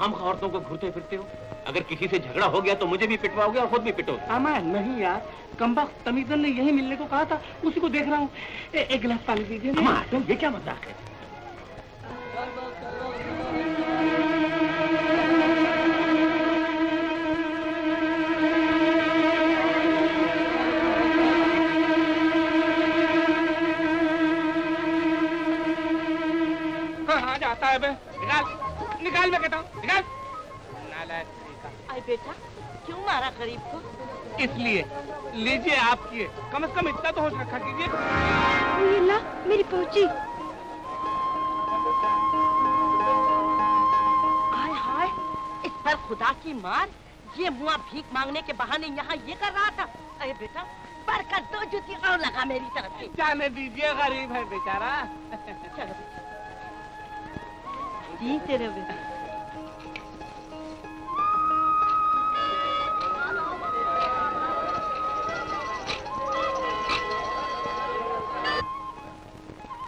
खाम खा औरतों को घूरते फिरते हो? अगर किसी से झगड़ा हो गया तो मुझे भी पिटवाओगे और खुद भी पिटो। अमा नहीं यार, कमबख्त तमीज़न ने यही मिलने को कहा था, उसी को देख रहा हूँ। एक गिलास पानी दीजिए। अमा ये क्या मजाक है? हाँ जाता है बे, निकाल निकाल, मैं कहता हूँ निकाल। अरे बेटा, क्यों मारा गरीब को? इसलिए लीजिए आपकी, कम से कम इतना तो होश रखा कीजिए। ये ला मेरी पहुंची। हाय हाय, इस पर खुदा की मार, ये मुआ भीख मांगने के बहाने यहाँ ये कर रहा था। अरे बेटा, बरकत दो, जुती और लगा मेरी तरफ से। जाने दीजिए, गरीब है बेचारा। चलो जी तेरे बेटा।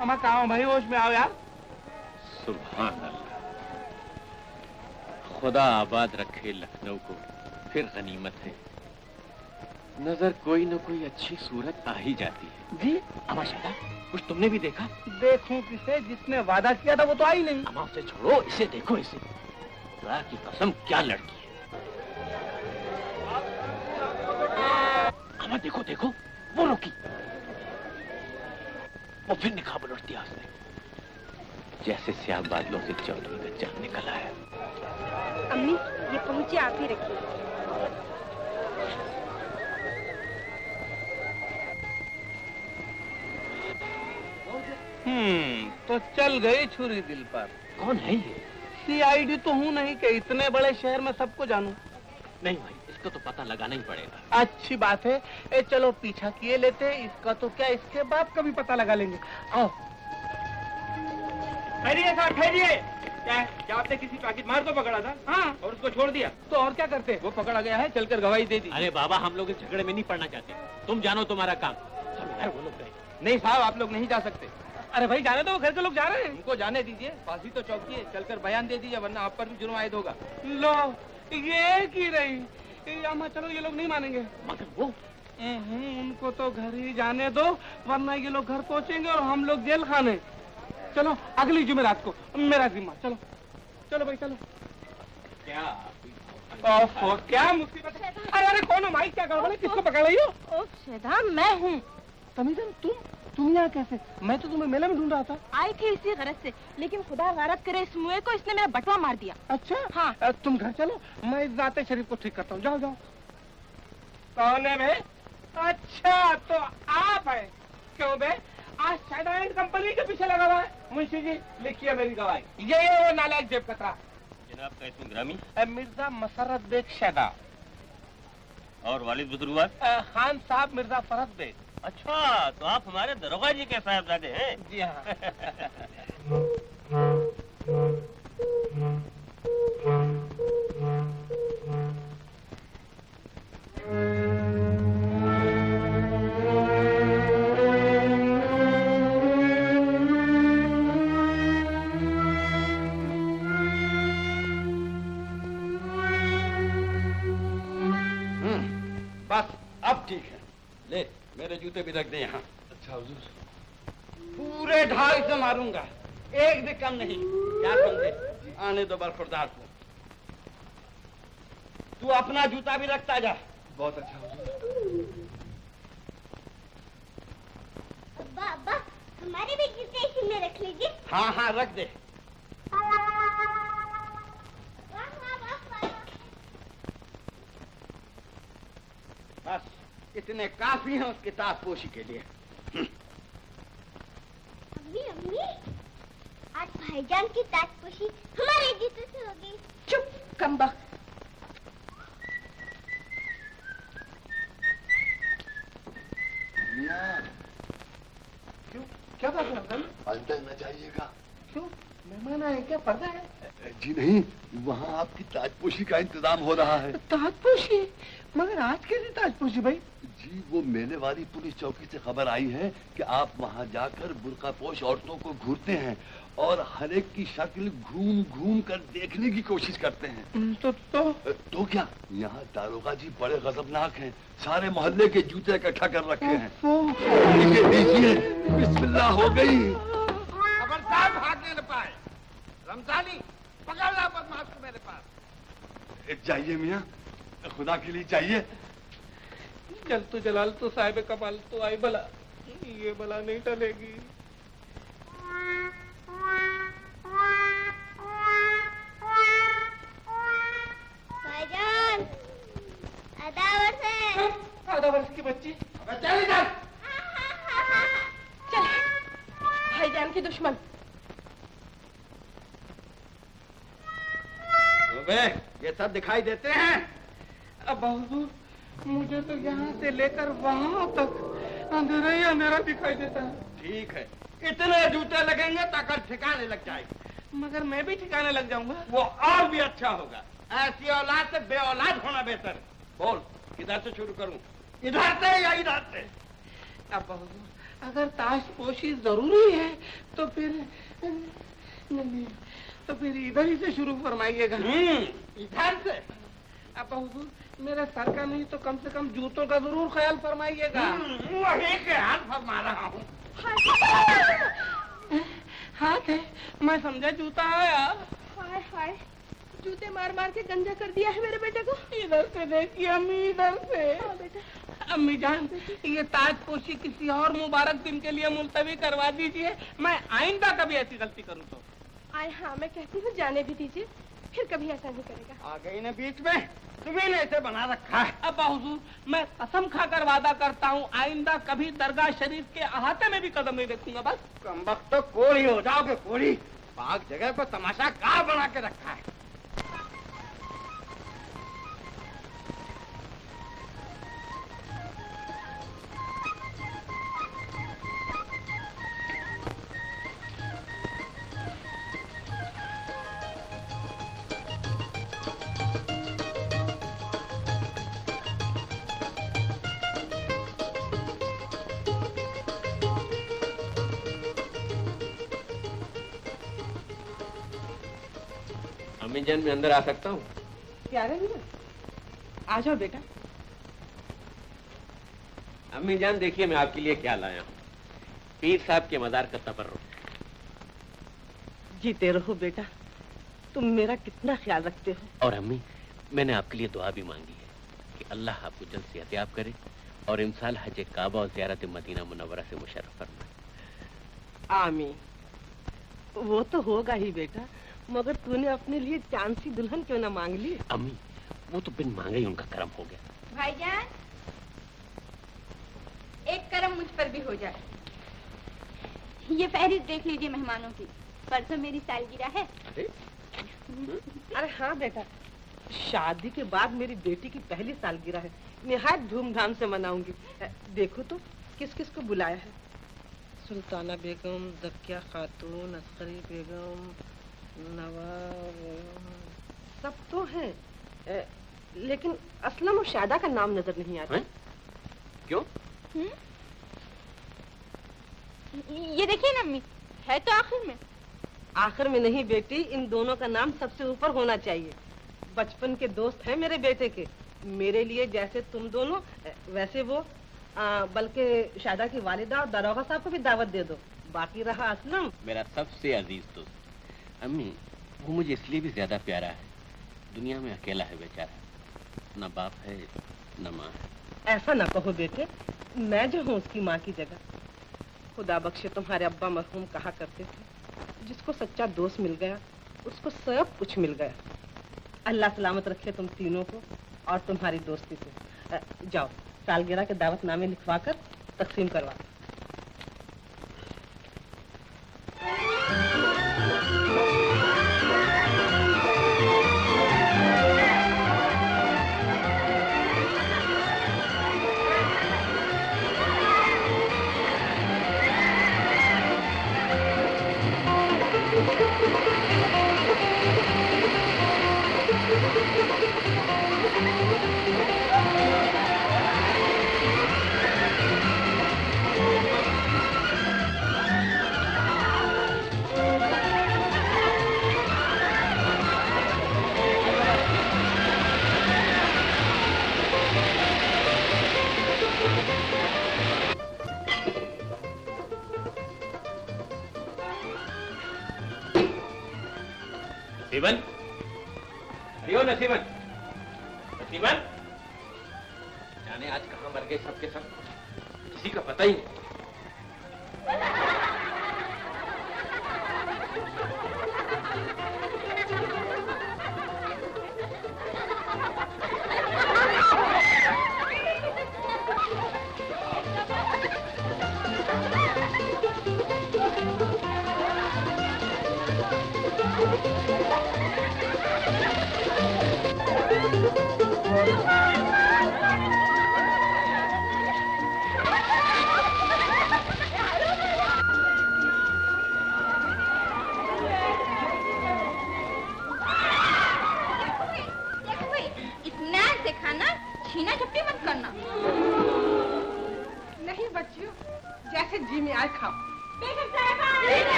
अम्मा कहाँ हो भाई, होश में आओ यार। सुभान अल्लाह, खुदा आबाद रखे लखनऊ को, फिर गनीमत है। नजर कोई न कोई अच्छी सूरत आ ही जाती है। जी अमा शादा, कुछ तुमने भी देखा? देखूं किसे? जिसने वादा किया था वो तो आई नहीं। अमा उसे छोड़ो, इसे देखो, इसे। खुदा की कसम क्या लड़की है। अमा देखो देखो, वो रुकी, वो फिर निकाह उलट दिया उसने, जैसे स्याह बादलों से चौधरी का चांद निकल आया। अम्मी, ये पहुंची आप ही रखिए। तो चल गई छुरी दिल पर। कौन है ये? CID तो हूँ नहीं कि इतने बड़े शहर में सबको जानूं। नहीं भाई, इसको तो पता लगाना ही पड़ेगा। अच्छी बात है। चलो पीछा किए लेते, इसका तो क्या, इसके बाप का भी पता लगा लेंगे। आओ। ठहरिए साहब, ठहरिए। क्या आपने किसी पैकेट मार को पकड़ा था? हाँ। और उसको छोड़ दिया? तो और क्या करते? वो पकड़ा गया है, चलकर गवाही दे दी। अरे बाबा, हम लोग इस झगड़े में नहीं पड़ना चाहते, तुम जानो तुम्हारा काम। चलो यार, वो लोग गए। नहीं साहब, आप लोग नहीं जा सकते। अरे भाई जाने दो, वो घर के लोग जा रहे हैं। उनको जाने दीजिए, फांसी तो चौकी है, चलकर बयान दे दीजिए, वरना आप पर भी जुर्म आयद होगा। लो, ये की रही। अम्मा चलो, ये लोग नहीं मानेंगे। मगर वो उनको तो घर ही जाने दो, वरना ये लोग घर पहुंचेंगे और हम लोग जेल खाने। चलो अगली जुमेरात को, मेरा जिम्मा। चलो चलो भाई चलो। क्या मुसीबत है? अरे अरे कौन हो भाई, क्या गड़बड़ है? किसको पकड़ रही हो? ओ शेदा, मैं हूँ। तमीज़न तुम यहाँ कैसे? मैं तो तुम्हें मेले में ढूंढ रहा था। आई थी इसी गरज से, लेकिन खुदा गारत करे इस मुए को, इसने मेरा बटवा मार दिया। अच्छा हाँ। तुम घर चलो, मैं इस जाते शरीफ को ठीक करता हूँ। जाओ जाओ। कौन है बे? अच्छा तो आप है। क्यों बे? आज शायदा एंड कंपनी के पीछे लगा हुआ है। मुंशी जी लिखिए मेरी गवाही। ये वो नालायक जेब कतरा। जनाब का इसमें ग्रामी मिर्जा मसरत बेग शैदा। और वालिद बुजुर्गवार? खान साहब मिर्जा फरत बेग। अच्छा, तो आप हमारे दरोगा जी के साहबजादे हैं? जी हाँ। बस अब ठीक है, ले मेरे जूते भी रख दे यहाँ। अच्छा हुजूर। पूरे 250 मारूंगा, एक भी कम नहीं। क्या समझे? आने दो बरखुरदार को। तू अपना जूता भी रखता जा। बहुत अच्छा हुजूर। अब्बा अब्बा, हमारे भी जूते इसी में रख लीजिए। हाँ हाँ रख दे। बस इतने काफी हैं उसकी ताजपोशी के लिए। अम्मी अम्मी, आज भाईजान की ताजपोशी हमारे जूते से होगी। चुप कमबख्त। क्यों, क्या बात है अंकल? अंदर न जाइएगा। क्यों, मेहमान आए क्या? पर्दा है? जी नहीं, वहाँ आपकी ताजपोशी का इंतजाम हो रहा है। ताजपोशी? मगर आज कैसी ताजपोशी भाई? जी वो मेले वाली पुलिस चौकी से खबर आई है कि आप वहाँ जाकर बुर्का पोश औरतों को घूरते हैं और हर एक की शक्ल घूम घूम कर देखने की कोशिश करते हैं। तो क्या, यहाँ दारोगा जी बड़े गजबनाक हैं, सारे मोहल्ले के जूते इकट्ठा कर रखे हैं। दीजिए, बिस्मिल्लाह हो गई। खबरदार भागने न पाए। रमजानी, पकड़ ला बदमाश को मेरे पास। जाइए मियाँ, खुदा के लिए जाइए। जल तो जलाल तो साहिब कमाल तो आई भला, ये भला नहीं टलेगी। भाईजान, आधा वर्ष है। आधा वर्ष की बच्ची। चल इधर। चल भाईजान की दुश्मन। बे, ये सब दिखाई देते हैं। अब बाबू, मुझे तो यहाँ से लेकर वहाँ तक अंधेरा ही अंधेरा दिखाई देता है। ठीक है, इतने जूते लगेंगे ताकत ठिकाने लग जाएगी। मगर मैं भी ठिकाने लग जाऊंगा। वो और भी अच्छा औलाद ऐसी औलाद से बे औलाद होना बेहतर है। बोल, किधर से शुरू करूं? इधर से या इधर से? अब बाबू, अगर ताशपोशी जरूरी है तो फिर नहीं, तो फिर इधर ही से शुरू फरमाइएगा। इधर से। अब बाबू, मेरे सर का नहीं तो कम से कम जूतों का जरूर ख्याल फरमाइएगा। वही के हाथ फरमा रहा हूँ। हाथ है, मैं समझा जूता आया। हाय हाय, जूते मार मार के गंजा कर दिया है मेरे बेटे को। इधर से देखिए अम्मी, इधर से। बेटा, अम्मी जान, ये ताजपोशी किसी और मुबारक दिन के लिए मुलतवी करवा दीजिए। मैं आइंदा कभी ऐसी गलती करूँ तो। आए हाँ, मैं कहती हूँ जाने भी दीजिए, फिर कभी ऐसा नहीं करेगा। आ गई ना बीच में, तुम्ही ने इसे बना रखा है। अब हुजूर, मैं कसम खाकर वादा करता हूँ आइंदा कभी दरगाह शरीफ के अहाते में भी कदम नहीं रखूंगा। बस कम वक्त तो कोड़ी हो जाओगे, कोड़ी। पाक जगह को तमाशा कार बना के रखा है। अम्मी जान, मैं अंदर आ सकता हूँ? प्यारे नहीं, आ जाओ बेटा। अम्मी जान, देखिए मैं आपके लिए क्या लाया हूँ। पीर साहब के मजार का तबर्रुक। जीते रहो बेटा, तुम मेरा कितना ख्याल रखते हो। और अम्मी, मैंने आपके लिए दुआ भी मांगी है कि अल्लाह आपको जल्द सेहतयाब करे और इमसाल हज काबा और ज़ियारत मदीना मुनव्वरा से मुशर्रफ फरमाए। आमीन। वो तो होगा ही बेटा, मगर तूने अपने लिए चांद सी दुल्हन क्यों ना मांग ली? अम्मी, वो तो बिन मांगे ही उनका करम हो गया। भाईजान, एक करम मुझ पर भी हो जाए। ये फहरिस्त देख लीजिए मेहमानों की। परसों मेरी सालगिरह है। अरे हाँ बेटा, शादी के बाद मेरी बेटी की पहली सालगिरह है, निहायत धूमधाम से मनाऊंगी। देखो तो किस किस को बुलाया है। सुल्ताना बेगम, जकिया खातून, अस्करी बेगम, नवाब, सब तो हैं, लेकिन असलम और शादा का नाम नजर नहीं आता। क्यों? ये देखिए ना अम्मी, है तो आखिर में। आखिर में नहीं बेटी, इन दोनों का नाम सबसे ऊपर होना चाहिए। बचपन के दोस्त हैं मेरे बेटे के, मेरे लिए जैसे तुम दोनों वैसे वो। बल्कि शादा की वालिदा और दरोगा साहब को भी दावत दे दो। बाकी रहा असलम, मेरा सबसे अजीज दोस्त। अम्मी, वो मुझे इसलिए भी ज्यादा प्यारा है, दुनिया में अकेला है बेचारा, न बाप है न माँ है। ऐसा ना कहो बेटे, मैं जो हूँ उसकी माँ की जगह। खुदा बख्शे तुम्हारे अब्बा मरहूम कहा करते थे, जिसको सच्चा दोस्त मिल गया उसको सब कुछ मिल गया। अल्लाह सलामत रखे तुम तीनों को और तुम्हारी दोस्ती को। जाओ, सालगिरह के दावतनामे लिखवा कर तकसीम करवा। नसीमन, नसीमन, जाने आज कहाँ मर गए सबके सब, किसी का पता ही नहीं। छीना झपटी मत करना। नहीं बच्चियों, जैसे जी में आए खाओ।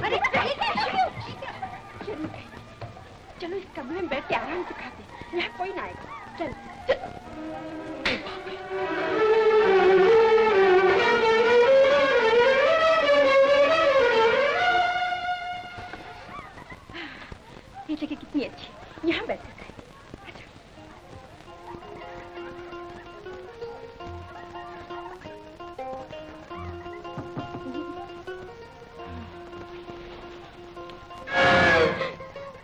अरे चलो इस कमरे में बैठ के आराम से खाते, यहाँ कोई ना आएगा। चल ये जगह कितनी अच्छी, यहाँ बैठ सकते हैं।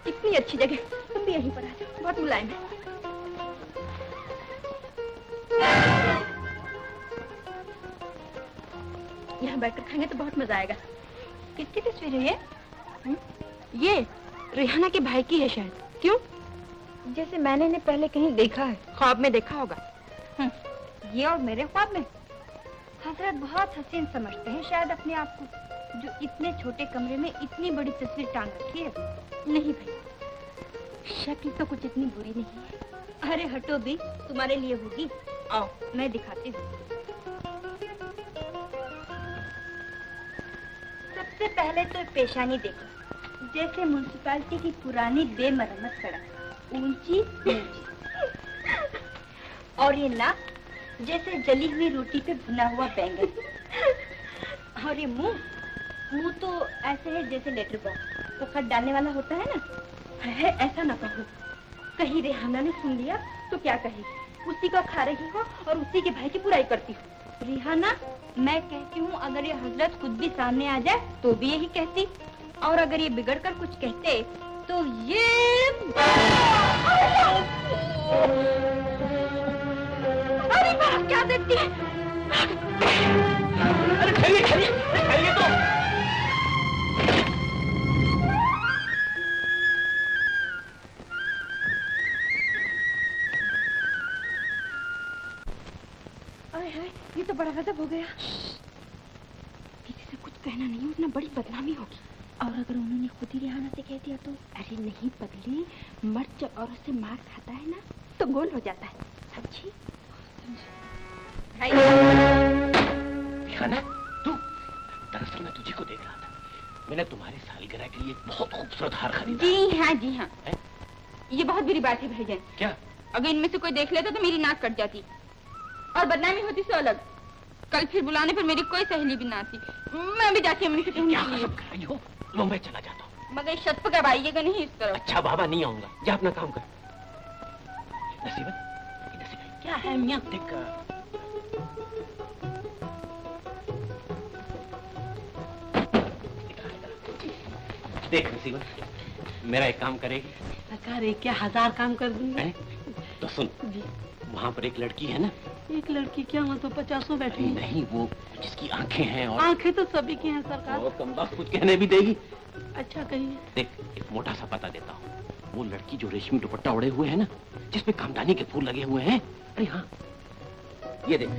कितनी अच्छी जगह, तुम भी यहीं पर आ जाओ, बहुत मुलायम है। यहाँ बैठकर खाएंगे तो बहुत मजा आएगा। किसकी तस्वीर है ये? रिहाना के भाई की है शायद। क्यों? जैसे मैंने इन्हें पहले कहीं देखा है। ख्वाब में देखा होगा। ये और मेरे ख्वाब में? हजरत बहुत हसीन समझते हैं शायद अपने आप को, जो इतने छोटे कमरे में इतनी बड़ी तस्वीर टांग रखी है। नहीं भाई, शक्ल तो कुछ इतनी बुरी नहीं है। अरे हटो भी, तुम्हारे लिए होगी। आओ मैं दिखाती हूँ। सबसे पहले तो पेशानी देखो, जैसे म्युनिसिपैलिटी की पुरानी बेमरम्मत सड़क, ऊंची ऊंची। और ये नाक जैसे जली हुई रोटी पे भुना हुआ बैंगन। और ये मुंह तो ऐसे है जैसे लेटर बॉक्स वो खत डालने वाला होता है ना। है ऐसा ना कहो, कहीं रेहाना ने सुन लिया तो क्या कहेगी। उसी का खा रही हो और उसी के भाई की बुराई करती हो। रेहाना, मैं कहती हूँ अगर ये हजरत खुद भी सामने आ जाए तो भी यही कहती, और अगर ये बिगड़ कर कुछ कहते तो ये अरे बात क्या देखती है? अरे खाइए खाइए खाइए तो। अरे हाय, ये तो बड़ा गजब हो गया। किसी से कुछ कहना नहीं, वरना बड़ी बदनामी होगी। और अगर उन्होंने खुद ही रेहाना से कह दिया तो? अरे नहीं पगली, मर्द जब औरत से मार खाता है ना तो गोल हो जाता है। समझी? रेहाना, तू? दरअसल मैं तुझे को देख रहा था। मैंने तुम्हारी सालगिरह के लिए एक बहुत खूबसूरत हार खरीदा। जी हाँ जी हाँ। ये बहुत बुरी बात है भाईजान। क्या? अगर इनमें से कोई देख लेता तो मेरी नाक कट जाती और बदनामी होती सो अलग। कल फिर बुलाने पर मेरी कोई सहेली भी ना आती। मैं भी जाती अम्मी से कहूँगी। लो मैं चला जाता हूँ। मगर छत पर कब आइएगा नहीं इस तरफ। अच्छा बाबा, नहीं आऊंगा। जा अपना काम कर। नसीबत, क्या है मियाँ? देख नसीबत, मेरा एक काम करेगी? सरकार एक क्या 1000 काम कर दूंगी। तो सुन, वहाँ पर एक लड़की है ना। एक लड़की क्या, वहाँ तो 50 बैठी है। नहीं, वो जिसकी आंखें हैं और आंखें तो सभी की हैं सरकार। और कम वक्त कुछ कहने भी देगी। अच्छा कहिए। देख, एक मोटा सा पता देता हूँ। वो लड़की जो रेशमी दुपट्टा उड़े हुए है ना, जिसपे कामदानी के फूल लगे हुए हैं। अरे हाँ, ये देख,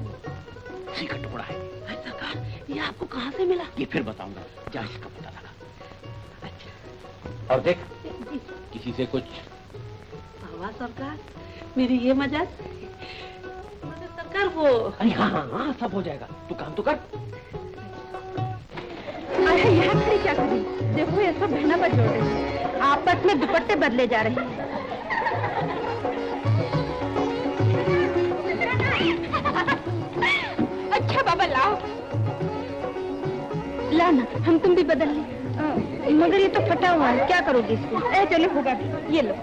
उसी का टुकड़ा है। सरकार, ये आपको कहाँ से मिला? ये फिर बताऊंगा, जा इसका पता लगा। अच्छा, और देख, किसी से कुछ वाह सरकार, मेरी ये मजाक। मगर सरकार वो। अरे हाँ हाँ हाँ, सब हो जाएगा। तू काम तो कर। अरे यहाँ खड़ी क्या करी? देखो ये सब बहना पर जोड़ रही है, आपस में दुपट्टे बदले जा रहे हैं। अच्छा बाबा लाओ, ला ना, हम तुम भी बदल लें। मगर ये तो फटा हुआ है, क्या करोगे इसको? चलो होगा भी, ये लो।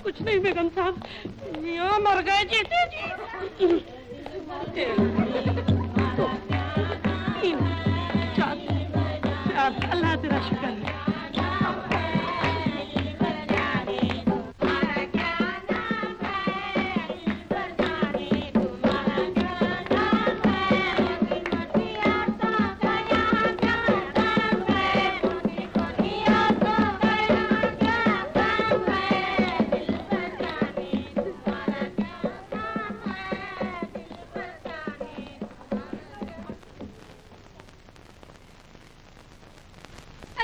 कुछ नहीं बेगम साहब, यहाँ मर गए जी। अल्लाह तेरा शुक्र है।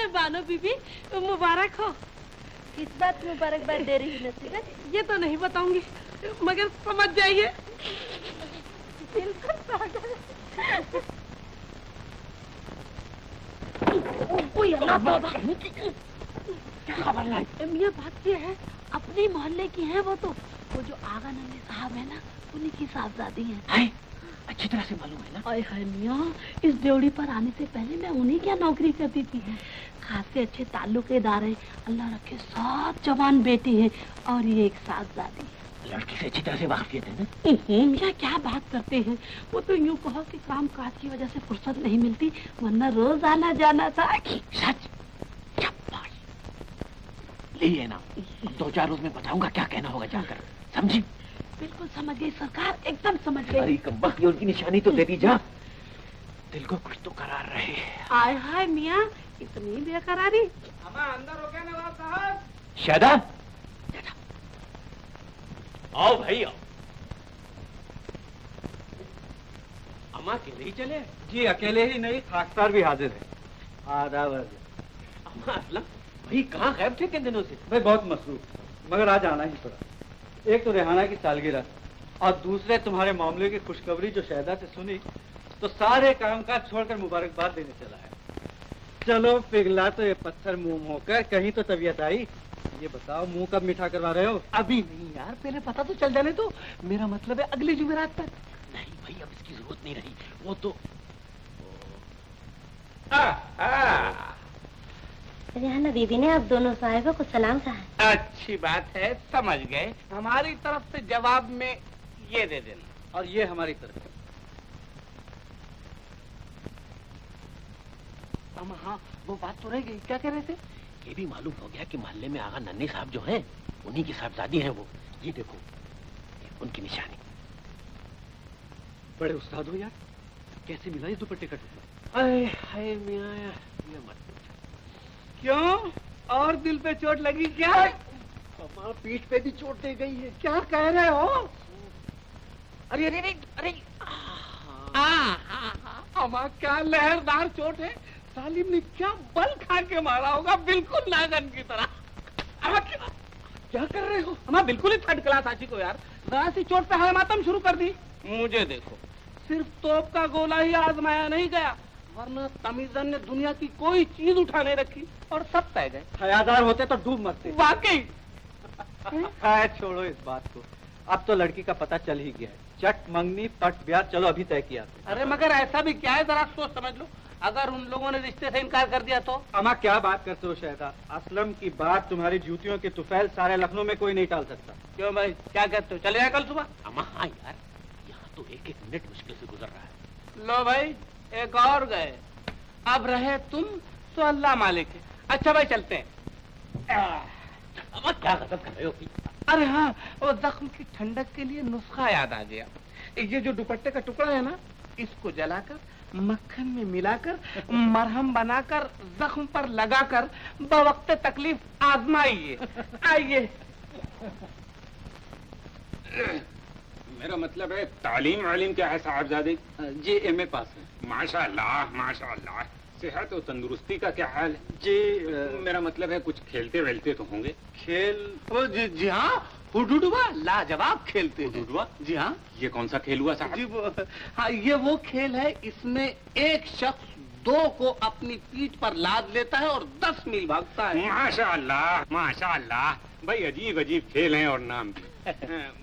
बानो बीबी मुबारक हो। किस बात मुबारकबाद दे रही नसीबत? ये तो नहीं बताऊंगी, मगर समझ जाइए। खबर लाई। ये बात ये है, अपने मोहल्ले की है वो तो, वो जो आगा नंदी साहब है ना, उन्हीं की साहबजादी है। अच्छी तरह से मालूम है ना? अरे हाय मियाँ, इस ड्योढ़ी पर आने से पहले मैं उन्हीं क्या नौकरी करती थी। खासे अच्छे ताल्लुकेदार हैं, अल्लाह रखे 7 जवान बेटी हैं और ये एक साहबजादी। लड़की से अच्छी तरह से वाकिफियत है ना? मियाँ क्या बात करते हैं, वो तो यूँ कहो कि काम काज की वजह से फुर्सत नहीं मिलती, वरना रोज आना जाना था। सच? ले ना, 2-4 रोज में बताऊंगा क्या कहना होगा जाकर, समझी? बिल्कुल समझ गई सरकार, एकदम समझ गई। अरे कम्बख्त, उनकी निशानी तो दे दी जा, दिल को कुछ तो करार रहे। आय हाय मियाँ, इतनी बेकरारी। अम्मा अंदर हो गया नवाब साहब? शादा, आओ भाई आओ। अम्मा अकेले ही चले? जी अकेले ही नहीं, खासदार भी हाजिर है। आदाब। अम्मा असलम भाई कहाँ गायब थे किन दिनों से? भाई बहुत मसरूफ, मगर आज आना ही पड़ा। एक तो रेहाना की सालगिरह और दूसरे तुम्हारे मामले की खुशखबरी जो शहदा से सुनी, तो सारे कामकाज छोड़कर मुबारकबाद देने चला है। चलो पिघला तो ये पत्थर मुंह होकर, कहीं तो तबीयत आई। ये बताओ मुंह कब मीठा करवा रहे हो? अभी नहीं यार, पहले पता तो चल जाने दो। मेरा मतलब है अगली जुमेरात तक। नहीं भाई, अब इसकी जरूरत नहीं रही, वो तो रेहाना बीबी ने आप दोनों साहिबों को सलाम कहा। अच्छी बात है, समझ गए। हमारी तरफ से जवाब में ये दे देना। और ये हमारी तरफ। हाँ, वो बात तो रह गई, क्या कह रहे थे? ये भी मालूम हो गया कि मोहल्ले में आगा नन्हे साहब जो हैं, उन्हीं की साहबजादी हैं वो। ये देखो, उनकी निशानी। बड़े उस्ताद हो यार, कैसे मिला ये दुपट्टे का टुकड़ा? हाय मियां, ये मत पूछो। क्यों, और दिल पे चोट लगी क्या? कमाल, पीठ पे भी चोट दे गई है। क्या कह रहे हो? अरे अरे अरे अरे, अम्मा क्या लहरदार चोट है। सालिम ने क्या बल खा के मारा होगा, बिल्कुल नागन की तरह। अम्मा क्या कर रहे हो? अम्मा बिल्कुल ही थर्ड क्लास आशी को यार, जरा सी चोट पे हाय मातम शुरू कर दी। मुझे देखो, सिर्फ तोप का गोला ही आजमाया नहीं गया, वरना तमीजन ने दुनिया की कोई चीज उठा नहीं रखी और सब तय गए। हयादार होते तो डूब मरते। वाकई। छोड़ो इस बात को, अब तो लड़की का पता चल ही गया है। चट मंगनी पट ब्याह, चलो अभी तय किया। अरे मगर ऐसा भी क्या है, जरा सोच समझ लो, अगर उन लोगों ने रिश्ते से इनकार कर दिया तो? अम्मा क्या बात करते हो शहदा, असलम की बात तुम्हारी जूतियों के तुफैल सारे लखनऊ में कोई नहीं टाल सकता। क्यों भाई, क्या कहते हो, चले जाए कल सुबह? अम्मा हाँ यार, यहाँ तो एक मिनट मुश्किल से गुजर रहा है। लो भाई, एक और गए, अब रहे तुम तो अल्लाह मालिक है। अच्छा भाई चलते हैं। अम्मा क्या गजब कर रहे हो? अरे हाँ, वो जख्म की ठंडक के लिए नुस्खा याद आ गया। ये जो दुपट्टे का टुकड़ा है ना, इसको जलाकर मक्खन में मिलाकर मरहम बनाकर जख्म पर लगाकर बवक्त तकलीफ आजमाइए। आइए। मेरा मतलब है तालीम वालीम क्या है साहबजादे? जी एमए पास है। माशाअल्लाह माशाअल्लाह। सेहत और तंदुरुस्ती का क्या हाल है? जी मेरा मतलब है कुछ खेलते वेलते तो होंगे? खेल जी हाँ, हुडुडुआ लाजवाब खेलते हैं। हुडुडुआ? जी हाँ। ये कौन सा खेल हुआ साहब? जी हाँ, ये वो खेल है, इसमें एक शख्स 2 को अपनी पीठ पर लाद लेता है और 10 मील भागता है। माशाअल्लाह माशाअल्लाह। भाई अजीब अजीब खेल हैं और नाम भी।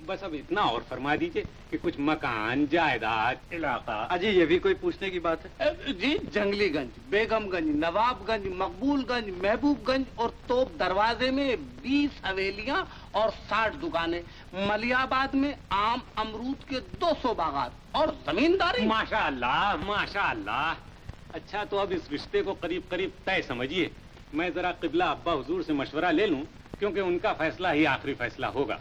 बस अब इतना और फरमा दीजिए कि कुछ मकान, जायदाद, इलाका। अजी ये भी कोई पूछने की बात है? जी जंगलीगंज, बेगमगंज, नवाबगंज, मकबूलगंज, महबूबगंज और तोप दरवाजे में 20 हवेलियां और 60 दुकानें। मलियाबाद में आम अमरूद के 200 बागात और जमींदारी। माशाअल्लाह माशाअल्लाह। अच्छा तो अब इस रिश्ते को करीब करीब तय समझिए। मैं जरा किबला अब्बा हुजूर से मशवरा ले लूं, क्योंकि उनका फैसला ही आखिरी फैसला होगा।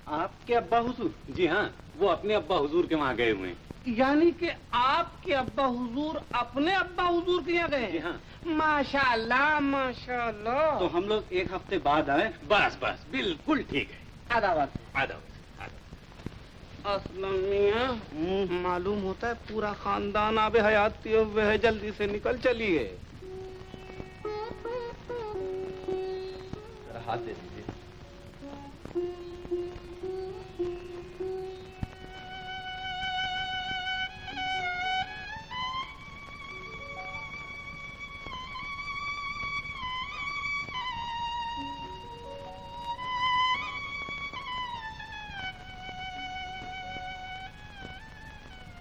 आपके अब्बा हुजूर? जी हाँ, वो अपने अब्बा हुजूर के वहाँ गए हुए हैं। यानी कि आपके अब्बा हुजूर अपने अब्बा हुजूर के यहाँ गए? जी हाँ। माशाअल्लाह माशाअल्लाह। तो हम लोग 1 हफ्ते बाद आए? बस बस बिल्कुल ठीक है। आदाबाद। असलम मियां, मालूम होता है पूरा खानदान आबे हयात पिए हुए है, जल्दी से निकल चलिए। हाथ दे दीजिए।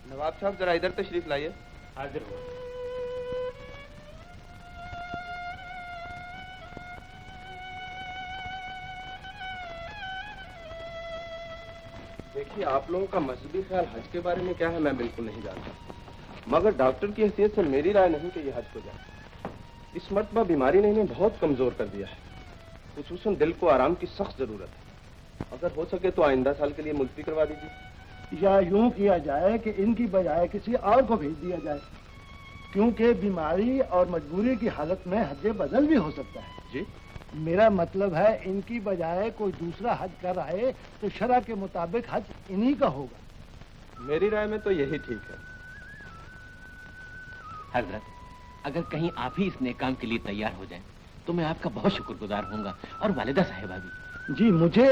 नवाब साहब जरा इधर तशरीफ लाइए। हाजिर हुआ। देखिए आप लोगों का मजहबी ख्याल हज के बारे में क्या है मैं बिल्कुल नहीं जानता, मगर डॉक्टर की हैसियत से मेरी राय नहीं कि ये हज को जाए। इस मर्तबा बीमारी ने इन्हें बहुत कमजोर कर दिया है, खुसूसन दिल को आराम की सख्त जरूरत है। अगर हो सके तो आइंदा साल के लिए मुलतवी करवा दीजिए। या यूं किया जाए कि इनकी बजाय किसी और को भेज दिया जाए, क्योंकि बीमारी और मजबूरी की हालत में हज बदल भी हो सकता है। जी मेरा मतलब है इनकी बजाय कोई दूसरा हज कर आए तो शरअ के मुताबिक हज इन्हीं का होगा। मेरी राय में तो यही ठीक है। हजरत, अगर कहीं आप ही इस नेक काम के लिए तैयार हो जाएं, तो मैं आपका बहुत शुक्रगुजार होऊंगा, और वालिदा साहिबा भी। जी मुझे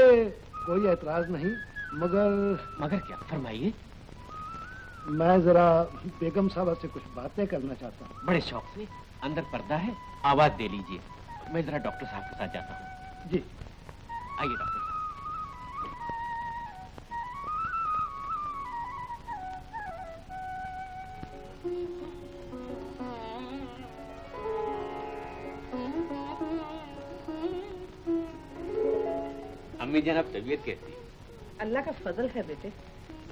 कोई एतराज नहीं, मगर क्या? फरमाइए। मैं जरा बेगम साहबा से कुछ बातें करना चाहता हूँ। बड़े शौक से। अंदर पर्दा है, आवाज दे लीजिए। मैं जरा डॉक्टर साहब के साथ जाता हूँ। जी आइए डॉक्टर साहब। अम्मी जनाब तबीयत कैसी है? अल्लाह का फजल है बेटे।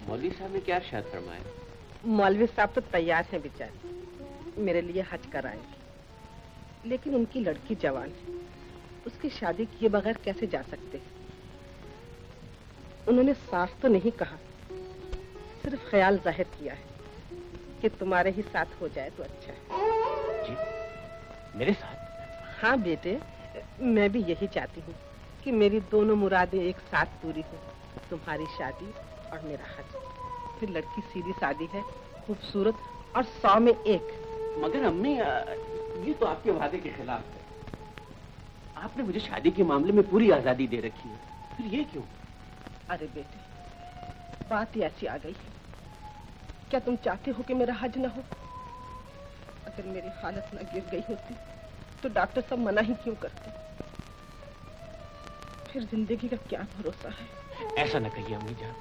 मौलवी साहब ने क्या इरशाद फरमाया? मौलवी साहब तो तैयार हैं बेचारे, मेरे लिए हज कराएंगे, लेकिन उनकी लड़की जवान है, उसकी शादी किए बगैर कैसे जा सकते हैं। उन्होंने साफ तो नहीं कहा, सिर्फ ख्याल जाहिर किया है कि तुम्हारे ही साथ हो जाए तो अच्छा है। जी मेरे साथ? हाँ बेटे, मैं भी यही चाहती हूँ कि मेरी दोनों मुरादें एक साथ पूरी हो, तुम्हारी शादी और मेरा हज। फिर लड़की सीधी सादी है, खूबसूरत और 100 में 1। मगर अम्मी, ये तो आपके वादे के खिलाफ है। आपने मुझे शादी के मामले में पूरी आजादी दे रखी है, फिर ये क्यों? अरे बेटे, बात ही ऐसी आ गई है। क्या तुम चाहते हो कि मेरा हज न हो? अगर मेरी हालत न गिर गई होती तो डॉक्टर सब मना ही क्यों करते? फिर जिंदगी का क्या भरोसा है? ऐसा न कहिए अम्मी जान।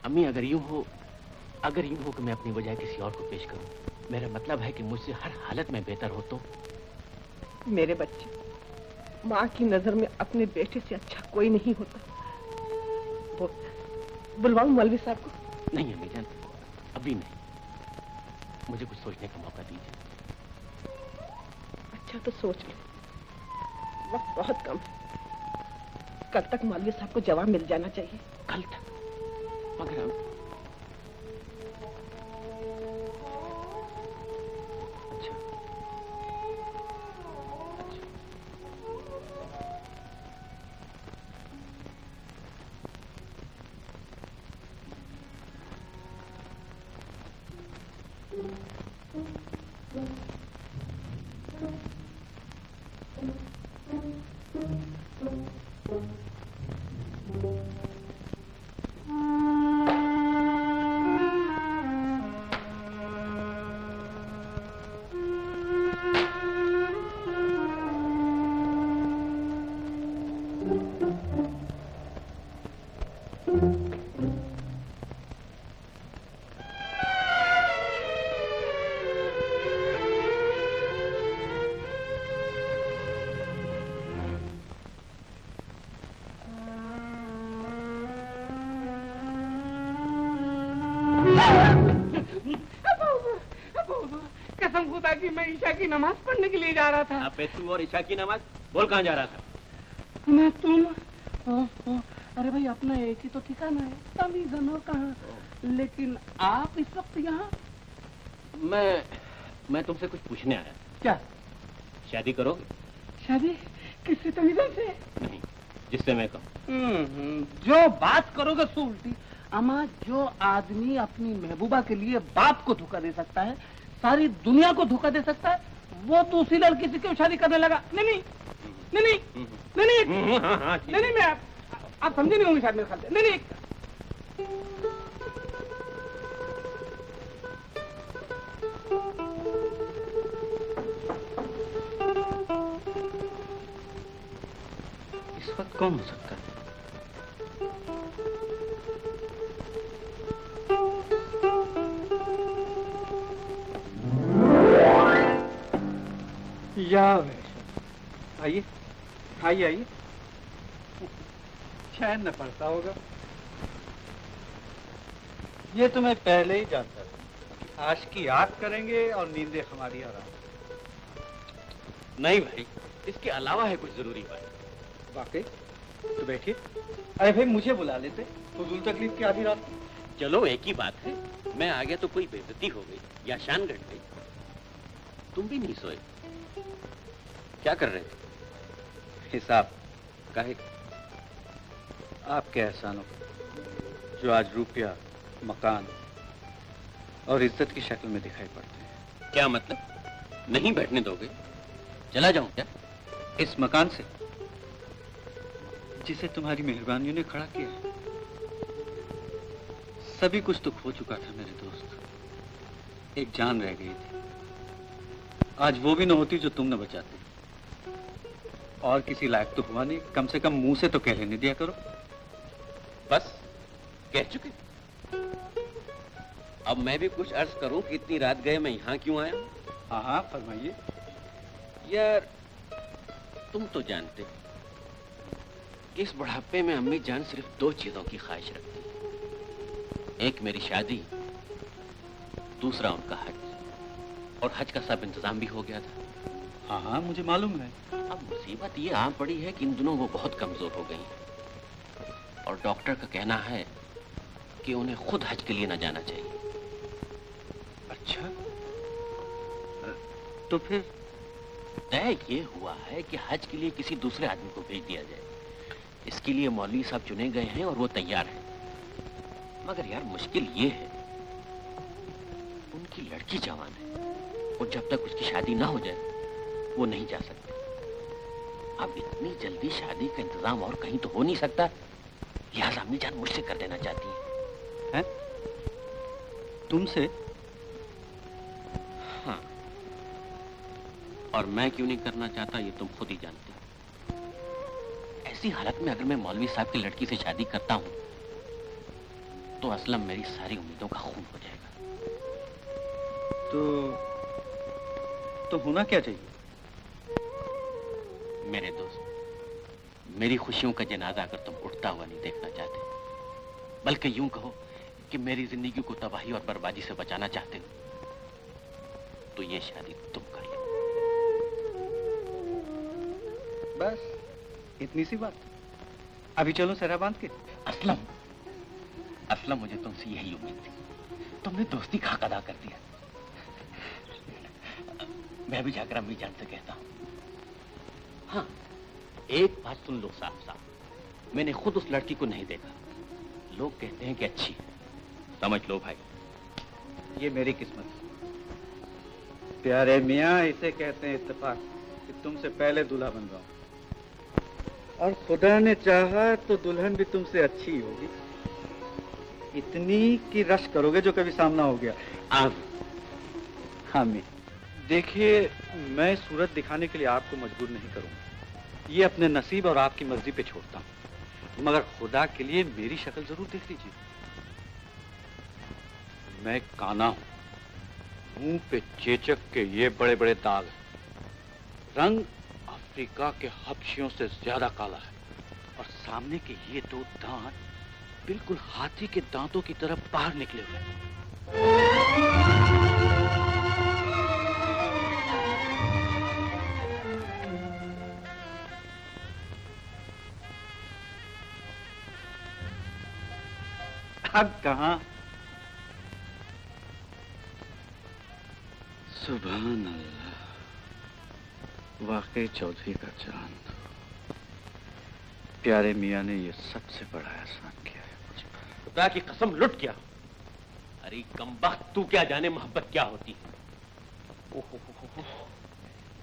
अम्मी अगर यूं हो कि मैं अपनी बजाय किसी और को पेश करूं, मेरा मतलब है कि मुझसे हर हालत में बेहतर हो तो। मेरे बच्चे, माँ की नजर में अपने बेटे से अच्छा कोई नहीं होता। बुलवाऊं मौलवी साहब को? नहीं अम्मी जान, अभी नहीं, मुझे कुछ सोचने का मौका दीजिए। अच्छा तो सोच लो, वक्त बहुत कम है। कल तक मौलवी साहब को जवाब मिल जाना चाहिए। कल तक? मगर हम... अच्छा। कसम खुदा की मैं ईशा की नमाज पढ़ने के लिए जा रहा था। अबे तू और ईशा की नमाज बोल कहाँ जा रहा था? मैं तुम अरे भाई अपना एक ही तो ठिकाना है, तभी जनो कहाँ। लेकिन आप इस वक्त यहाँ? मैं तुमसे कुछ पूछने आया। क्या? शादी करोगे? शादी किससे? तमीज़ों से? नहीं, जिससे मैं कहूँ। जो बात करोगे सो उल्टी। अमा जो आदमी अपनी महबूबा के लिए बाप को धोखा दे सकता है, सारी दुनिया को धोखा दे सकता है, वो तो उसी लड़की से क्यों शादी करने लगा? नहीं, मैं आप समझे नहीं होंगे शायद मेरे ख्याल से। नहीं, इस वक्त कौन हो सकता है? या आइए आइए आइए। शायद न पड़ता होगा। ये तो मैं पहले ही जानता था। आज की याद करेंगे और नींदें हमारी आराम। नहीं भाई, इसके अलावा है कुछ जरूरी बात। वाकई? तो बैठिए। अरे भाई मुझे बुला लेते, फजूल तकलीफ की आधी रात। चलो एक ही बात है, मैं आ गया तो कोई बेइज्जती हो गई या शान घट गई। तुम भी नहीं सोए? क्या कर रहे थे? हिसाब काहे? आपके एहसानों जो आज रुपया, मकान और इज्जत की शक्ल में दिखाई पड़ते हैं। क्या मतलब? नहीं बैठने दोगे? चला जाऊं क्या? इस मकान से जिसे तुम्हारी मेहरबानियों ने खड़ा किया है। सभी कुछ तो खो चुका था मेरे दोस्त, एक जान रह गई थी। आज वो भी न होती जो तुम न बचाते। और किसी लायक तो हुआ नहीं, कम से कम मुंह से तो कह लेने दिया करो। बस कह चुके। अब मैं भी कुछ अर्ज करूं कि इतनी रात गए मैं यहाँ क्यों आया? हाँ हाँ फरमाइए। यार तुम तो जानते हो कि इस बुढ़ापे में अम्मी जान सिर्फ दो चीजों की ख्वाहिश रखती है। एक मेरी शादी, दूसरा उनका हज। और हज का सब इंतजाम भी हो गया था। हाँ हाँ मुझे मालूम है। अब मुसीबत ये आ पड़ी है कि इन दिनों वो बहुत कमजोर हो गई हैं। और डॉक्टर का कहना है कि उन्हें खुद हज के लिए न जाना चाहिए। अच्छा, तो फिर तय ये हुआ है कि हज के लिए किसी दूसरे आदमी को भेज दिया जाए। इसके लिए मौलवी साहब चुने गए हैं और वो तैयार हैं। मगर यार मुश्किल ये है, उनकी लड़की जवान है और जब तक उसकी शादी ना हो जाए वो नहीं जा सकते। अब इतनी जल्दी शादी का इंतजाम और कहीं तो हो नहीं सकता, लिहाजा अम्मी जान मुझसे कर देना चाहती है। तुमसे? हाँ, और मैं क्यों नहीं करना चाहता ये तुम खुद ही जानते हो। ऐसी हालत में अगर मैं मौलवी साहब की लड़की से शादी करता हूं तो असलम मेरी सारी उम्मीदों का खून हो जाएगा। तो होना क्या चाहिए? मेरे दोस्त, मेरी खुशियों का जनाजा अगर तुम उठता हुआ नहीं देखना चाहते, बल्कि यूं कहो कि मेरी जिंदगी को तबाही और बर्बादी से बचाना चाहते हो, तो ये शादी तुम कर लो। बस इतनी सी बात? अभी चलो सहरा बांध के। असलम मुझे तुमसे यही उम्मीद थी। तुमने दोस्ती का हक अदा कर दिया। मैं भी जाकर अम्मी जान से कहता हूँ। हाँ, एक बात सुन लो साफ साफ, मैंने खुद उस लड़की को नहीं देखा। लोग कहते हैं कि अच्छी है। समझ लो भाई। ये मेरी किस्मत है। प्यारे मियाँ, इसे कहते हैं इत्तेफाक कि तुमसे पहले दूल्हा बन रहा हूँ। और खुदा ने चाहा तो दुल्हन भी तुमसे अच्छी होगी, इतनी कि रश करोगे जो कभी सामना हो गया। आप हाँ मी, देखिए, मैं सूरत दिखाने के लिए आपको मजबूर नहीं करूंगा। ये अपने नसीब और आपकी मर्जी पे छोड़ता हूँ, मगर खुदा के लिए मेरी शक्ल जरूर देख लीजिए। मैं काना हूं, मुंह पे चेचक के ये बड़े बड़े दाग, रंग अफ्रीका के हबशियों से ज्यादा काला है, और सामने के ये दो दांत बिल्कुल हाथी के दांतों की तरह बाहर निकले हुए हैं। अब कहाँ? सुभान अल्लाह, वाकई चौधरी का चांद। प्यारे मियाँ ने ये सबसे बड़ा एहसान किया है मुझ पर। खुदा की कसम लुट गया। अरे कमबख्त, तू क्या जाने मोहब्बत क्या होती है। ओहो,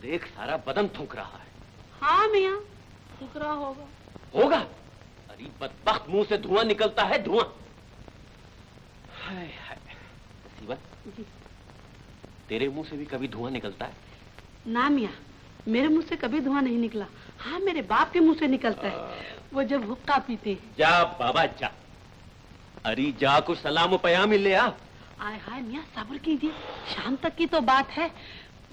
देख सारा बदन थूक रहा है। हाँ मियाँ, थूक रहा होगा। होगा? अरे बदबख्त, मुंह से धुआं निकलता है, धुआं। हाय हाय। नसीबत जी, तेरे मुंह से भी कभी धुआं निकलता है? ना मियाँ, मेरे मुंह से कभी धुआं नहीं निकला। हाँ, मेरे बाप के मुंह से निकलता है, वो जब हुक्का पीते हैं। जा बाबा जा, अरे जा, कुछ सलाम पयाम ही ले आ। आय हाय मियाँ, सब्र कीजिए, शाम तक की तो बात है।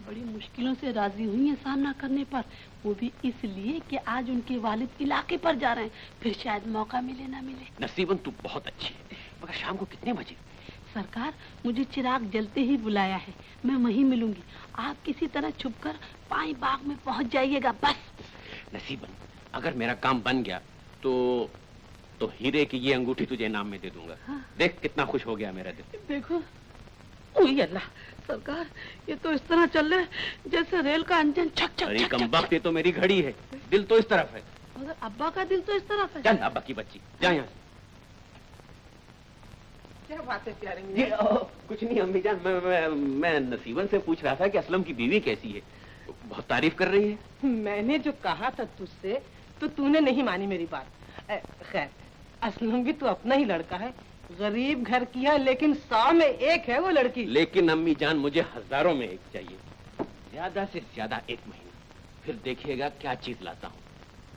बड़ी मुश्किलों से राजी हुई है सामना करने पर, वो भी इसलिए कि आज उनके वालिद इलाके पर जा रहे हैं, फिर शायद मौका मिले ना मिले। नसीबन तू बहुत अच्छी है, मगर शाम को कितने बजे? सरकार, मुझे चिराग जलते ही बुलाया है, मैं वहीं मिलूंगी। आप किसी तरह छुपकर पाई बाग में पहुंच जाइएगा बस। नसीबन, अगर मेरा काम बन गया तो हीरे की ये अंगूठी तुझे इनाम में दे दूंगा। हाँ। देख कितना खुश हो गया मेरा दिल। देखो, ओए अल्लाह, सरकार ये तो इस तरह चल रहा है जैसे रेल का इंजन छक छक अरे छक छक कमबख्त, ये तो मेरी घड़ी है, दिल तो इस तरफ है। मगर अब्बा का दिल तो इस तरफ है। चल अब्बा की बच्ची, जा यहाँ से। क्या बात है प्यारे जी, कुछ नहीं अम्मी जान, मैं नसीबन से पूछ रहा था कि असलम की बीवी कैसी है। बहुत तारीफ कर रही है। मैंने जो कहा था तुझसे, तो तूने नहीं मानी मेरी बात। खैर, असलम भी तो अपना ही लड़का है, गरीब घर की है, लेकिन 100 में एक है वो लड़की। लेकिन अम्मी जान, मुझे हजारों में एक चाहिए, ज्यादा से ज्यादा 1 महीना, फिर देखिएगा क्या चीज लाता हूँ।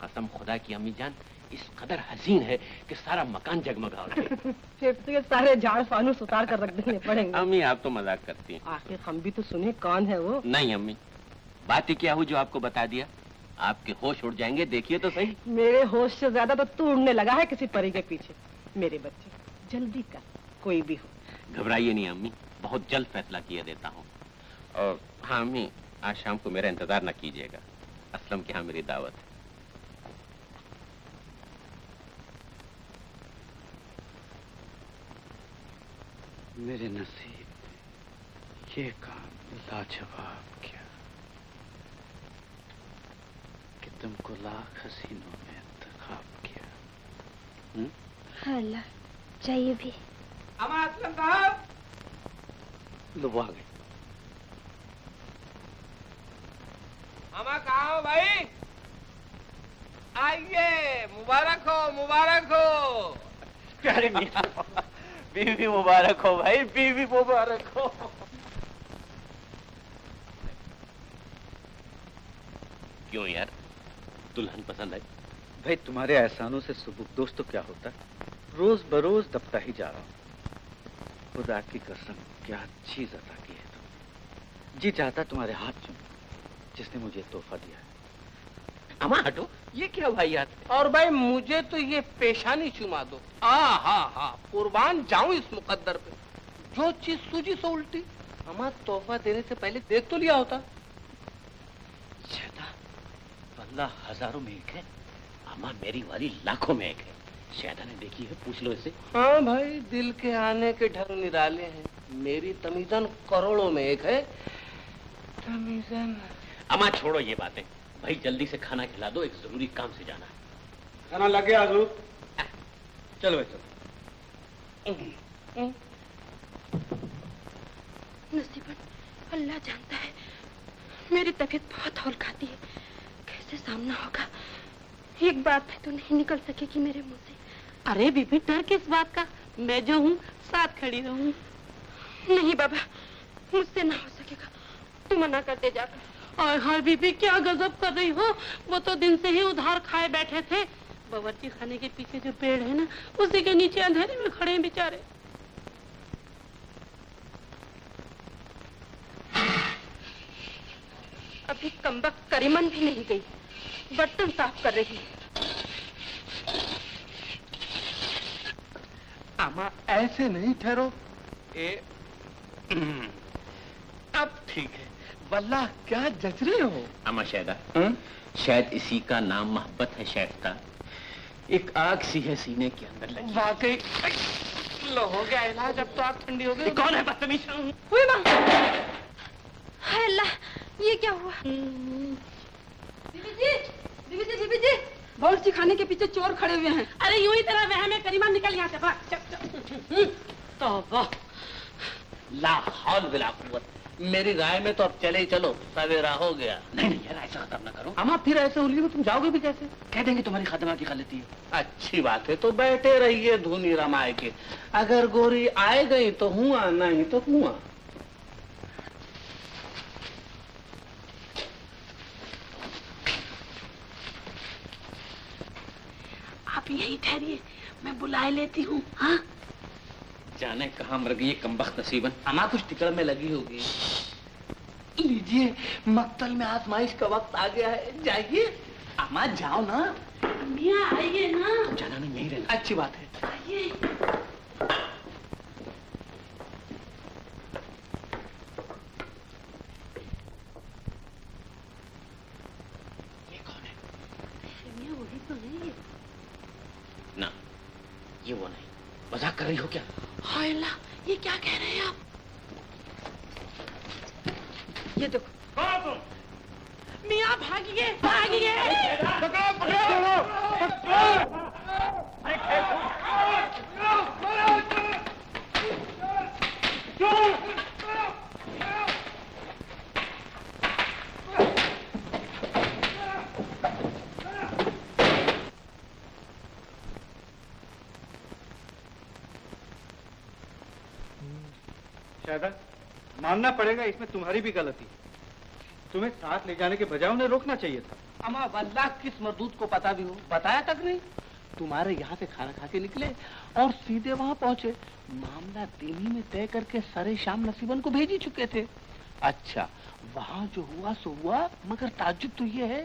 कसम खुदा की अम्मी जान, इस कदर हसीन है कि सारा मकान जगमगा उठे। फिर तो ये सारे झाड़ फानूस उतार कर रख देने पड़ेंगे। अम्मी आप तो मजाक करती हैं। आखिर हम भी तो सुने कौन है वो। नहीं अम्मी, बात ही क्या हुई जो आपको बता दिया। आपके होश उड़ जाएंगे, देखिए तो सही। मेरे होश से ज्यादा तो तू उड़ने लगा है किसी परी के पीछे। मेरे बच्चे, जल्दी कर, कोई भी हो। घबराइए नहीं अम्मी, बहुत जल्द फैसला किया देता हूँ। और हाँ अम्मी, आज शाम को मेरा इंतजार न कीजिएगा, असलम के यहाँ मेरी दावत है। मेरे नसीब, ये काम लाजवाब क्या कि तुमको लाख हसीनों में इंतखाब किया। हाँ अल्लाह, चाहिए भी। अमा असलम साहब, लो वो आ गए। अमा कहाँ हो भाई? आइए, मुबारक हो, मुबारक हो। प्यारे मियां, बीवी मुबारक हो भाई, बीवी मुबारक हो। क्यों यार, दुल्हन पसंद है? भाई तुम्हारे एहसानों से सुबुकदोश तो क्या होता है, रोज बरोज दबता ही जा रहा हूँ। खुदा की कसम, क्या चीज अता की है तुम। जी चाहता तुम्हारे हाथ चूम, जिसने मुझे तोहफा दिया है। अमा हटो, ये क्या भाई? और भाई मुझे तो ये पेशानी चुमा दो। हाँ, कुर्बान जाऊं इस मुकद्दर पे। जो चीज सूझी सो उल्टी। अमा तोहफा देने से पहले देख तो लिया होता। शहदा, बल्ला हजारों में एक है, अमा मेरी वाली लाखों में एक है। शहदा ने देखी है, पूछ लो इसे। हाँ भाई, दिल के आने के ढंग निराले हैं। मेरी तमीजन करोड़ों में एक है। तमीजन। अमा छोड़ो ये बातें, भाई जल्दी से खाना खिला दो, एक जरूरी काम से जाना है। खाना लग गया हजूर? चलो भाई चलो। नसीबत, अल्लाह जानता है मेरी तबीयत बहुत हौल खाती है, कैसे सामना होगा? एक बात है तो नहीं निकल सकेगी मेरे मुंह से। अरे बीबी, डर किस बात का? मैं जो हूँ साथ खड़ी रहूँ। नहीं बाबा, मुझसे ना हो सकेगा, तू मना करते जाकर। और हाँ बीबी, क्या गजब कर रही हो? वो तो दिन से ही उधार खाए बैठे थे। बावर्ची खाने के पीछे जो पेड़ है ना, उसी के नीचे अंधेरे में खड़े हैं बेचारे। अभी कमबख्त करीमन भी नहीं गई, बर्तन साफ कर रही है। अम्मा ऐसे नहीं ठहरो। अब ठीक है। वल्लाह क्या जच रहे हो? अम्मा शायदा, शायद इसी का नाम मोहब्बत है शैफ्ता। एक आग सी है सीने के अंदर लगी। वाकई लो हो गया इलाज, अब तो आग ठंडी हो गई। कौन है बदतमीज? हुई माँ। हाय अल्लाह, ये क्या हुआ? बीबी जी, बावर्ची खाने के पीछे चोर खड़े हुए हैं। अरे यूं ही तेरा वहम है, करीमा निकल यहाँ से, भाग। चल। तौबा। ला हौल बिला कुव्वत। मेरी राय में तो अब चले ही चलो, सवेरा हो गया। नहीं नहीं यार, ऐसा खत्म ना करो। अम्मा फिर ऐसे उलझी में तुम जाओगे भी कैसे? कह देंगे तुम्हारी खादमा की गलती है। अच्छी बात है, तो बैठे रहिए धुनी रमाए के। अगर गोरी आए गई तो हुआ, नहीं तो हुआ। आप यहीं ठहरिए, मैं बुलाए लेती हूँ। हाँ, जाने कहाँ मर गई कमबख्त नसीबन। अम्मा कुछ टिकड़ में लगी होगी। लीजिए, मक्तल में आजमाइश का वक्त आ गया है, जाइए। अम्मा जाओ ना। मियाँ आइए ना। जाना नहीं, यहीं रहना। अच्छी बात है। आइए। ये कौन है? मियाँ वही तो है। ना, ये वो नहीं। मजाक कर रही हो क्या? हाय अल्लाह, ये क्या कह रहे हैं आप? ये देखो। मियाँ भागिए, भागिए। शायदा मानना पड़ेगा, इसमें तुम्हारी भी गलती। तुम्हें साथ ले जाने के बजाय उन्हें रोकना चाहिए था। अम्मा वल्लाह किस मरदूत को पता भी हो, बताया तक नहीं। तुम्हारे यहाँ से खाना खा के निकले और सीधे वहाँ पहुँचे। मामला दिन ही में तय करके सरे शाम नसीबन को भेज ही चुके थे। अच्छा, वहाँ जो हुआ सो हुआ, मगर ताज्जुब तो ये है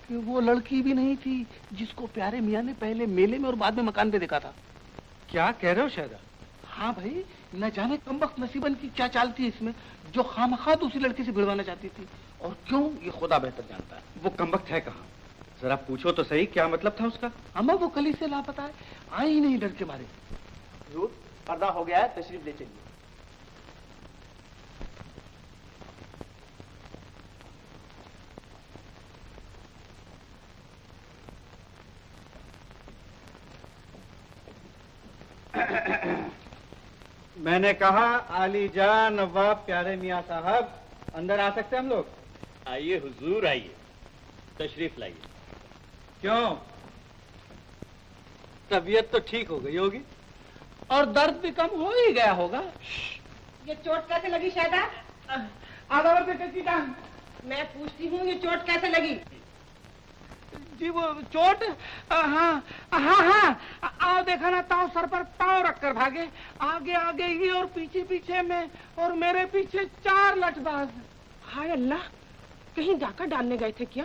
कि वो लड़की भी नहीं थी जिसको प्यारे मियाँ ने पहले मेले में और बाद में मकान पे देखा था। क्या कह रहे हो शायदा? हाँ भाई, न जाने कमबख्त नसीबन की क्या चाल थी इसमें, जो खामखा दूसरी लड़की से भिड़वाना चाहती थी। और क्यों, ये खुदा बेहतर जानता है। वो कमबख्त है कहाँ? जरा पूछो तो सही, क्या मतलब था उसका? अम्मा वो कली से लापता है, आई ही नहीं डर के मारे। पर्दा हो गया है, तशरीफ ले चलिए। मैंने कहा आली जान नवाब प्यारे मियाँ साहब, अंदर आ सकते हैं हम लोग? आइए हुजूर, आइए, तशरीफ लाइए। क्यों, तबीयत तो ठीक हो गई होगी और दर्द भी कम हो ही गया होगा। ये चोट कैसे लगी शायदा? आधा बेटे की जान। मैं पूछती हूँ, ये चोट कैसे लगी? जी वो चोट, हाँ हाँ, आओ देखा ना, ताव सर पर पाँव रखकर भागे। आगे आगे ये और पीछे पीछे मैं, और मेरे पीछे 4 लठबाज। हाय अल्लाह, कहीं डाका डालने गए थे क्या?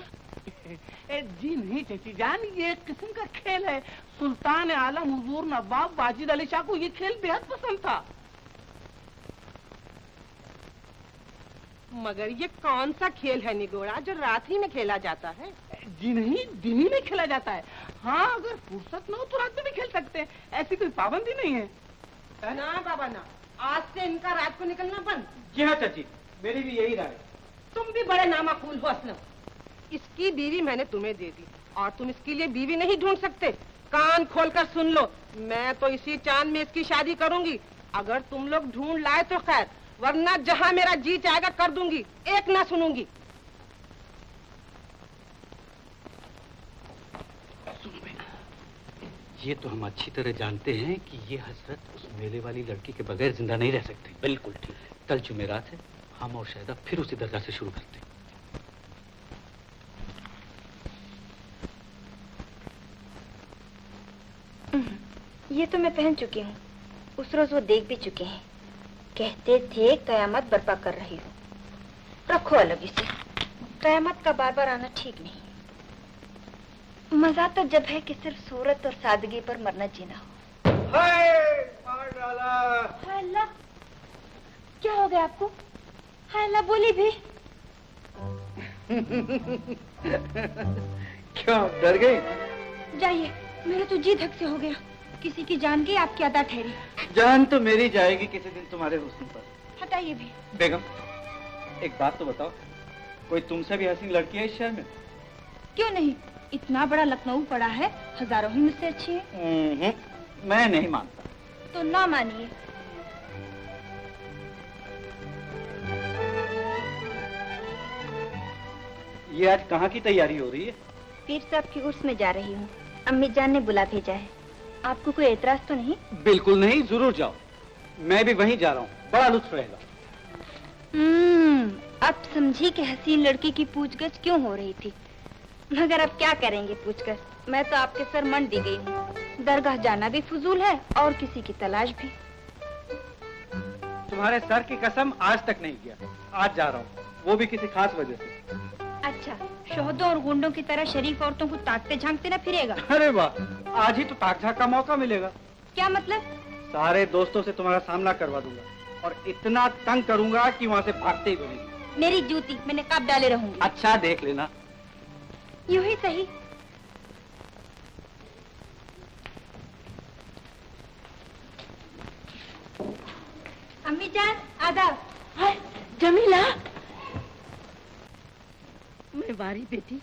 जी नहीं चाची जान, ये एक किस्म का खेल है। सुल्तान आलम हुजूर नवाब वाजिद अली शाह को ये खेल बेहद पसंद था। मगर ये कौन सा खेल है निगोड़ा, जो रात ही में खेला जाता है? जी नहीं, दिन ही में खेला जाता है। हाँ, अगर फुर्सत न हो तो रात में भी खेल सकते हैं, ऐसी कोई पाबंदी नहीं है। ना बाबा ना, आज से इनका रात को निकलना बंद। जी हाँ चाची, मेरी भी यही राय। तुम भी बड़े नामाकूल हो असलम। इसकी बीवी मैंने तुम्हें दे दी और तुम इसके लिए बीवी नहीं ढूंढ सकते। कान खोलकर सुन लो, मैं तो इसी चांद में इसकी शादी करूंगी। अगर तुम लोग ढूंढ लाए तो खैर, वरना जहाँ मेरा जी चाहेगा कर दूंगी, एक ना सुनूंगी। ये तो हम अच्छी तरह जानते हैं कि ये हसरत उस मेले वाली लड़की के बगैर जिंदा नहीं रह सकती। बिल्कुल ठीक। कल जुमेरात है, हम और शायदा फिर उसी दरगाह से शुरू करते हैं। ये तो मैं पहन चुकी हूँ, उस रोज वो देख भी चुके हैं। कहते थे कयामत बर्पा कर रही हो। रखो अलग इसे, कयामत का बार बार आना ठीक नहीं। मजा तो जब है कि सिर्फ सूरत और सादगी पर मरना जीना हो। मार डाला। हाय अल्लाह, क्या हो गया आपको? हाय अल्लाह बोली भी। क्यों डर गई? जाइए, मेरा तो जी धक से हो गया। किसी की जान गई, आपकी अदा ठहरी। जान तो मेरी जाएगी किसी दिन तुम्हारे हुस्न पर। हटाइए भी। बेगम, एक बात तो बताओ, कोई तुमसे भी हसीन लड़की है इस शहर में? क्यों नहीं, इतना बड़ा लखनऊ पड़ा है, हजारों ही मुझसे अच्छी है। मैं नहीं मानता। तो ना मानिए। ये आज कहाँ की तैयारी हो रही है? पीर साहब की उर्स में जा रही हूँ। अम्मी जान ने बुला भेजा है। आपको कोई एतराज तो नहीं? बिल्कुल नहीं, जरूर जाओ। मैं भी वहीं जा रहा हूँ, बड़ा लुत्फ रहेगा। अब समझी कि हसीन लड़की की पूछगछ क्यों हो रही थी। मगर अब क्या करेंगे पूछकर, मैं तो आपके सर मन दी गई हूँ। दरगाह जाना भी फजूल है और किसी की तलाश भी। तुम्हारे सर की कसम आज तक नहीं किया, आज जा रहा हूँ, वो भी किसी खास वजह से। अच्छा, शोहदों और गुंडों की तरह शरीफ औरतों को ताकते झांकते न फिरेगा। अरे वाह, आज ही तो ताक झाक का मौका मिलेगा। क्या मतलब? सारे दोस्तों से तुम्हारा सामना करवा दूंगा और इतना तंग करूंगा कि वहाँ से भागते ही बनेगी। मेरी जूती मैं नकाब डाले रहूंगी। अच्छा देख लेना। यूं ही सही। अम्मी जान, आदाब। हाय जमीला, मैं बारी बेटी,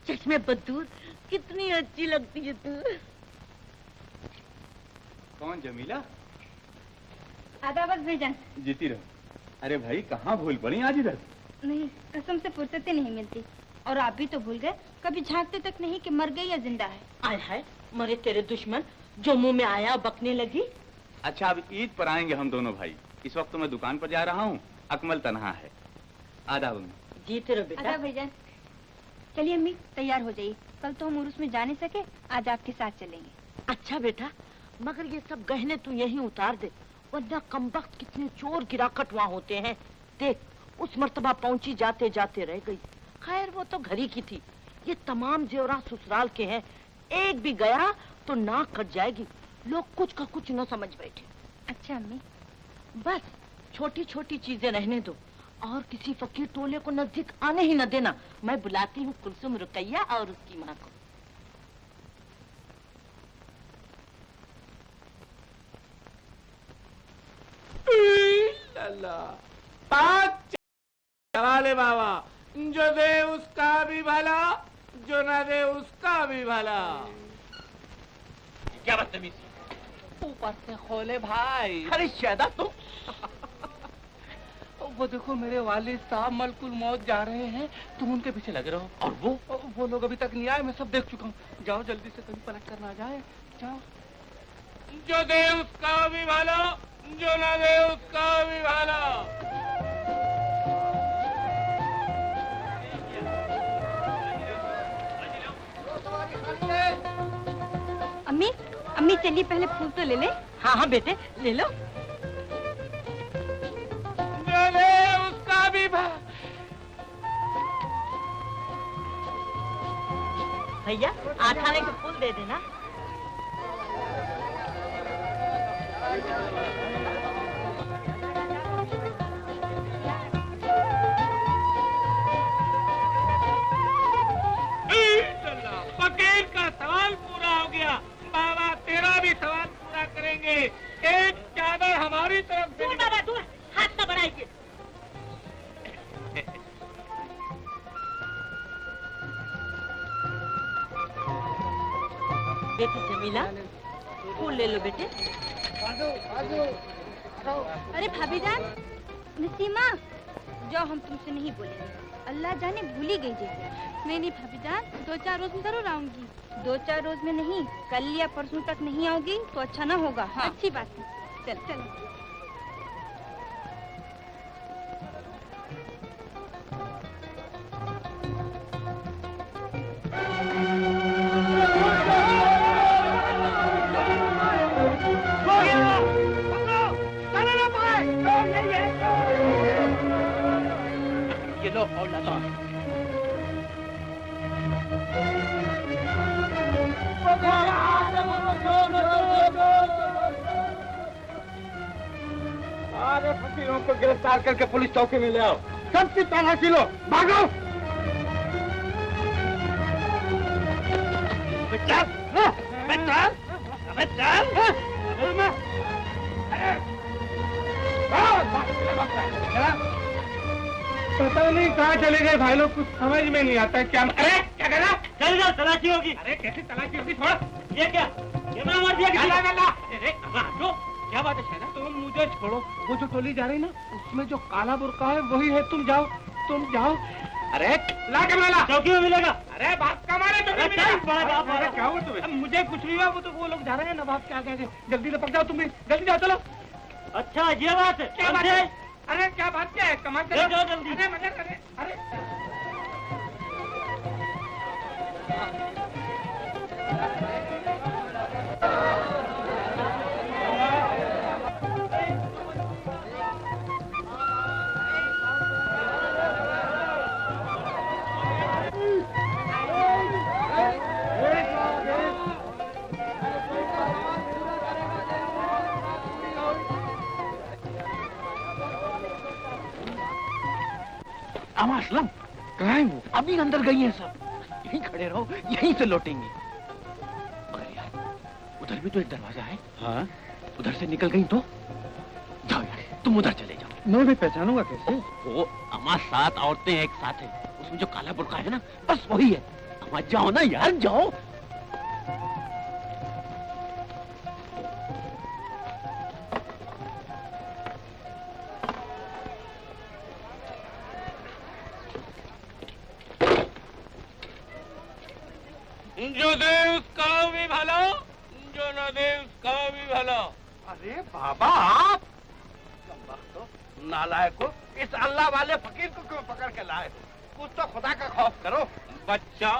चश्मे बदूर, कितनी अच्छी लगती है तू। कौन जमीला? आदाब भाईजान। जीती रहो। अरे भाई कहाँ भूल पड़ी आज इधर? नहीं, कसम से फुर्सत ही नहीं मिलती। और आप भी तो भूल गए, कभी झांकते तक नहीं कि मर गई या जिंदा है। आय हाय, मरे तेरे दुश्मन, जो मुंह में आया बकने लगी। अच्छा, अब ईद पर आएंगे हम दोनों भाई। इस वक्त तो मैं दुकान पर जा रहा हूँ, अकमल तन्हा है। आदाब अम्मी। जीते रहो बेटा। आदाब भाईजान। चलिए अम्मी, तैयार हो जाइए, कल तो हम उर्स में जा नहीं सके, आज आपके साथ चलेंगे। अच्छा बेटा, मगर ये सब गहने तू यहीं उतार दे, वरना कमबख्त कितने चोर गिराकट वहाँ होते हैं। देख, उस मर्तबा पहुंची जाते जाते रह गई। खैर वो तो घर ही की थी। ये तमाम जेवरात ससुराल के हैं, एक भी गया तो नाक कट जाएगी। लोग कुछ का कुछ न समझ बैठे। अच्छा अम्मी। बस छोटी छोटी चीजें रहने दो और किसी फकीर टोले को नजदीक आने ही न देना। मैं बुलाती हूँ कुलसुम, रुकैया और उसकी माँ को। पाँच वाले बाबा, जो दे उसका भी भला, जो न दे उसका भी भला। क्या बदतमीजी! ऊपर से खोले भाई। अरे शायदा तुम। वो देखो मेरे वालिद साहब मलकुल मौत जा रहे हैं, तुम उनके पीछे लगे रहो। और वो लोग अभी तक नहीं आए, मैं सब देख चुका हूँ। जाओ जल्दी से, कभी पलट कर ना जाए। जाओ। जो दे उसका भी भला, जो न दे उसका भी भला। अम्मी, अम्मी चलिए पहले फूल तो ले ले। हाँ हाँ बेटे, ले लो। जो दे उसका भी भला। भैया, आठाने के फूल दे देना। फकीर का सवाल पूरा हो गया, बाबा तेरा भी सवाल पूरा करेंगे। एक चादर हमारी तरफ से। दूर बाबा दूर, हाथ न बढ़ाइए। बेटी जमीला, फूल ले लो बेटे। अरे भाभी जान, नसीमा, जाओ, हम तुमसे नहीं बोलेंगे। अल्लाह जाने भूल ही गई जैसे। नहीं भाभी जान, 2-4 रोज में जरूर आऊंगी। 2-4 रोज में नहीं, कल या परसों तक नहीं आऊंगी तो अच्छा ना होगा। हाँ, अच्छी बात है। चल चलो। ये लो और ला दो। सारे फकीरों को गिरफ्तार करके पुलिस चौकी में ले आओ। सबकी तलाशी लो। भागो। पता नहीं कहाँ चले गए भाई लोग, कुछ समझ में नहीं आता क्या। अरे क्या कहना? चल जाओ, तलाशी होगी। अरे कैसी तलाशी होगी? छोड़। ये क्या? ये मैं मार दिया किसी? अरे क्या बात है शहना? तुम मुझे छोड़ो। वो जो टोली जा रही ना, उसमें जो काला बुर्का है वही है। तुम जाओ, तुम जाओ। अरे ला कैमरा ला। चौकी में मिलेगा। अरे बात कमाने तो नहीं मिलेगा। क्या हुआ तुम्हें? मुझे कुछ नहीं हुआ, वो तो वो लोग जा रहे हैं नवाब क्या कहते हैं। जल्दी लपक जाओ, तुम भी जल्दी जाओ। चलो। अच्छा ये बात है। क्या बात है? अरे क्या बात क्या है? कमाल करो जल्दी। अरे मजाक करे। अरे अमा असलम, कहाँ है वो? अभी अंदर गई है सब। यहीं खड़े रहो, यहीं से लौटेंगे। मगर यार, उधर भी तो एक दरवाजा है। हाँ, उधर से निकल गई तो जाओ यार, तुम उधर चले जाओ। मैं भी पहचानूंगा कैसे? वो अमा 7 औरतें एक साथ है, उसमें जो काला बुर्का है ना, बस वही है। अमा जाओ ना यार, जाओ। जो दे उसका भी भला, जो न दे उसका भी भला। अरे बाबा आप नालायको, इस अल्लाह वाले फकीर को क्यों पकड़ के लाए? कुछ तो खुदा का खौफ करो। बच्चा,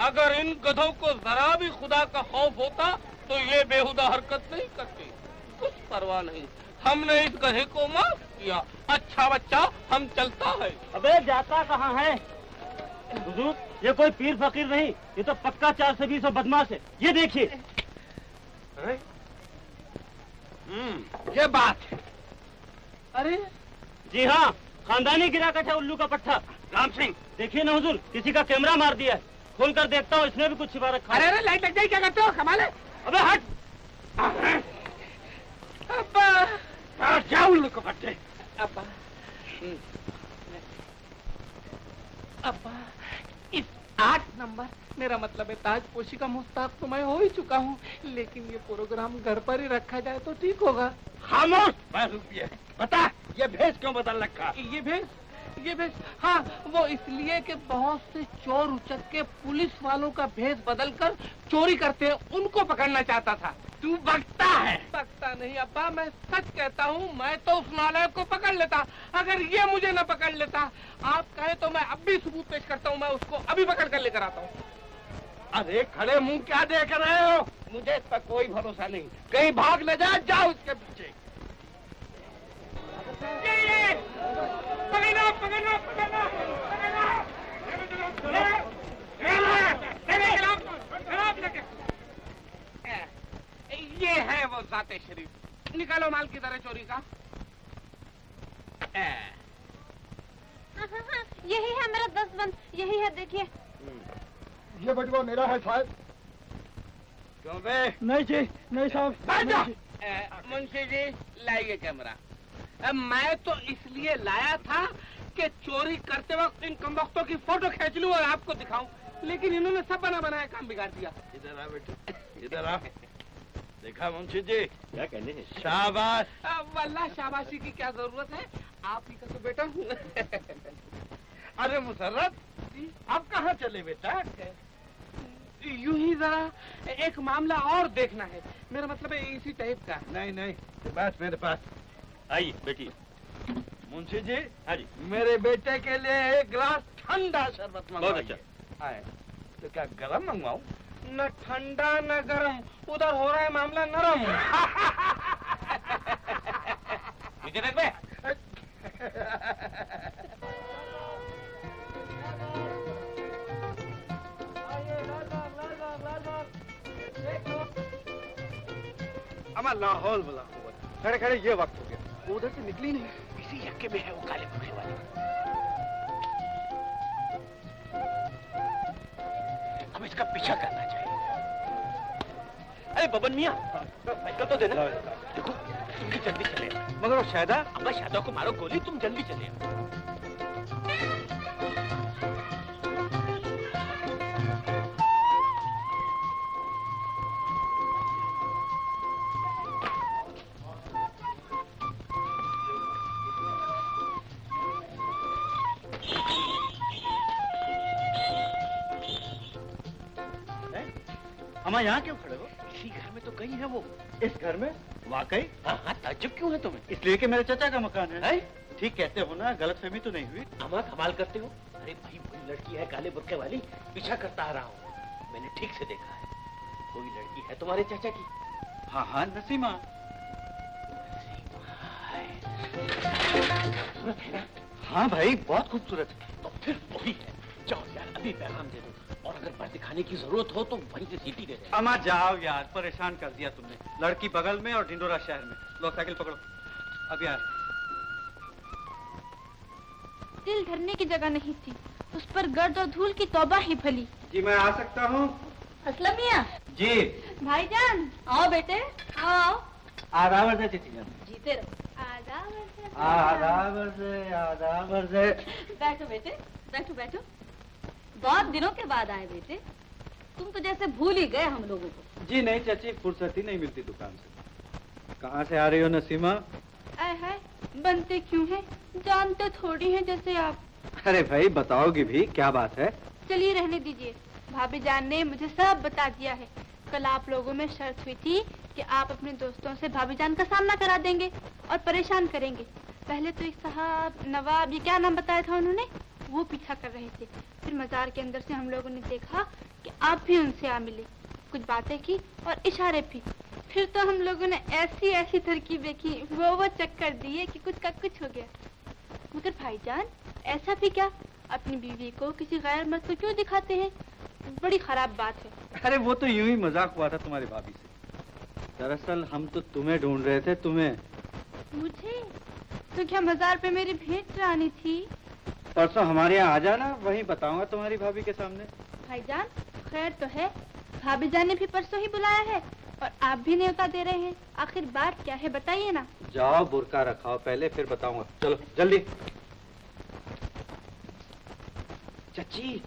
अगर इन गधों को जरा भी खुदा का खौफ होता तो ये बेहुदा हरकत नहीं करती। कुछ परवाह नहीं, हमने इस गधे को माफ किया। अच्छा बच्चा, हम चलता है। अबे जाता कहाँ है? हुजूर, ये कोई पीर फकीर नहीं, ये तो पक्का 420 बदमाश है। ये देखिए। ये बात है। अरे जी हाँ, खानदानी गिराका था उल्लू का पट्टा। राम सिंह, देखिए ना हुजूर, किसी का कैमरा मार दिया है। खोल कर देखता हूँ, इसमें भी कुछ छिपा रखा है। अरे लाइट लग जाए, क्या करते हो? कमाल है। अबे हट। अब्बा क्या उल्लू को पट्टे? अब्बा अब्बा, इस 8 नंबर, मेरा मतलब है ताजपोशी का मुस्ताक तो मैं हो ही चुका हूँ, लेकिन ये प्रोग्राम घर पर ही रखा जाए तो ठीक होगा। खामोश। बता, ये भेष क्यों बदल रखा? ये भेष, हाँ, वो इसलिए कि बहुत से चोर उचक्के पुलिस वालों का भेष बदलकर चोरी करते हैं, उनको पकड़ना चाहता था। तू बकता है? बकता नहीं अब्बा, मैं सच कहता हूँ। मैं तो उस नालायक को पकड़ लेता, अगर ये मुझे न पकड़ लेता। आप कहे तो मैं अब भी सबूत पेश करता हूँ, मैं उसको अभी पकड़ कर लेकर आता हूँ। अरे खड़े मुंह क्या देख रहे हो? मुझे इस पर कोई भरोसा नहीं, कहीं भाग न जाए। जाओ उसके पीछे। ये है वो जाते शरीफ। निकालो माल की तरह चोरी का। यही है मेरा 10 बंद, यही है, देखिए। ये बटुआ मेरा है साहब। क्यों बे? नहीं जी, नहीं साहब। मुंशी जी, लाइए कैमरा। मैं तो इसलिए लाया था कि चोरी करते वक्त इन कमबख्तों की फोटो खींच लूं और आपको दिखाऊं, लेकिन इन्होंने सब बना बनाया काम बिगाड़ दिया। इधर आ बेटे, इधर आ। देखा मुंशी जी, क्या कहने हैं? शाबाश। वल्लाह शाबाशी की क्या जरूरत है, आप ही का तो बेटा हूँ। अरे मुसर्रत, आप कहाँ चले बेटा? यूं ही जरा एक मामला और देखना है, मेरा मतलब है इसी टाइप का। नहीं नहीं, बस मेरे पास आइए बैठिए। मुंशी जी, हाँ जी, मेरे बेटे के लिए एक गिलास ठंडा शरबत बहुत मंगवाइए। अच्छा। आए, तो क्या गरम मंगवाऊं? न ठंडा न गरम, उधर हो रहा है मामला नरम। नीचे देख बे। अमा लाहौल वाला खड़े खड़े ये वक्त हो गया, वो उधर से निकली नहीं। इसी यक्के में है वो काले बुखे वाली। अब इसका पीछा करना चाहिए। अरे बबन मियाँ, साइकिल तो देना। देखो तुम जल्दी चले। मगर वो शायदा, अब्बा शादा को मारो गोली, तुम जल्दी चले। अम्मा यहाँ क्यों खड़े हो? इसी घर में तो गई है वो। इस घर में? वाकई? हाँ हाँ, ताज्जुब क्यों है तुम्हें? इसलिए कि मेरे चाचा का मकान है। है? ठीक कहते हो ना, गलतफहमी तो नहीं हुई? अम्मा कमाल करते हो। अरे भाई वही लड़की है काले बुर्के वाली, पीछा करता आ रहा हूँ। मैंने ठीक से देखा है, कोई लड़की है तुम्हारे चाचा की। हाँ हाँ, नसीमा। खूबसूरत है ना? हाँ भाई, बहुत खूबसूरत है। तो फिर वही है। जाओ यार, अभी पैगाम दे दो, और अगर पर दिखाने की जरूरत हो तो वहीं से सीटी दे देना। अम्मा जाओ यार, परेशान कर दिया तुमने। लड़की बगल में और ढिंडोरा शहर में। लो साइकिल पकड़ो। अब यार दिल धरने की जगह नहीं थी, उस पर गर्द और धूल की तौबा ही भली। जी मैं आ सकता हूँ? असलम मियाँ। जी। भाईजान आओ बेटे, आओ। आदाबर से चिट्ठी जान। जीते रहो। आदाब आदाबर से, आदाबर से। बैठो बेटे, बैठो बैठो। बहुत दिनों के बाद आए बेटे, तुम तो जैसे भूल ही गए हम लोगों को। जी नहीं चाची, फुर्सत ही नहीं मिलती दुकान से। कहाँ से आ रही हो नसीमा? आए हाय, बनते क्यों हैं? जानते थोड़ी हैं जैसे आप। अरे भाई बताओगी भी, क्या बात है? चलिए रहने दीजिए, भाभी जान ने मुझे सब बता दिया है। कल आप लोगों में शर्त हुई थी कि आप अपने दोस्तों से भाभी जान का सामना करा देंगे और परेशान करेंगे। पहले तो एक साहब नवाब, ये क्या नाम बताया था उन्होंने, वो पीछा कर रहे थे। फिर मजार के अंदर से हम लोगों ने देखा कि आप भी उनसे आ मिले, कुछ बातें की और इशारे भी। फिर तो हम लोगों ने ऐसी ऐसी तरकीबें की, वो चक्कर दिए कि कुछ का कुछ हो गया। मगर भाईजान ऐसा भी क्या, अपनी बीवी को किसी गैर मर्द को क्यों दिखाते हैं? बड़ी खराब बात है। अरे वो तो यूं ही मजाक हुआ था तुम्हारी भाभी से। दरअसल हम तो तुम्हें ढूंढ रहे थे। तुम्हें? मुझे? तो क्या मजार पे मेरी भेंट आनी थी? परसों हमारे यहाँ आ जाना, वहीं बताऊंगा तुम्हारी भाभी के सामने। भाईजान खैर तो है, भाभी जान ने भी परसों ही बुलाया है और आप भी न्योता दे रहे हैं। आखिर बात क्या है बताइए ना। जाओ बुरका रखाओ पहले, फिर बताऊंगा। चलो जल्दी। चाची,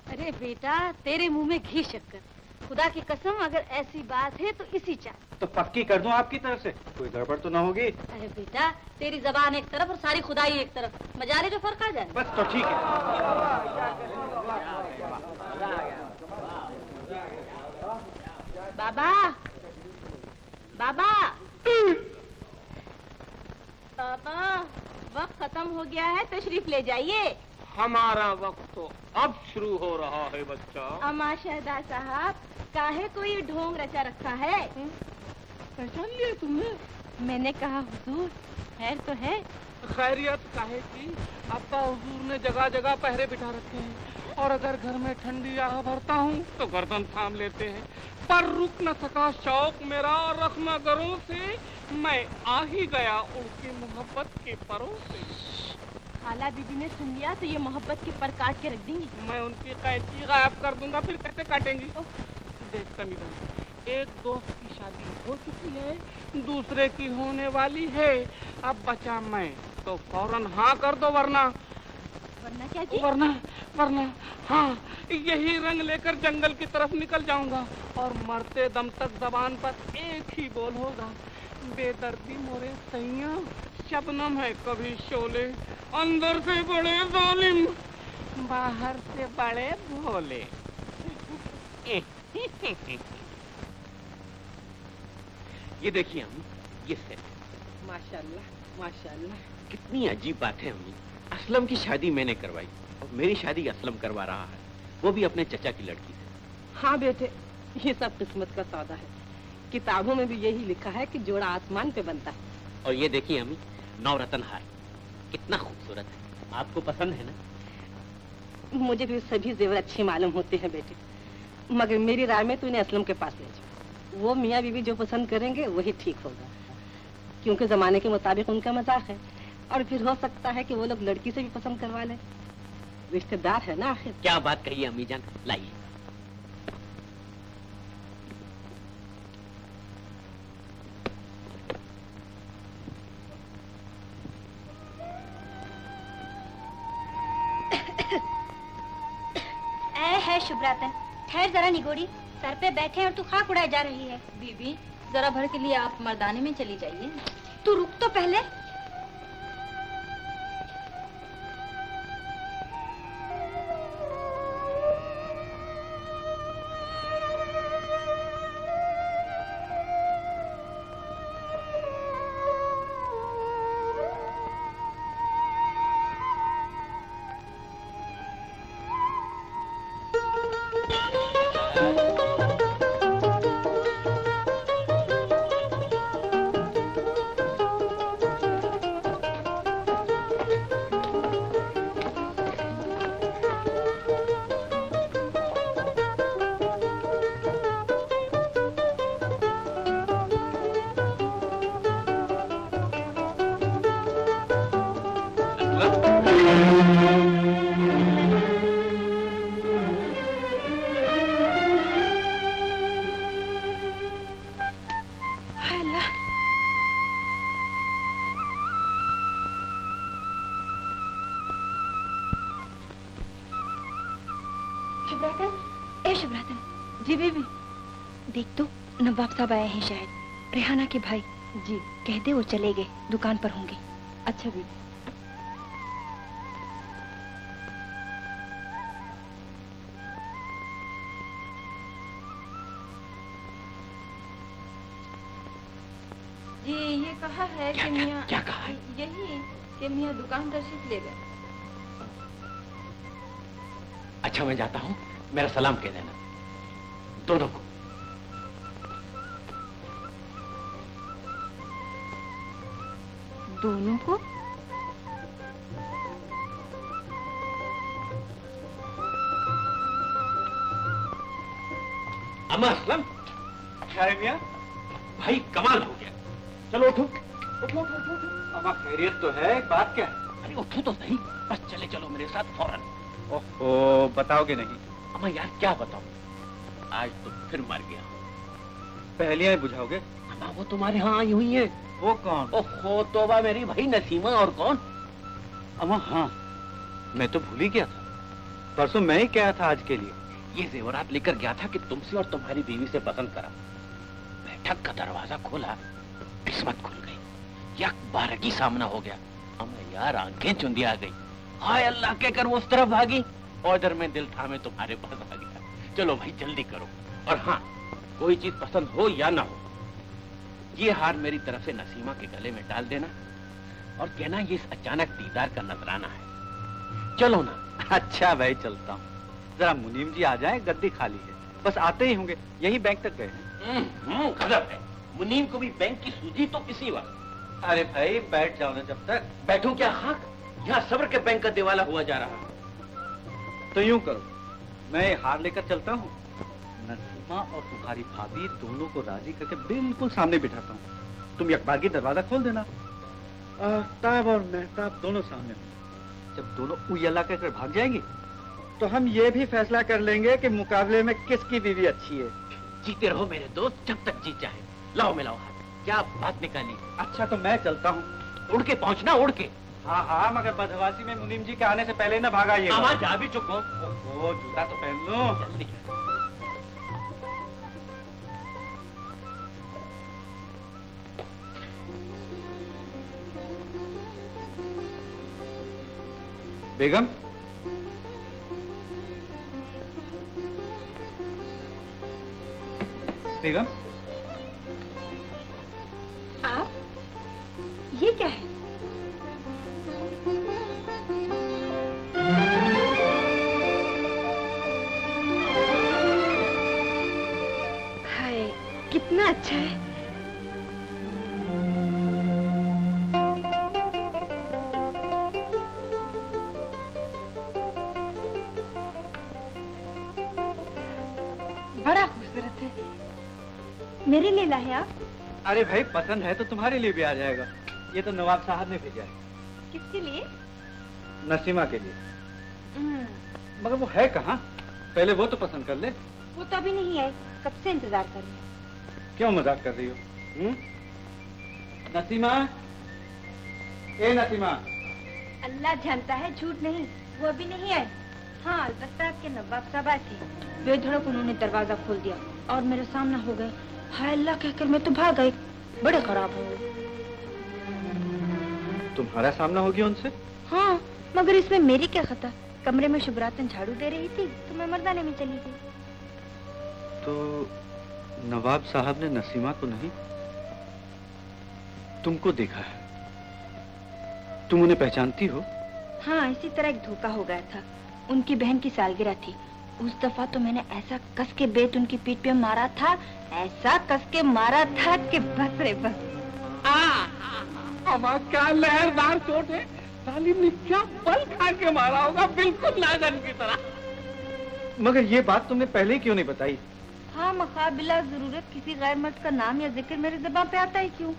अरे बेटा तेरे मुंह में घी शक्कर, खुदा की कसम अगर ऐसी बात है तो इसी चाह। तो पक्की कर दूं आपकी तरफ से, कोई गड़बड़ तो ना होगी? अरे बेटा तेरी जबान एक तरफ और सारी खुदाई एक तरफ, मजाले जो फर्क आ जाए। बस तो ठीक है। बाबा, बाबा, बाबा, वक्त खत्म हो गया है, तशरीफ ले जाइए। हमारा वक्त तो अब शुरू हो रहा है बच्चा। अमा शहदा साहब, काहे कोई ढोंग रचा रखा है? पहचान लिया तुमने? मैंने कहा हुजूर, खैर तो है? खैरियत काहे की, अब्बा हुजूर ने जगह जगह पहरे बिठा रखे हैं और अगर घर में ठंडी आह भरता हूँ तो गर्दन थाम लेते हैं। पर रुक न सका शौक मेरा रखना गरों से, मैं आ ही गया उनकी मोहब्बत के परों से। खाला दीदी ने सुन लिया तो ये मोहब्बत के पर काट के रख देंगी। मैं उनकी कैंची गायब कर दूंगा, फिर कैसे काटेंगी? देख कमीना, एक दोस्त की शादी हो चुकी है, दूसरे की होने वाली है। अब बचा मैं, तो फौरन हाँ कर दो, वरना वरना क्या जी? वरना हाँ, यही रंग लेकर जंगल की तरफ निकल जाऊंगा और मरते दम तक जबान पर एक ही बोल होगा, बेदर्दी मोरे सैया, शबनम है कभी शोले, अंदर से बड़े जालिम, बाहर से बड़े भोले। ये देखिए अम्मी, ये सेट। माशाल्लाह माशाल्लाह। कितनी अजीब बात है अम्मी, असलम की शादी मैंने करवाई और मेरी शादी असलम करवा रहा है, वो भी अपने चचा की लड़की से। हाँ बेटे, ये सब किस्मत का सौदा है। किताबों में भी यही लिखा है कि जोड़ा आसमान पे बनता है। और ये देखिए अम्मी, नवरत्न हार, कितना खूबसूरत है, आपको पसंद है ना? मुझे भी सभी जेवर अच्छे मालूम होते हैं बेटे, मगर मेरी राय में तू इन्हें असलम के पास ले जा। वो मियाँ बीवी जो पसंद करेंगे वही ठीक होगा, क्योंकि जमाने के मुताबिक उनका मजाक है। और फिर हो सकता है कि वो लोग लड़की से भी पसंद करवा लें, रिश्तेदार है ना आखिर। क्या बात कही है अम्मी जान, लाइए। है शुभरातन, ठहर जरा निगोड़ी, सर पे बैठे और तू खाक उड़ाई जा रही है। बीबी जरा भर के लिए आप मर्दाने में चली जाइए। तू रुक तो पहले। जी बीबी। देख तो नवाब साहब आए हैं शायद, रेहाना के भाई। जी कह दे वो चले गए, दुकान पर होंगे। अच्छा बीबी। जी ये कहा है कि मियाँ, क्या कहा है? यही कि मियाँ दुकान तशरीफ ले गए। अच्छा मैं जाता हूँ, मेरा सलाम कह देना दोनों को। दोनों को? अम्मा असलम। क्या है मियाँ? भाई कमाल हो गया, चलो उठो। अम्मा खैरियत तो है, बात क्या है? अरे उठो तो सही, बस चले चलो मेरे साथ फौरन। ओहो, बताओगे नहीं? अम्मा यार क्या बताऊं, आज तो फिर मर गया। पहलियां ही बुझाओगे? अम्मा वो तुम्हारे यहाँ आई हुई है। वो कौन? ओहो तोबा मेरी भाई नसीमा, और कौन? अम्मा हाँ, मैं तो भूल ही गया था, परसों मैं ही गया था आज के लिए। ये जेवरात लेकर गया था कि तुमसे और तुम्हारी बीवी से पसंद करा। बैठक का दरवाजा खोला, किस्मत खुल गई, यक बारगी सामना हो गया। अम्मा यार आंखें चुंदी आ गई, हाय अल्लाह कहकर वो उस तरफ भागी, और इधर में दिल था मैं तुम्हारे पास आ गया। चलो भाई जल्दी करो, और हाँ कोई चीज पसंद हो या ना हो, ये हार मेरी तरफ से नसीमा के गले में डाल देना और कहना ये इस अचानक दीदार का नजराना है। चलो ना। अच्छा भाई चलता हूँ, जरा मुनीम जी आ जाए, गद्दी खाली है, बस आते ही होंगे, यही बैंक तक गए हैं। गजब है, मुनीम को भी बैंक की सूझी तो किसी वक्त। अरे भाई बैठ जाओ ना जब तक। बैठूं क्या? हाँ, यहाँ सब्र के बैंक का दिवाला हुआ जा रहा है। तो यूं करो, मैं हार लेकर चलता हूँ, नसीमा और तुम्हारी भाभी दोनों को राजी करके बिल्कुल सामने बिठाता हूँ। तुम यकबारगी दरवाजा खोल देना, आफ्ताब और मेहताब दोनों सामने हो। जब दोनों उयला कहकर भाग जाएंगी तो हम ये भी फैसला कर लेंगे कि मुकाबले में किसकी बीवी अच्छी है। जीते रहो मेरे दोस्त, जब तक जी चाहे। लाओ मिलाओ हाथ, क्या बात निकाली। अच्छा तो मैं चलता हूँ। उड़ के पहुँचना, उड़ के। हाँ हाँ, मगर बदहवासी में मुनीम जी के आने से पहले ना भागा ये। आवाज जा भी चुको। वो जूता तो पहन लो। जल्दी। बेगम, बेगम, आप? ये क्या है? हाय, कितना अच्छा है। बड़ा खूबसूरत है। मेरे लिए लाए आप? अरे भाई, पसंद है तो तुम्हारे लिए भी आ जाएगा। ये तो नवाब साहब ने भेजा है। किसके लिए? नसीमा के लिए। मगर वो है कहाँ? पहले वो तो पसंद कर ले। वो तो अभी नहीं आई, कब से इंतजार कर रही हूँ। क्यों मजाक कर रही हो? नसीमा, ए नसीमा। अल्लाह जानता है, झूठ नहीं, वो अभी नहीं आए। हाँ, अलबत्ता आपके नवाब साहब आए थे। बेधड़क उन्होंने दरवाजा खोल दिया और मेरे सामने हो गए। हाय अल्लाह कहकर मैं तो भाग गई। बड़े खराब हो गए। तुम्हारा सामना हो गया उनसे? हाँ, मगर इसमें मेरी क्या खता? कमरे में शुभरातन झाड़ू दे रही थी तो मैं मर्दाने में चली गई। तो नवाब साहब ने नसीमा को नहीं, तुमको देखा है। तुम उन्हें पहचानती हो? हाँ, इसी तरह एक धोखा हो गया था। उनकी बहन की सालगिरह थी। उस दफा तो मैंने ऐसा कस के बेत उनकी पीठ पे मारा था, ऐसा कस के मारा था कि बस रे बस। अब क्या लहरदार चोट है। सालिम ने क्या बल खा के मारा होगा, बिल्कुल नाजन की तरह। मगर ये बात तुमने पहले क्यों नहीं बताई? हाँ, मखाबिला जरूरत किसी गैर मर्द का नाम या जिक्र मेरे ज़बान पे आता है क्यों?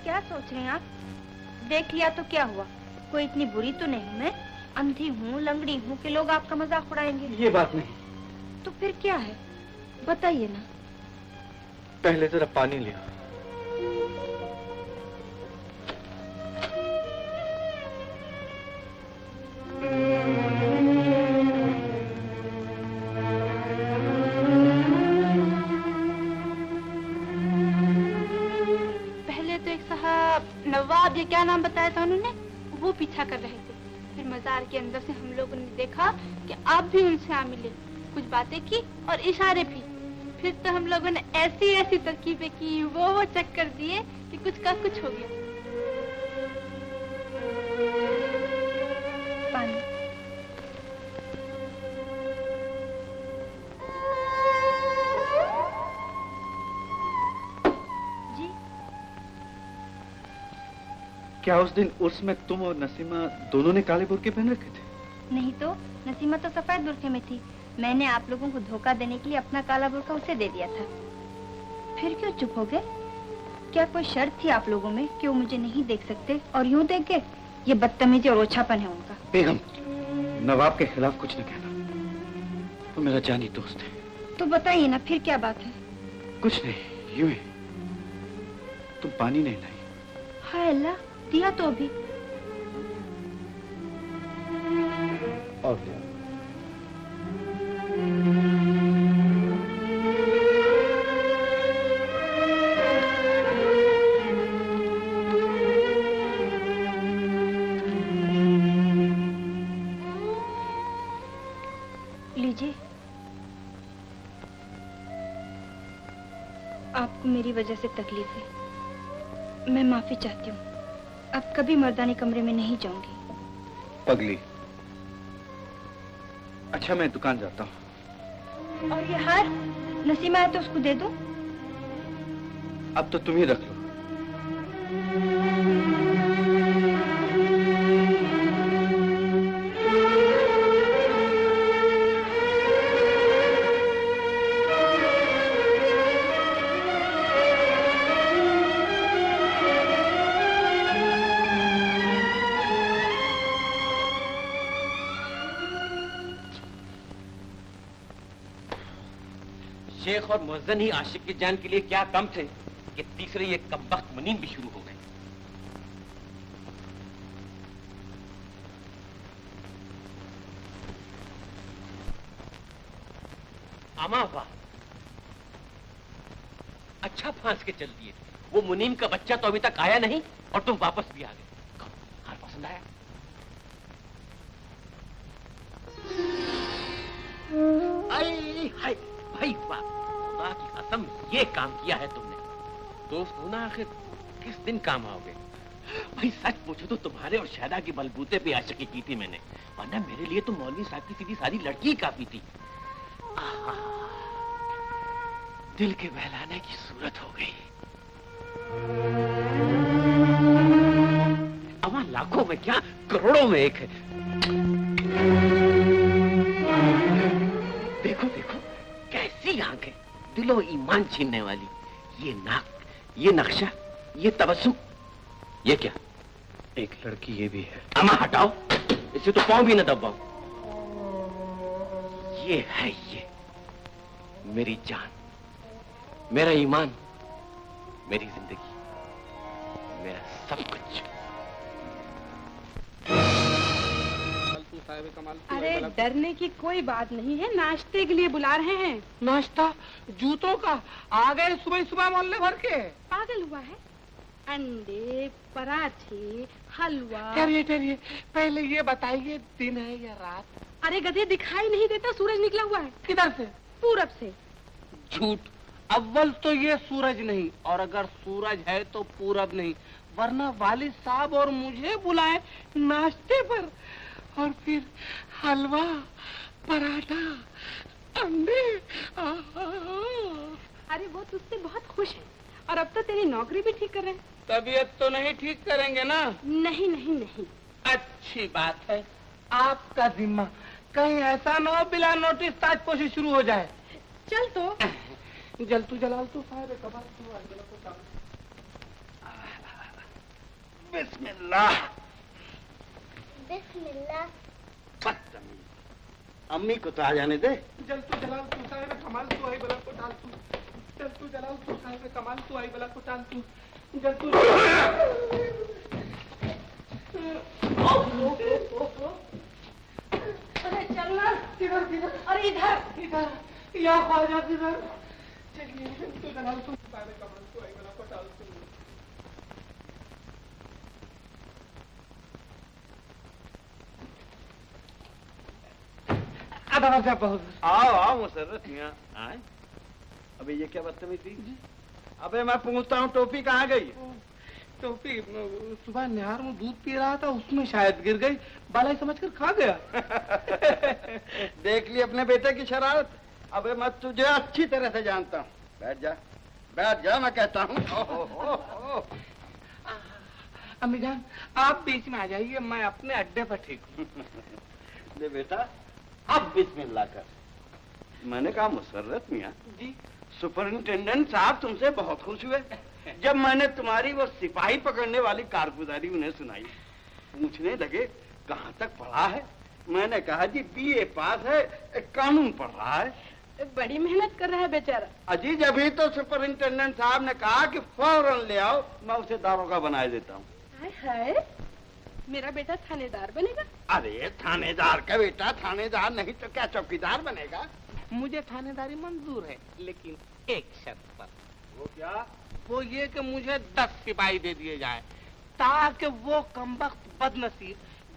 क्या सोच रहे हैं आप? देख लिया तो क्या हुआ? कोई इतनी बुरी तो नहीं हूँ मैं। अंधी हूँ, लंगड़ी हूँ कि लोग आपका मजाक उड़ाएंगे। ये बात नहीं। तो फिर क्या है? बताइए ना। पहले जरा पानी लिया। पहले तो एक साहब नवाब, ये क्या नाम बताया था उन्होंने, वो पीछा कर रहे थे। फिर मजार के अंदर से हम लोगों ने देखा कि आप भी उनसे आ मिले। कुछ बातें की और इशारे भी। फिर तो हम लोगों ने ऐसी ऐसी तरकीबें की, वो चक्कर दिए कि कुछ का कुछ हो गया। पानी। जी। क्या उस दिन उर्स में तुम और नसीमा दोनों ने काले बुर्के पहन रखे थे? नहीं तो, नसीमा तो सफेद बुर्के में थी। मैंने आप लोगों को धोखा देने के लिए अपना काला बुर्का उसे दे दिया था। फिर क्यों चुप हो गए? क्या कोई शर्त थी आप लोगों में कि वो मुझे नहीं देख सकते और यूं देख गए? ये बदतमीजी और ओछापन है उनका। बेगम, नवाब के खिलाफ कुछ न कहना। वो मेरा जानी दोस्त है। तो बताइए ना, फिर क्या बात है? कुछ नहीं, यूं ही। तुम पानी नहीं लाई। हाय अल्लाह, दिया तो अभी। और क्या? लीजिए। आपको मेरी वजह से तकलीफ है, मैं माफी चाहती हूँ। अब कभी मर्दानी कमरे में नहीं जाऊंगी। पगली। अच्छा, मैं दुकान जाता हूँ। और ये हार नसीमा है तो उसको दे दो। अब तो तुम ही रख लो। शेख और मुअज्जिन ही आशिक की जान के लिए क्या कम थे कि तीसरे ये कमबख्त मुनीम भी शुरू हो गए। अमा वाह, अच्छा फांस के चल दिए। वो मुनीम का बच्चा तो अभी तक आया नहीं और तुम वापस भी आ गए। हार पसंद आया? आई हाय भाई वाह, खुदा की कसम ये काम किया है तुमने। दोस्त हो ना आखिर, किस दिन काम आओगे? भाई सच पूछो तो तुम्हारे और शायदा के बलबूते पे आशिकी की थी मैंने, वरना मेरे लिए तो मौलवी साहब की सीधी सारी लड़की ही काफी थी। आहा, दिल के बहलाने की सूरत हो गई। अमा लाखों में क्या करोड़ों में एक है। देखो देखो कैसी आंखें, दिलो ईमान छीनने वाली। ये नाक, ये नक्शा, ये तबस्सुम, ये क्या? एक लड़की ये भी है। अमा हटाओ, इसे तो पांव भी न दबाओ। ये है ये मेरी जान, मेरा ईमान, मेरी जिंदगी, मेरा सब कुछ। अरे डरने की कोई बात नहीं है, नाश्ते के लिए बुला रहे हैं। नाश्ता जूतों का आ गए सुबह सुबह मोहल्ले भर के। पागल हुआ है? अंडे, पराठे, हलवा। ठहरिए ठहरिए, पहले ये बताइए दिन है या रात? अरे गधे दिखाई नहीं देता, सूरज निकला हुआ है। किधर से? पूरब से। झूठ, अव्वल तो ये सूरज नहीं, और अगर सूरज है तो पूरब नहीं, वरना वालिद साहब और मुझे बुलाए नाश्ते पर, और फिर हलवा, पराठा, अंडे। अरे वो तुझसे बहुत खुश है, और अब तो तेरी नौकरी भी ठीक कर रहे हैं। तबीयत तो नहीं ठीक करेंगे ना? नहीं नहीं नहीं। अच्छी बात है, आपका जिम्मा, कहीं ऐसा ना हो बिना नोटिस ताजपोशी शुरू हो जाए। चल तो। जलतू जलाल तू साहब कबार तू बिस्मिल्लाह। बिस्मिल्लाह। बदतमीज, अम्मी को तो आ जाने दे। जलतू जलाल तू साहब कमाल तू आई बला को डाल तू। जलतू जलाल तू साहब कमाल तू आई बला को डाल तू। जलतू अरे चलना। किधर किधर? अरे इधर इधर या ख्वाजा किधर? चलिए जलतू जलाल तू साहब कमाल तू आई बला को डाल तू। आओ आओ मुसर्रत मियां आए। अबे ये क्या बदतमीजी थी? अबे मैं पूछता हूँ टोपी कहाँ गई? टोपी सुबह निहार में दूध पी रहा था, उसमें शायद गिर गई, बालाई समझकर खा गया। देख ली अपने बेटे की शरारत। अबे मैं तुझे अच्छी तरह से जानता हूँ। बैठ जा मैं कहता हूँ। अम्मी जान आप बीच में आ जाइए, मैं अपने अड्डे पर ठीक हूँ। दे बेटा अब बिस्मिल्लाह कर। मैंने कहा मुसर्रत मियां जी, सुपरिंटेंडेंट साहब तुमसे बहुत खुश हुए जब मैंने तुम्हारी वो सिपाही पकड़ने वाली कारगुजारी उन्हें सुनाई। पूछने लगे कहाँ तक पढ़ा है? मैंने कहा जी बीए पास है, कानून पढ़ रहा है। बड़ी मेहनत कर रहा है बेचारा। अजी जब तो सुपरिंटेंडेंट साहब ने कहा कि फौरन ले आओ, मैं उसे दारोगा बनाए देता हूँ। हाय हाय, मेरा बेटा थानेदार बनेगा? अरे थानेदार का बेटा थानेदार नहीं तो क्या चौकीदार बनेगा? मुझे थानेदारी मंजूर है, लेकिन एक शर्त पर। वो क्या? वो ये कि मुझे 10 सिपाही दे दिए जाए, ताकि वो कमबख्त बदनसीब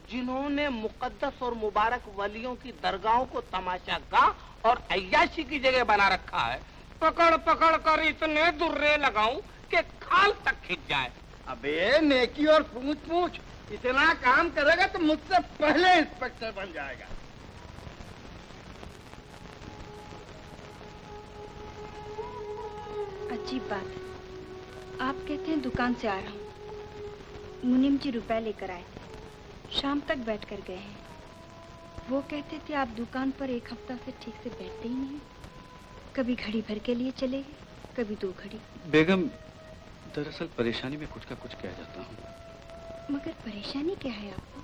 जिन्होंने मुकद्दस और मुबारक वलियों की दरगाहों को तमाशागाह और अय्याशी की जगह बना रखा है, पकड़ पकड़ कर इतने दुर्रे लगाऊं कि खाल तक खिंच जाए। अबे नेकी और पूछ पूछ, इतना काम करेगा तो मुझसे पहले इंस्पेक्टर बन जाएगा। अजीब बात है, आप कहते हैं दुकान से आ रहा हूँ। मुनीम जी रुपए लेकर आए थे, शाम तक बैठ कर गए हैं। वो कहते थे आप दुकान पर एक हफ्ता से ठीक से बैठते ही नहीं, कभी घड़ी भर के लिए चले गए, कभी 2 घड़ी। बेगम दरअसल परेशानी में कुछ का कुछ कह जाता हूँ। मगर परेशानी क्या है आपको?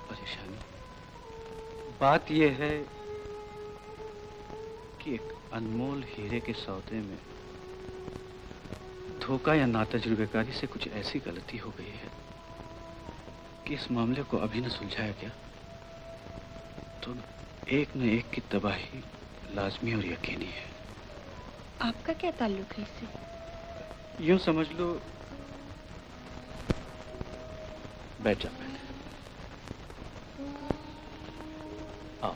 परेशानी बात यह है कि एक अनमोल हीरे के सौदे में धोखा या नातजुर्बेकारी से कुछ ऐसी गलती हो गई है कि इस मामले को अभी न सुलझाया गया तो एक न एक की तबाही लाजमी और यकीनी है। आपका क्या ताल्लुक है इससे? यूं समझ लो, बैठ जा पहले। आओ।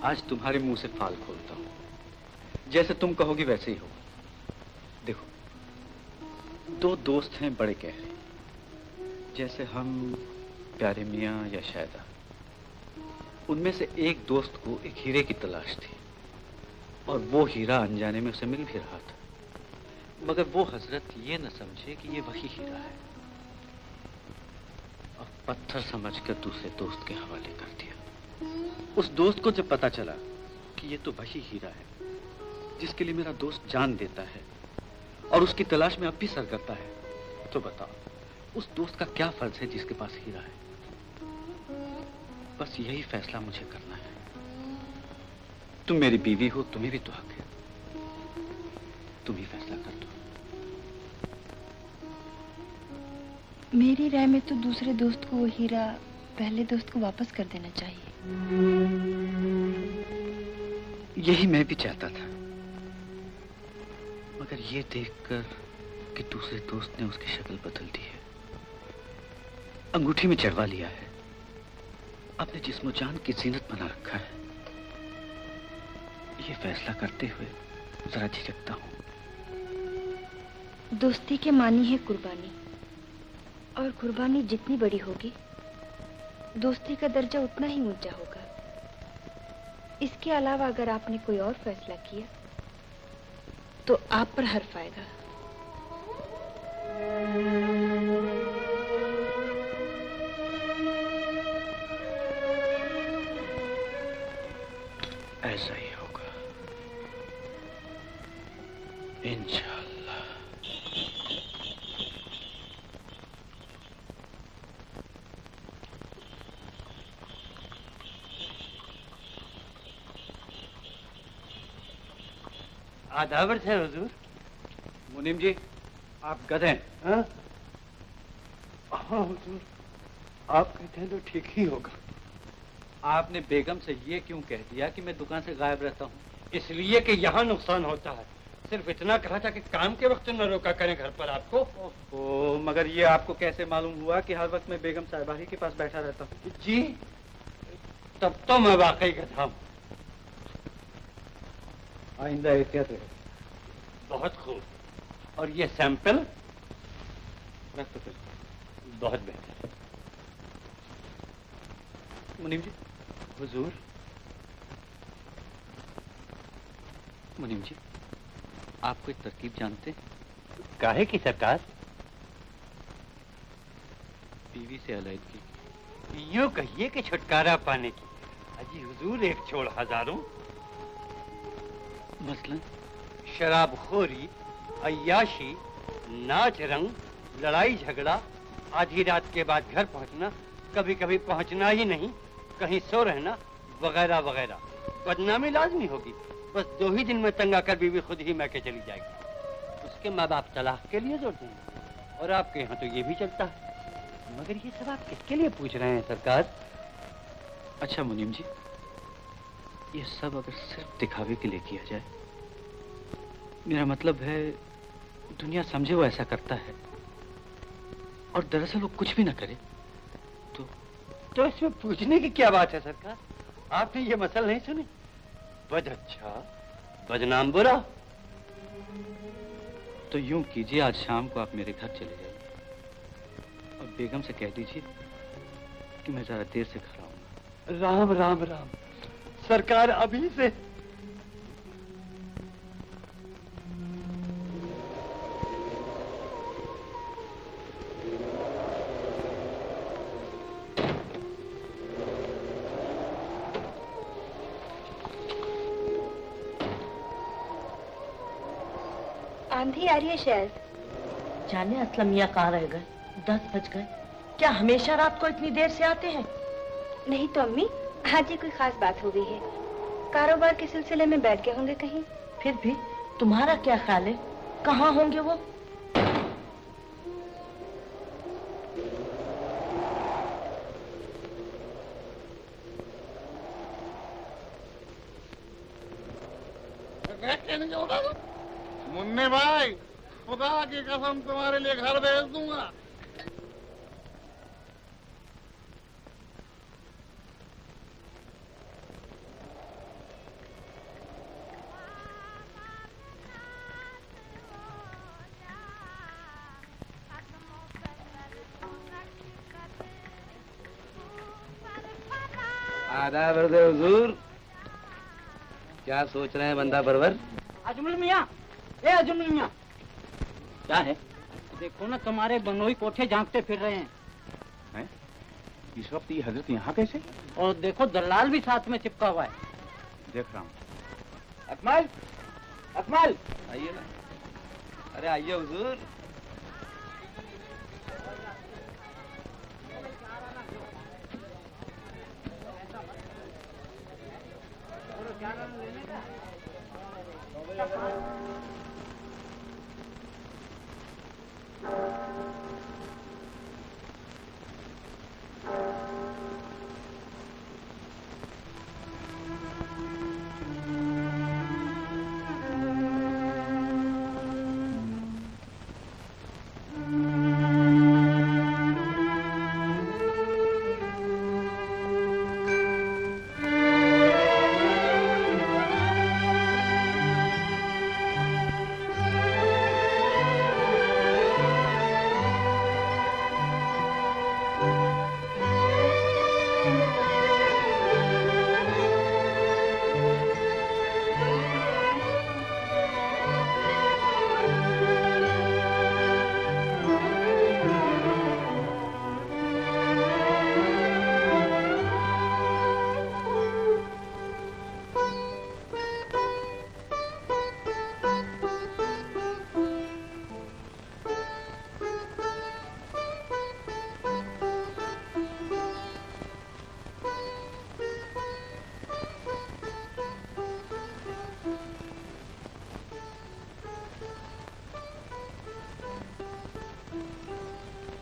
आज तुम्हारे मुंह से फाल खोलता हूं। जैसे तुम कहोगी वैसे ही होगा। देखो, दो दोस्त हैं बड़े गहरे, जैसे हम, प्यारे मियाँ या शायदा। उनमें से एक दोस्त को एक हीरे की तलाश थी और वो हीरा अनजाने में उसे मिल भी रहा था, मगर वो हजरत ये न समझे कि ये वही हीरा है और पत्थर समझकर दूसरे दोस्त के हवाले कर दिया। उस दोस्त को जब पता चला कि ये तो वही हीरा है जिसके लिए मेरा दोस्त जान देता है और उसकी तलाश में अब भी सरगर्दा है, तो बताओ उस दोस्त का क्या फर्ज है जिसके पास हीरा है? बस यही फैसला मुझे करना है। तुम मेरी बीवी हो, तुम्हें भी तो हक है। तुम ही फैसला कर दो। मेरी राय में तो दूसरे दोस्त को वो हीरा पहले दोस्त को वापस कर देना चाहिए। यही मैं भी चाहता था, मगर ये देखकर कि दूसरे दोस्त ने उसकी शक्ल बदल दी है, अंगूठी में चढ़वा लिया है, अपने जिस्मो जान की जीनत बना रखा है, ये फैसला करते हुए जरा झिझकता हूं। दोस्ती के मानी है कुर्बानी, और कुर्बानी जितनी बड़ी होगी दोस्ती का दर्जा उतना ही ऊंचा होगा। इसके अलावा अगर आपने कोई और फैसला किया तो आप पर हर्फ आएगा। ऐसा ही होगा इंशाअल्लाह। आदाबर है हुजूर। मुनीम जी, आप गधे हैं? हाँ हाँ हुजूर, आप कहते हैं तो ठीक ही होगा। आपने बेगम से ये क्यों कह दिया कि मैं दुकान से गायब रहता हूँ? इसलिए कि यहाँ नुकसान होता है। सिर्फ इतना कहा था कि काम के वक्त न रोका करें घर पर आपको। ओ, मगर ये आपको कैसे मालूम हुआ कि हर वक्त मैं बेगम साहिबा ही के पास बैठा रहता हूँ? जी, तब तो मैं वाकई गधा हूँ। आइंदा एहतियात रहे। बहुत खूब। और ये सैंपल रख तो फिर। बहुत बेहतर। मुनीम जी, हुजूर, मुनीम जी, आप कोई तरकीब जानते हैं? काहे की सरकार? बीवी से अलैदगी। यूं कहिए कि छुटकारा पाने की। अजी हुजूर, एक छोड़ हजारों। मसलन शराबखोरी, अय्याशी, नाच रंग, लड़ाई झगड़ा, आधी रात के बाद घर पहुंचना, कभी कभी पहुंचना ही नहीं, कहीं सो रहना, वगैरह वगैरह। बदनामी लाजमी होगी। बस 2 ही दिन में तंग आकर बीवी खुद ही मैके चली जाएगी। उसके माँ बाप तलाक के लिए जोर देंगे, और आपके यहाँ तो ये भी चलता है। मगर ये सब आप किसके लिए पूछ रहे हैं सरकार? अच्छा मुनीम जी, ये सब अगर सिर्फ दिखावे के लिए किया जाए, मेरा मतलब है दुनिया समझे वो ऐसा करता है और दरअसल वो कुछ भी ना करे, तो इसमें पूछने की क्या बात है सरकार? आपने ये मसल नहीं सुनी? बद अच्छा, बदनाम बुरा। तो यूं कीजिए, आज शाम को आप मेरे घर चले जाइए और बेगम से कह दीजिए कि मैं जरा देर से घर आऊंगा। राम राम राम, सरकार अभी से? आंधी आ रही है शायद। जाने असलम मियाँ कहाँ रह गए? 10 बज गए। क्या हमेशा रात को इतनी देर से आते हैं? नहीं तो अम्मी, आज ही कोई खास बात हो गई है। कारोबार के सिलसिले में बैठ गए होंगे कहीं। फिर भी तुम्हारा क्या ख्याल है, कहाँ होंगे वो? मुन्ने भाई, खुदा की कसम तुम्हारे लिए घर भेज दूंगा। आधा बरदे हुजूर, क्या सोच रहे हैं बंदा परवर? अजमल मियाँ, ए अजमल मियाँ, क्या है? देखो ना तुम्हारे बनोई कोठे झांकते फिर रहे हैं। इस वक्त ये हजरत यहाँ कैसे? और देखो दलाल भी साथ में चिपका हुआ है। देख रहा हूँ। अकमल, अकमल, आइए ना। अरे आइए हुजूर।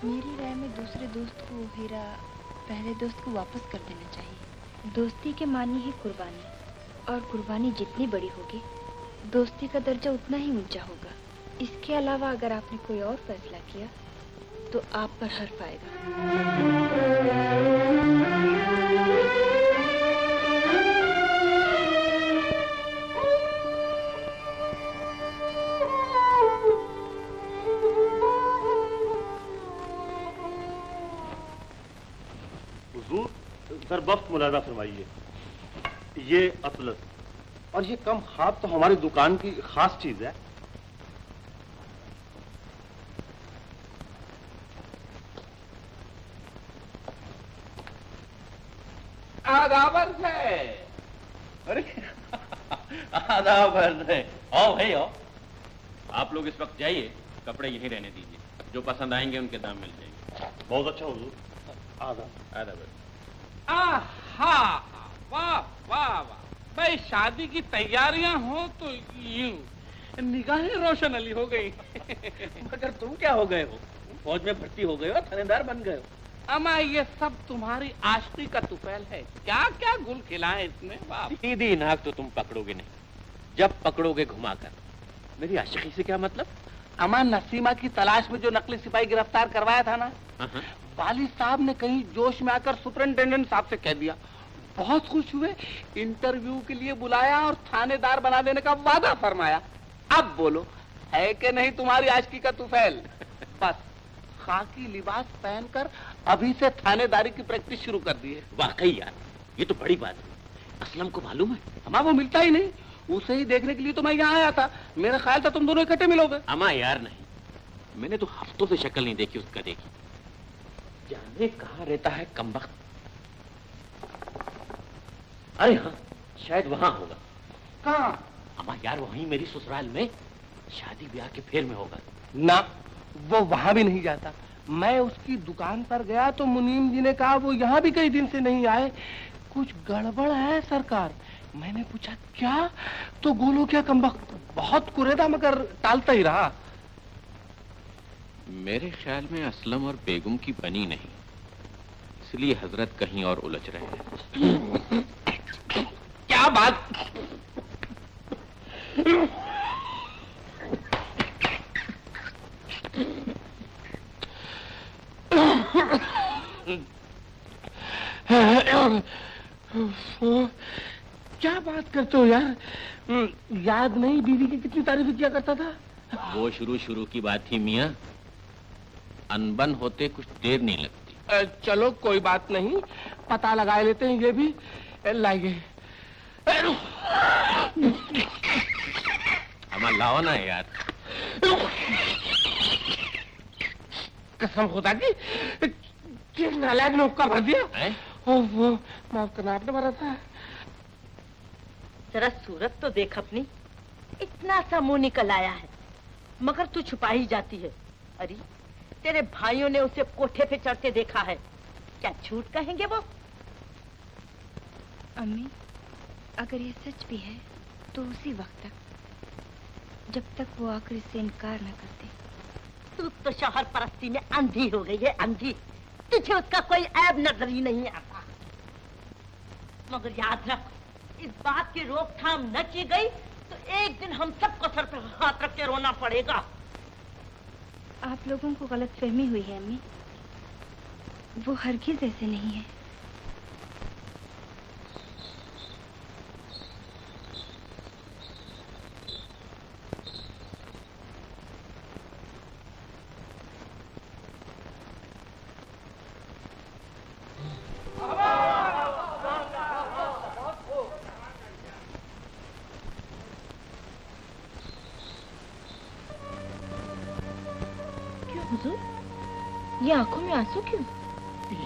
मेरी राय में दूसरे दोस्त को हीरा पहले दोस्त को वापस कर देना चाहिए। दोस्ती के मानी है कुर्बानी, और कुर्बानी जितनी बड़ी होगी दोस्ती का दर्जा उतना ही ऊंचा होगा। इसके अलावा अगर आपने कोई और फैसला किया तो आप पर हर्फ आएगा। सरबफ्त मुलाजा फरमाइए। ये अतलस और ये कम खाब तो हमारी दुकान की खास चीज है। आदाबर से। अरे आदाबर से। आओ भाई आओ। आप लोग इस वक्त जाइए, कपड़े यहीं रहने दीजिए। जो पसंद आएंगे उनके दाम मिल जाएंगे। बहुत अच्छा हुजूर। आदाबर। आहा, वाह वाह वाह। भाई शादी की तैयारियां हो तो यूं निगाहें रोशन अली हो गई। मगर तुम क्या हो गए हो? फौज में भर्ती हो गए हो, थानेदार बन गए हो। अमा ये सब तुम्हारी आशिकी का तुफैल है। क्या क्या गुल खिलाए इसमें। वाह। सीधी नाक तो तुम पकड़ोगे नहीं, जब पकड़ोगे घुमाकर। मेरी आशिकी से क्या मतलब? अमा नसीमा की तलाश में जो नकली सिपाही गिरफ्तार करवाया था ना, वालिद साहब ने कहीं जोश में आकर सुपरिंटेंडेंट साहब से कह दिया। बहुत खुश हुए, इंटरव्यू के लिए बुलाया और थानेदार बना देने का वादा फरमाया। अब बोलो है कि नहीं तुम्हारी आशिकी का तुफैल? बस खाकी लिबास पहनकर अभी से थानेदारी की प्रैक्टिस शुरू कर दी है। वाकई यार, ये तो बड़ी बात है। असलम को मालूम है? अमा वो मिलता ही नहीं, उसे ही देखने के लिए तो मैं यहाँ आया था। मेरा ख्याल था तुम दोनों इकट्ठे मिलोगे। अमा यार नहीं, मैंने तो हफ्तों से शक्ल नहीं देखी उसका। देखी जाने कहाँ रहता है कमबख्त। अरे हाँ, शायद वहां होगा। कहाँ? अमा यार वहीं मेरी ससुराल में शादी ब्याह के फेर में होगा। ना, वो वहां भी नहीं जाता। मैं उसकी दुकान पर गया तो मुनीम जी ने कहा वो यहाँ भी कई दिन से नहीं आए, कुछ गड़बड़ है सरकार। मैंने पूछा क्या, तो गोलो क्या कमबख्त बहुत कुरेदा मगर टालता ही रहा। मेरे ख्याल में असलम और बेगम की बनी नहीं, इसलिए हजरत कहीं और उलझ रहे हैं। क्या बात? क्या बात करते हो यार? याद नहीं बीवी की कितनी तारीफ किया करता था? वो शुरू की बात थी मियाँ, अनबन होते कुछ देर नहीं लगती। चलो कोई बात नहीं, पता लगा लेते हैं ये भी। लाइए। हमार लाओ ना यार। कसम खुदा की, किस नालायक ने हुक्का भर दिया? वो माफ करना, आपने भरा था। जरा सूरत तो देख अपनी, इतना सा मुंह निकल आया है मगर तू छुपा ही जाती है। अरे तेरे भाइयों ने उसे कोठे पे चढ़ते देखा है, क्या झूठ कहेंगे वो? अम्मी, अगर ये सच भी है तो उसी वक्त तक, जब तक वो आकर इससे इनकार न करते। तू तो शौहर परस्ती में अंधी हो गई है, अंधी। तुझे उसका कोई ऐब नजर ही नहीं आता। मगर याद रख, इस बात की रोकथाम न की गई तो एक दिन हम सबको सर पर हाथ रख के रोना पड़ेगा। आप लोगों को गलतफहमी हुई है अम्मी, वो हरगिज ऐसे नहीं है। हुजूर, ये आंखों में आंसू क्यों?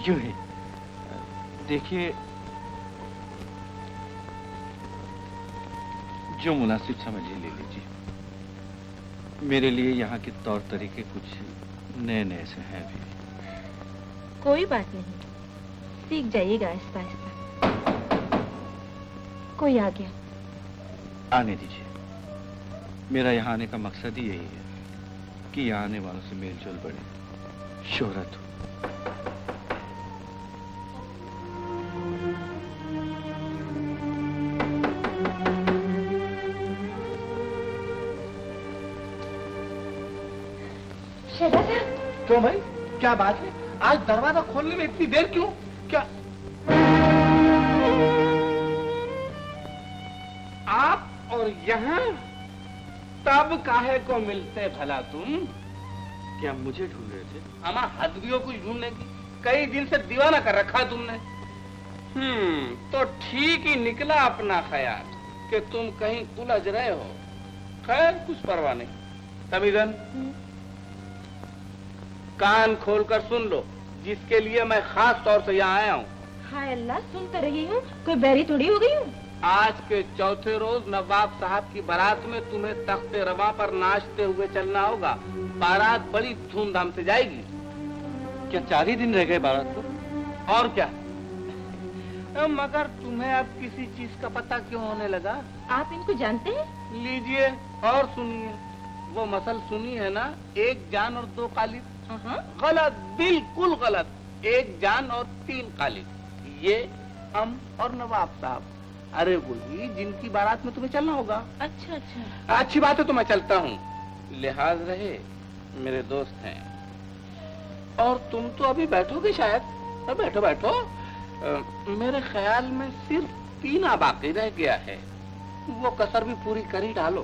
यूं ही देखिए, जो मुनासिब समझिए ले लीजिए। मेरे लिए यहाँ के तौर तरीके कुछ नए नए से हैं भी। कोई बात नहीं, सीख जाइएगा आहिस्ता आहिस्ता। कोई आ गया। आने दीजिए। मेरा यहाँ आने का मकसद ही यही है कि यहाँ आने वालों से मेलजोल बढ़े, शोहरत हो। क्यों भाई, क्या बात है? आज दरवाजा खोलने में इतनी देर क्यों? क्या आप और यहाँ तब काहे को मिलते भला तुम? क्या मुझे ढूंढ रहे थे? हमा हदवियों को ढूंढने की कई दिन से दीवाना कर रखा तुमने। तो ठीक ही निकला अपना ख्याल कि तुम कहीं उलझ रहे हो। खैर कुछ परवाह नहीं। तमीज़न, कान खोलकर सुन लो, जिसके लिए मैं खास तौर से यहाँ आया हूँ। हाय अल्लाह, सुन तो रही हूँ, कोई बैरी थोड़ी हो गई हूँ। आज के चौथे रोज नवाब साहब की बारात में तुम्हें तख्ते रवा पर नाचते हुए चलना होगा। बारात बड़ी धूमधाम से जाएगी। क्या 4 ही दिन रह गए बारात को? और क्या? मगर तुम्हें अब किसी चीज का पता क्यों होने लगा? आप इनको जानते हैं? लीजिए और सुनिए। वो मसल सुनी है ना, 1 जान और 2 कालिद? गलत, बिल्कुल गलत। 1 जान और 3 कालिद। ये हम और नवाब साहब। अरे वही जिनकी बारात में तुम्हें चलना होगा। अच्छा अच्छा, अच्छी बात है तो मैं चलता हूँ। लिहाज रहे, मेरे दोस्त हैं। और तुम तो अभी बैठोगे शायद। बैठो बैठो। मेरे ख्याल में सिर्फ पीना बाकी रह गया है, वो कसर भी पूरी कर ही डालो।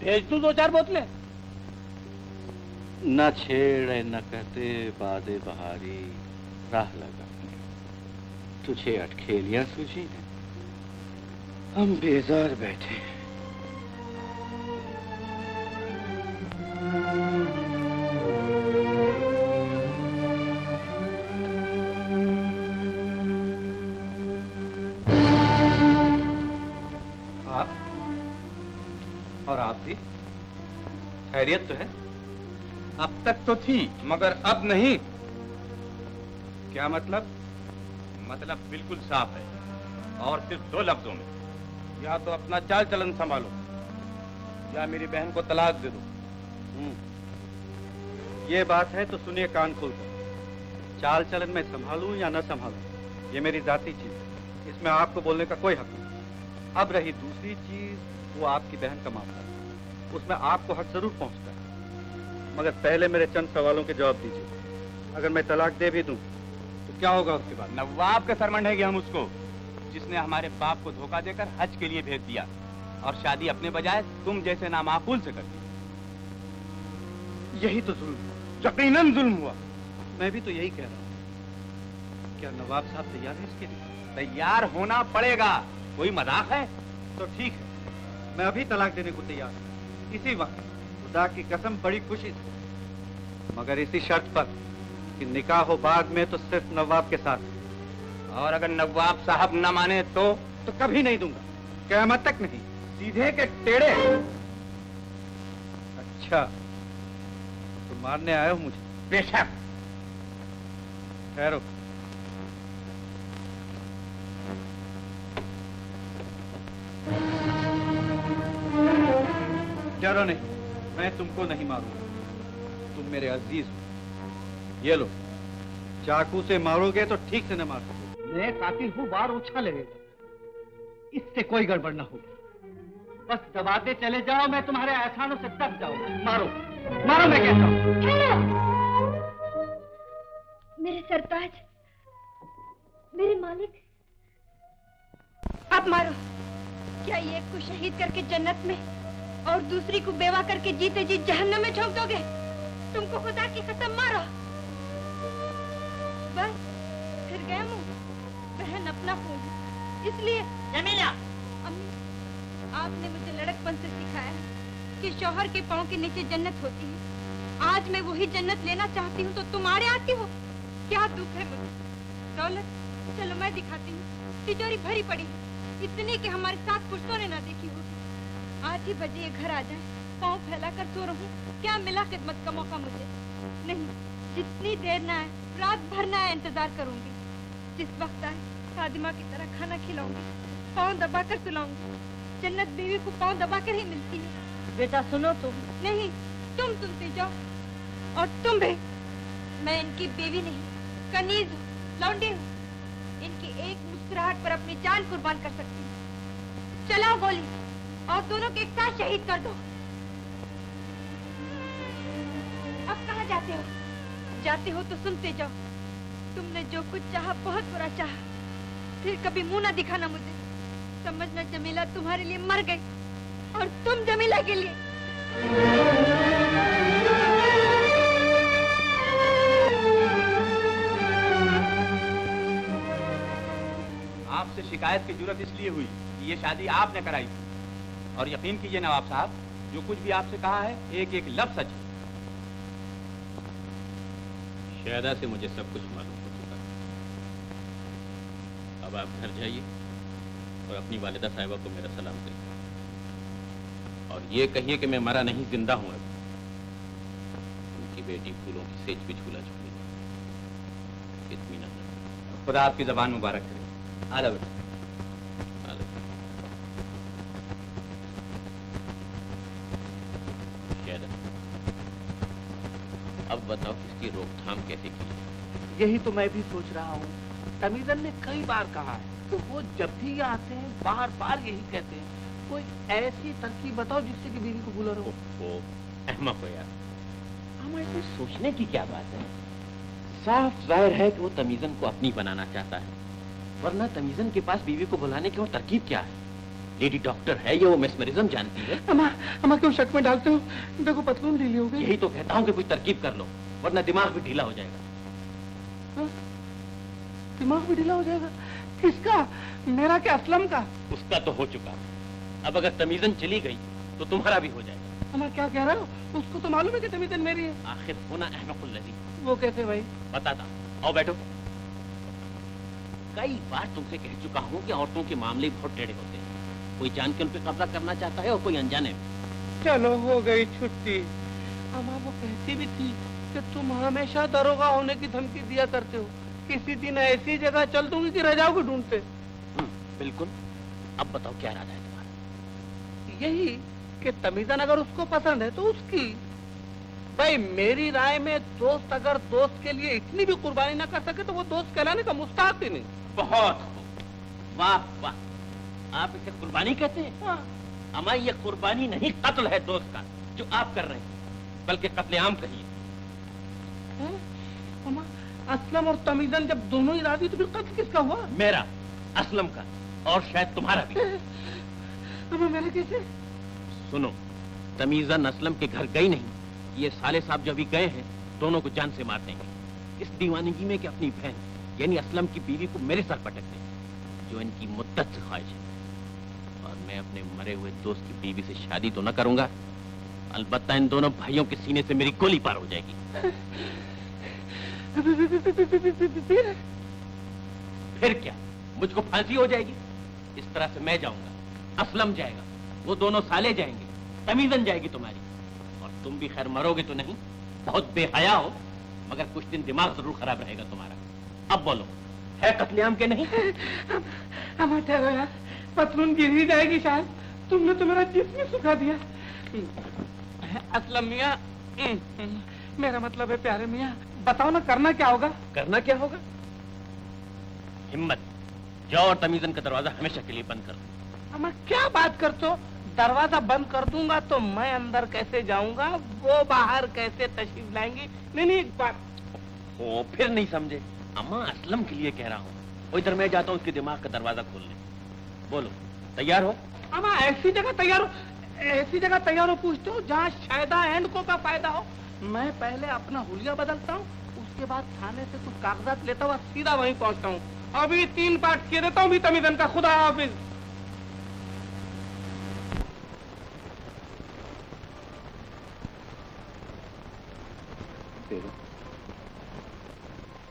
भेज दूं 2-4 बोतलें? न छेड़े न कहते बादे बहारी राह लगा, तुझे अटखेलियां सूझी हैं, हम बेजार बैठे। आप और आप भी खैरियत तो है? अब तक तो थी मगर अब नहीं। क्या मतलब? मतलब बिल्कुल साफ है और सिर्फ 2 लफ्जों में, या तो अपना चाल चलन संभालो या मेरी बहन को तलाक दे दो। ये बात है तो सुनिए कान खोलकर। चाल चलन में संभालूं या न संभालूं, ये मेरी जाती चीज है, इसमें आपको बोलने का कोई हक नहीं। अब रही दूसरी चीज, वो आपकी बहन का मामला है, उसमें आपको हक जरूर पहुंचता है। मगर पहले मेरे चंद सवालों के जवाब दीजिए। अगर मैं तलाक दे भी दूं तो क्या होगा उसके बाद? नवाब का सरमंड है कि हम उसको, जिसने हमारे बाप को धोखा देकर हज के लिए भेज दिया और शादी अपने बजाय तुम जैसे नामाकूल से कर दी। यही तो जुल्म हुआ, यकीनन जुल्म हुआ। मैं भी तो यही कह रहा हूँ क्या नवाब साहब तैयार हैं इसके लिए? तैयार होना पड़ेगा, कोई मजाक है? तो ठीक है, मैं अभी तलाक देने को तैयार हूँ, इसी वक्त, खुदा की कसम बड़ी खुशी से, मगर इसी शर्त पर कि निकाह हो बाद में तो सिर्फ नवाब के साथ। और अगर नवाब साहब न माने तो कभी नहीं दूंगा, क़यामत तक नहीं, सीधे के टेढ़े। अच्छा, तो मारने आए हो मुझे? बेशक। ठहरो। डरो नहीं, मैं तुमको नहीं मारूंगा, तुम मेरे अजीज हो। ये लो, चाकू से मारोगे तो ठीक से न मार सकोगे। मैं कातिल हूँ, बार ओछा लगेगा, इससे कोई गड़बड़ ना होगी। बस दबाते चले जाओ, मैं तुम्हारे आसानों से दब जाऊंगा। मारो मारो, मैं कहता हूँ। मेरे सरताज, मेरे मालिक, आप मारो। क्या एक को शहीद करके जन्नत में और दूसरी को बेवा करके जीते जी जहन्नम में झोंक दोगे? तुमको खुदा की कसम, मारो। बस फिर गए मुंह। बहन अपना खून, इसलिए जमीला, अम्मी, आपने मुझे लड़कपन से सिखाया है कि शौहर के पांव के नीचे जन्नत होती है। आज मैं वही जन्नत लेना चाहती हूँ तो तुम आड़े आती हो। क्या दुख है मुझे। दौलत, चलो मैं दिखाती हूँ। तिजोरी भरी पड़ी है, इतनी कि हमारे साथ पुश्तों ने ना देखी होगी। 8 ही बजे ये घर आ जाए, पाँव फैलाकर सो रहूं, क्या मिला खिदमत का मौका मुझे? नहीं, जितनी देर ना आए, रात भर ना आए, इंतजार करूंगी। जिस वक्त आए, खादिमा की तरह खाना खिलाऊंगी, पाँव दबाकर सुलाऊंगी। जन्नत बीवी को पाँव दबाकर ही मिलती है। बेटा सुनो तुम। नहीं, तुम सुनते जाओ। और तुम भी। मैं इनकी बीवी नहीं, कनीज हूँ, लौंडी हूँ। इनकी एक मुस्कुराहट पर अपनी जान कुर्बान कर सकती हूँ। चलाओ गोली और दोनों के एक साथ शहीद कर दो। अब कहाँ जाते हो? जाते हो तो सुनते जाओ। तुमने जो कुछ चाहा बहुत बुरा चाहा, फिर कभी मुंह न दिखाना मुझे। समझना जमीला तुम्हारे लिए मर गई और तुम जमीला के लिए। आपसे शिकायत की जरूरत इसलिए हुई कि ये शादी आपने कराई थी। और यकीन कीजिए नवाब साहब, जो कुछ भी आपसे कहा है एक एक लफ्ज सच है। शायदा से मुझे सब कुछ मालूम हो चुका है। अब आप घर जाइए और अपनी वालिदा साहिबा को मेरा सलाम कहिए और ये कहिए कि मैं मरा नहीं, जिंदा हूं। अब उनकी बेटी फूलों की सेज पे झूला झूली। इत्मीनान। खुदा आपकी जबान मुबारक करे। आला बेटा। अब बताओ इसकी रोकथाम कैसे की? यही तो मैं भी सोच रहा हूँ। तमीजन ने कई बार कहा है कि वो जब भी यहाँ आते हैं बार बार यही कहते हैं, कोई ऐसी तरकीब बताओ जिससे कि बीवी को भूला रहो। वो अहमक हो यार, हमारे कोई सोचने की क्या बात है। साफ जाहिर है कि वो तमीजन को अपनी बनाना चाहता है, वरना तमीजन के पास बीवी को बुलाने की वो तरकीब क्या है? लेडी डॉक्टर है ये, वो मेस्मरिज्म जानती है। अम्मा क्यों शक में डालते हो? देखो पतलून ढीली हो गई। यही तो कहता हूँ कि कोई तरकीब कर लो, वरना दिमाग भी ढीला हो जाएगा। दिमाग भी ढीला हो जाएगा? किसका? मेरा क्या, असलम का? उसका तो हो चुका। अब अगर तमीजन चली गई तो तुम्हारा भी हो जाएगा। अम्मा क्या कह रहे हो? उसको तो मालूम है कि तमीजन मेरी है। आखिर होना अहमकुल लजी। वो कैसे भाई? बताता, आओ बैठो। कई बार तुमसे कह चुका हूँ कि औरतों के मामले बहुत टेढ़े होते हैं। कोई जान के उन पे कब्जा करना चाहता है और कोई अनजाने में। चलो हो गई छुट्टी। अम्मा वो कहती भी थी कि तुम हमेशा दरोगा होने की धमकी दिया करते हो। किसी दिन ऐसी जगह चल दूंगी कि रह जाओगे ढूंढते। बिल्कुल। अब बताओ क्या इरादा है तुम्हारा? यही कि तमीजन अगर उसको पसंद है तो उसकी। भाई मेरी राय में दोस्त अगर दोस्त के लिए इतनी भी कुर्बानी ना कर सके तो वो दोस्त कहलाने का मुस्ताहक ही नहीं। बहुत खूब। वाह वाह, आप इसे कुर्बानी कहते हैं? हाँ। अमा ये कुर्बानी नहीं, कत्ल है दोस्त का जो आप कर रहे हैं, बल्कि कत्लेआम कहिए। अम्मा असलम और तमीजन जब दोनों ही राजी तो फिर कत्ल किसका हुआ? मेरा, असलम का और शायद तुम्हारा भी। अम्मा मेरे कैसे? सुनो, तमीजन असलम के घर गई नहीं। ये साले साहब जो अभी गए हैं दोनों को जान से मार देंगे, इस दीवानगी में कि अपनी बहन यानी असलम की बीवी को मेरे सर पटक दे, जो इनकी मुद्दत से ख्वाहिश है। और मैं अपने मरे हुए दोस्त की बीवी से शादी तो न करूंगा, अलबत्ता इन दोनों भाइयों के सीने से मेरी गोली पार हो जाएगी। फिर क्या, मुझको फांसी हो जाएगी? इस तरह से मैं जाऊंगा, असलम जाएगा, वो दोनों साले जाएंगे, तमीज़न जाएगी तुम्हारी, और तुम भी खैर मरोगे तो नहीं, बहुत बेहया हो, मगर कुछ दिन दिमाग जरूर खराब रहेगा तुम्हारा। अब बोलो, है कत्लेआम के नहीं? हम ठहरो यार, पतलून गिर ही जाएगी शायद। तुमने तो मेरा जिस्म ही सुखा दिया। असलम मियाँ, मेरा मतलब है प्यारे मियाँ, बताओ ना करना क्या होगा? करना क्या होगा? हिम्मत, जाओ और तमीज़न का दरवाजा हमेशा के लिए बंद कर दो। मैं क्या बात करते हो? दरवाजा बंद कर दूंगा तो मैं अंदर कैसे जाऊंगा, वो बाहर कैसे तशरीफ लाएंगी? नहीं, एक बात ओ, फिर नहीं समझे? अम्मा, असलम के लिए कह रहा हूँ, वो इधर मैं जाता हूँ उसके दिमाग का दरवाजा खोलने। बोलो, तैयार हो? अम्मा, ऐसी जगह तैयार हो, ऐसी जगह तैयार हो पूछते हो जहाँ शायदा एंड को का फायदा हो। मैं पहले अपना हुलिया बदलता हूँ, उसके बाद थाने से कुछ कागजात लेता हुआ सीधा वहीं पहुँचता हूँ। अभी 3 पार्ट किए देता हूँ भी तमीज़न का। खुदा हाफिज।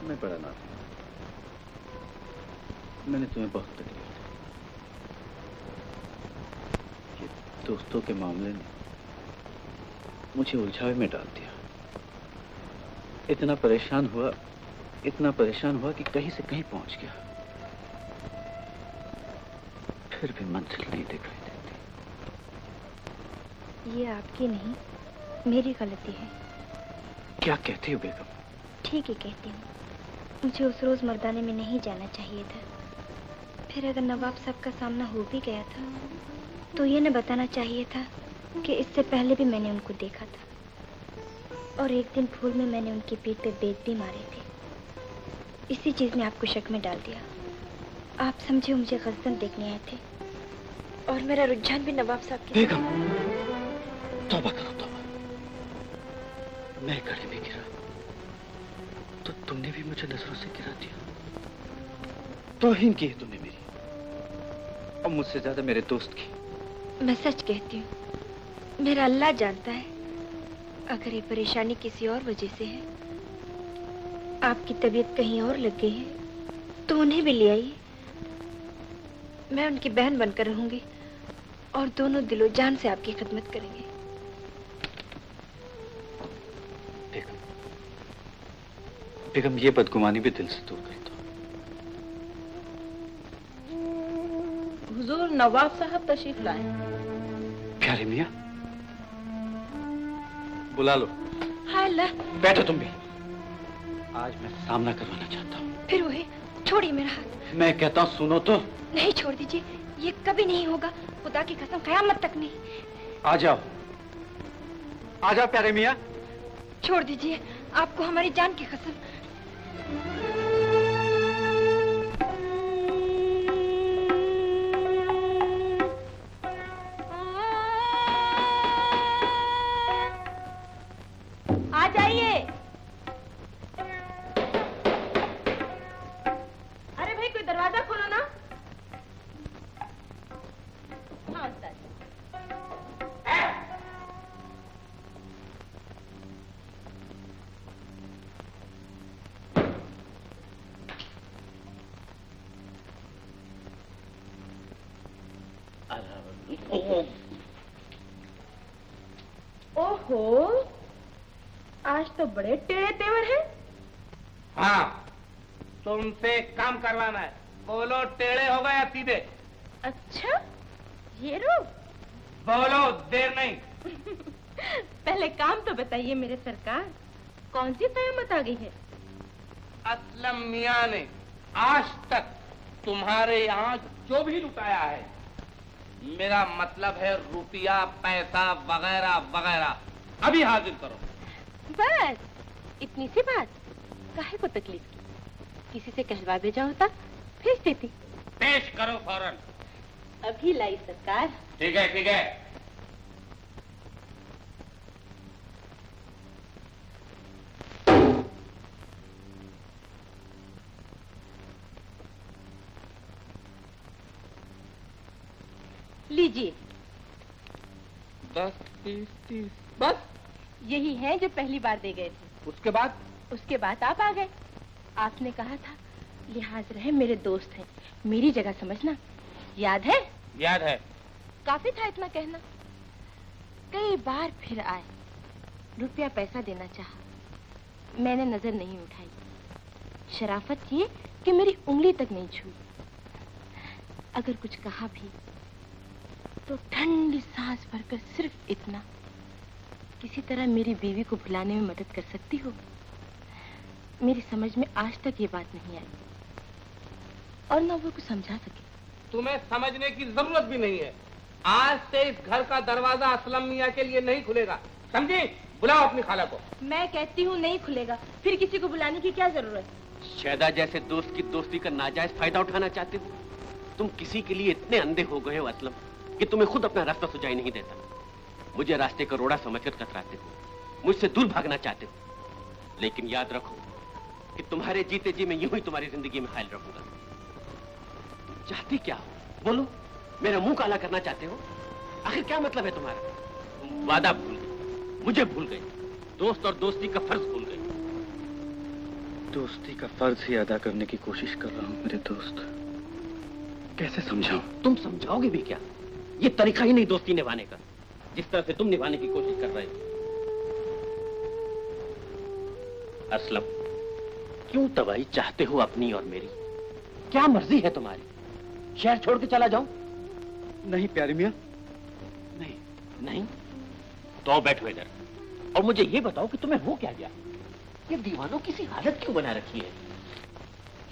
मैं बड़ा नाराज हूं। मैंने तुम्हें बहुत तकलीफ दी। ये दोस्तों के मामले ने मुझे उलझावे में डाल दिया। इतना परेशान हुआ कि कहीं से कहीं पहुंच गया। फिर भी मंजिल नहीं दिखाई देती। ये आपकी नहीं, मेरी गलती है। क्या कहती हो बेगम? ठीक ही कहती हूँ। मुझे उस रोज मर्दाने में नहीं जाना चाहिए था। फिर अगर नवाब साहब का सामना हो भी गया था तो ये न बताना चाहिए था कि इससे पहले भी मैंने उनको देखा था, और एक दिन फूल में मैंने उनकी पीठ पे बेत भी मारे थे। इसी चीज ने आपको शक में डाल दिया। आप समझे मुझे गजदन देखने आए थे, और मेरा रुझान भी नवाब साहब की। बेगम, तौबा करो तौबा। मैं गड्ढे में गिरा तो तुमने भी मुझे नजरों से गिरा दिया। तौहीन की है तुमने मेरी, और मुझसे ज्यादा मेरे दोस्त की। मैं सच कहती हूँ, मेरा अल्लाह जानता है, अगर ये परेशानी किसी और वजह से है, आपकी तबीयत कहीं और लग गई है, तो उन्हें भी ले आइए। मैं उनकी बहन बनकर रहूंगी, और दोनों दिलो जान से आपकी खिदमत करेंगे। बेगम, ये बदगुमानी भी दिल से दूर कर दो। हुजूर, नवाब साहब तशरीफ लाए। प्यारे मियाँ, बुला लो। हाय अल्लाह। बैठो तुम भी। आज मैं सामना करवाना चाहता हूँ। फिर वही, छोड़िए मेरा हाथ। मैं कहता हूँ सुनो तो। नहीं, छोड़ दीजिए, ये कभी नहीं होगा, खुदा की कसम, कयामत तक नहीं। आ जाओ, आ जाओ प्यारे मियाँ। छोड़ दीजिए, आपको हमारी जान की कसम। आ जाइए। अरे भाई, कोई दरवाजा खोलो ना। हाँ सर। ओहो, आज तो बड़े टेढ़े तेवर हैं। हाँ, तुमसे काम करवाना है। बोलो, टेढ़े हो गए या सीधे? अच्छा, ये रो। बोलो, देर नहीं। पहले काम तो बताइए मेरे सरकार, कौन सी कयामत आ गई है? असलम मियाँ ने आज तक तुम्हारे यहाँ जो भी लुटाया है, मेरा मतलब है रुपया, पैसा वगैरह वगैरह, अभी हाजिर करो। बस इतनी सी बात, काहे को तकलीफ की? किसी से कहलवा भेजा होता, भेज देती। पेश करो फौरन। अभी लाई सरकार। ठीक है, ठीक है। लीजिए। 10, 30, 30 बस। यही है जो पहली बार दे गए थे। उसके बाद? उसके बाद आप आ गए। आपने कहा था लिहाज रहे, मेरे दोस्त हैं, मेरी जगह समझना। याद है? याद है। काफी था इतना कहना। कई बार फिर आए, रुपया पैसा देना चाहा, मैंने नजर नहीं उठाई। शराफत ये कि मेरी उंगली तक नहीं छुई। अगर कुछ कहा भी तो ठंडी सांस भरकर सिर्फ इतना, किसी तरह मेरी बीवी को भुलाने में मदद कर सकती हो। मेरी समझ में आज तक ये बात नहीं आई और न वो कुछ समझा सके। तुम्हें समझने की जरूरत भी नहीं है। आज से इस घर का दरवाजा असलम मियाँ के लिए नहीं खुलेगा, समझी? बुलाओ अपनी खाला को। मैं कहती हूँ नहीं खुलेगा, फिर किसी को बुलाने की क्या जरूरत? शहदा जैसे दोस्त की दोस्ती का नाजायज फायदा उठाना चाहते हो? तुम किसी के लिए इतने अंधे हो गए हो असलम कि तुम्हें खुद अपना रास्ता सुझाई नहीं देता। मुझे रास्ते का रोड़ा समझकर कतराते हो, मुझसे दूर भागना चाहते हो। लेकिन याद रखो कि तुम्हारे जीते जी मैं यूं ही तुम्हारी जिंदगी में हायल रहूंगा। तुम चाहते क्या हो? बोलो। मेरा मुंह काला करना चाहते हो? आखिर क्या मतलब है तुम्हारा? तुम वादा भूल गए, मुझे भूल गए, दोस्त और दोस्ती का फर्ज भूल गए। दोस्ती का फर्ज ही अदा करने की कोशिश कर रहा हूँ मेरे दोस्त। कैसे समझाऊं? तुम समझाओगे भी क्या? ये तरीका ही नहीं दोस्ती निभाने का, जिस तरह से तुम निभाने की कोशिश कर रहे हो। असलम, क्यों तबाही चाहते हो अपनी और मेरी? क्या मर्जी है तुम्हारी? शहर छोड़ के चला जाऊं? नहीं प्यारे मियां। नहीं नहीं तो बैठो इधर और मुझे ये बताओ कि तुम्हें हो क्या गया? ये दीवानों किसी हालत क्यों बना रखी है?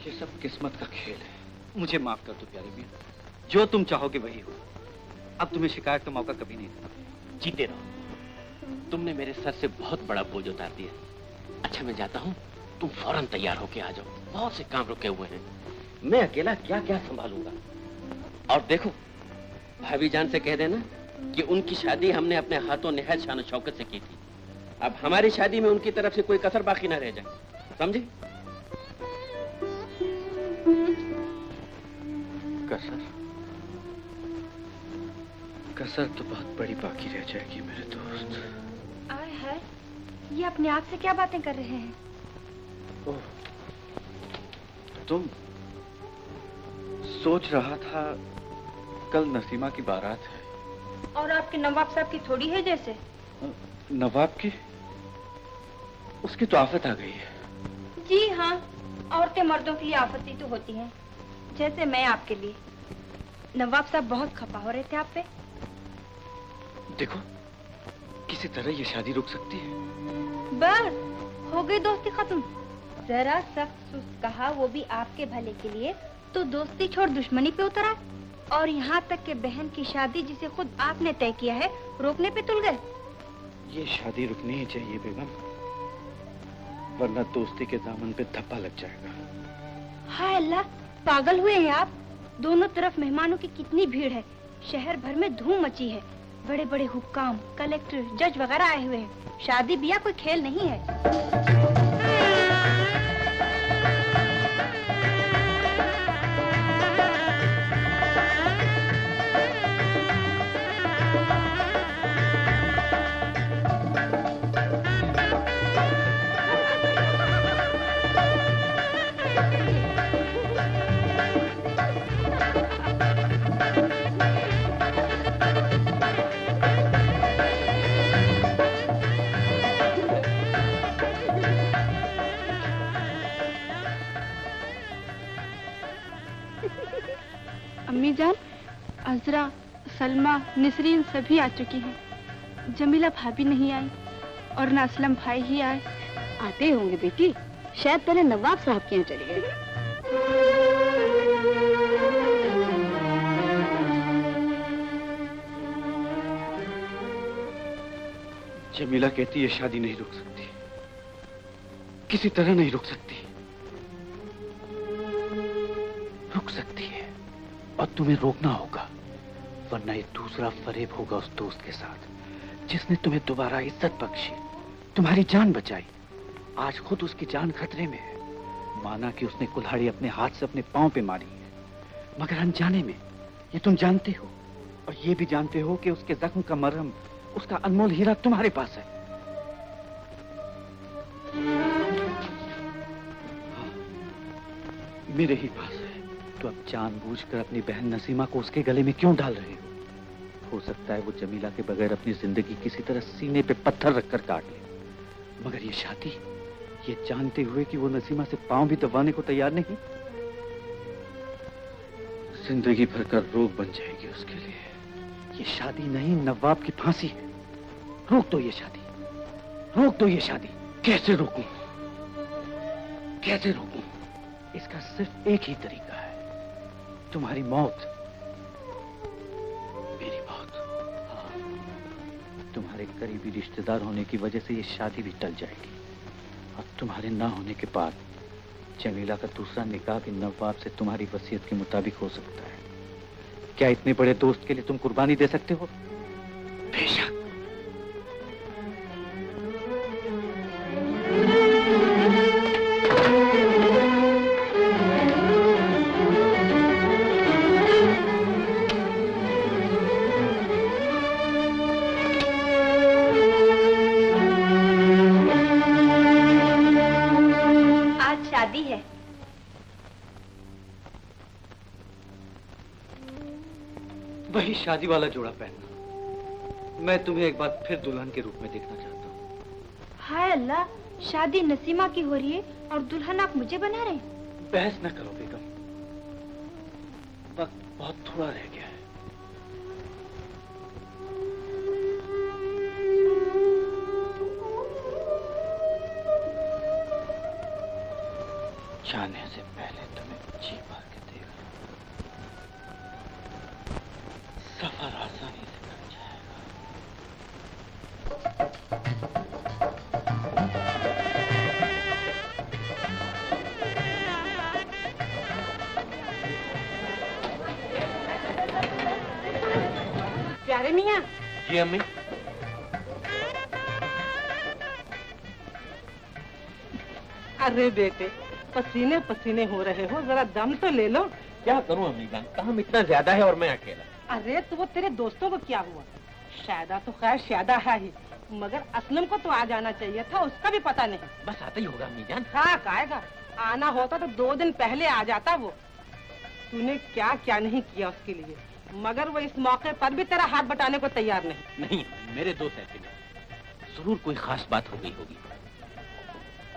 ये सब किस्मत का खेल है। मुझे माफ कर दो प्यारे मियां, जो तुम चाहोगे वही हो। अब तुम्हें शिकायत का मौका कभी नहीं देना। जीते रहो। तुमने मेरे सर से बहुत बड़ा बोझ उतार दिया। अच्छा मैं जाता हूँ, तुम फौरन तैयार होके आ जाओ, बहुत से काम रुके हुए हैं। मैं अकेला क्या क्या संभालूंगा। और देखो, भाभी जान से कह देना कि उनकी शादी हमने अपने हाथों निहायत शान शौकत से की थी। अब हमारी शादी में उनकी तरफ से कोई कसर बाकी न रह जाए, समझे? कसर? कसर तो बहुत बड़ी बाकी रह जाएगी मेरे दोस्त। आए है, ये अपने आप से क्या बातें कर रहे हैं? ओह, तुम? सोच रहा था कल नसीमा की बारात है। और आपके नवाब साहब की थोड़ी है जैसे? नवाब की? उसकी तो आफत आ गई है। जी हाँ, औरतें मर्दों के लिए आफती तो होती हैं, जैसे मैं आपके लिए। नवाब साहब बहुत खपा हो रहे थे आप पे। देखो, किसी तरह ये शादी रुक सकती है। बस हो गई दोस्ती खत्म। जरा सख्त सुस्त कहा, वो भी आपके भले के लिए, तो दोस्ती छोड़ दुश्मनी पे उतरा। और यहाँ तक के बहन की शादी जिसे खुद आपने तय किया है, रोकने पे तुल गए। ये शादी रुकनी ही चाहिए बेगम, वरना दोस्ती के दामन पे धब्बा लग जाएगा। हाय अल्लाह, पागल हुए हैं आप? दोनों तरफ मेहमानों की कितनी भीड़ है, शहर भर में धूम मची है। बड़े बड़े हुक्काम, कलेक्टर, जज वगैरह आए हुए हैं। शादी ब्याह कोई खेल नहीं है। अम्मी जान, अजरा, सलमा, निसरीन सभी आ चुकी हैं। जमीला भाभी नहीं आई और न असलम भाई ही आए। आते होंगे बेटी, शायद पहले नवाब साहब के यहाँ चले गए। जमीला कहती है शादी नहीं रुक सकती, किसी तरह नहीं रुक सकती। रुक सकती है और तुम्हें रोकना होगा, वरना ये दूसरा फरेब होगा उस दोस्त के साथ जिसने तुम्हें दोबारा इज्जत बख्शी, तुम्हारी जान बचाई। आज खुद उसकी जान खतरे में है। माना कि उसने कुल्हाड़ी अपने हाथ से अपने पांव पे मारी है, मगर अनजाने में, ये तुम जानते हो। और ये भी जानते हो कि उसके जख्म का मरहम, उसका अनमोल हीरा तुम्हारे पास है। हाँ, मेरे ही पास है। तो अब जानबूझकर अपनी बहन नसीमा को उसके गले में क्यों डाल रहे हो सकता है वो जमीला के बगैर अपनी जिंदगी किसी तरह सीने पे पत्थर रखकर काट ले, मगर ये शादी, ये जानते हुए कि वो नसीमा से पांव भी दबाने को तैयार नहीं, जिंदगी भर का रोग बन जाएगी उसके लिए। ये शादी नहीं, नवाब की फांसी है। रोक दो ये शादी, रोक दो ये शादी। कैसे रोकूं, कैसे रोकूं? इसका सिर्फ एक ही तरीका है, तुम्हारी मौत, मेरी मौत। हाँ, तुम्हारे करीबी रिश्तेदार होने की वजह से ये शादी भी टल जाएगी, और तुम्हारे ना होने के बाद जमीला का दूसरा निकाह भी नवाब से तुम्हारी वसीयत के मुताबिक हो सकता है। क्या इतने बड़े दोस्त के लिए तुम कुर्बानी दे सकते हो? बेशक। शादी है। वही शादी वाला जोड़ा पहनना। मैं तुम्हें एक बार फिर दुल्हन के रूप में देखना चाहता हूँ। हाय अल्लाह, शादी नसीमा की हो रही है और दुल्हन आप मुझे बना रहे हैं। बहस न करो बेगम, वक्त बहुत थोड़ा रह गया है। जाने से पहले तुम्हें जी भर के देख लूं, सफर आसानी से कट जाएगा। प्यारे मियाँ। जी अम्मी। अरे बेटे, पसीने पसीने हो रहे हो, जरा दम तो ले लो। क्या करूं अम्मी जान, काम इतना ज्यादा है और मैं अकेला। अरे तो वो तेरे दोस्तों को क्या हुआ? शायदा तो खैर शायदा है ही, मगर असलम को तो आ जाना चाहिए था, उसका भी पता नहीं। बस आता ही होगा अम्मी जान। हाँ आएगा, आना होता तो 2 दिन पहले आ जाता वो। तूने क्या क्या नहीं किया उसके लिए, मगर वो इस मौके पर भी तेरा हाथ बटाने को तैयार नहीं। नहीं, मेरे दोस्त ऐसे नहीं, जरूर कोई खास बात हो गई होगी।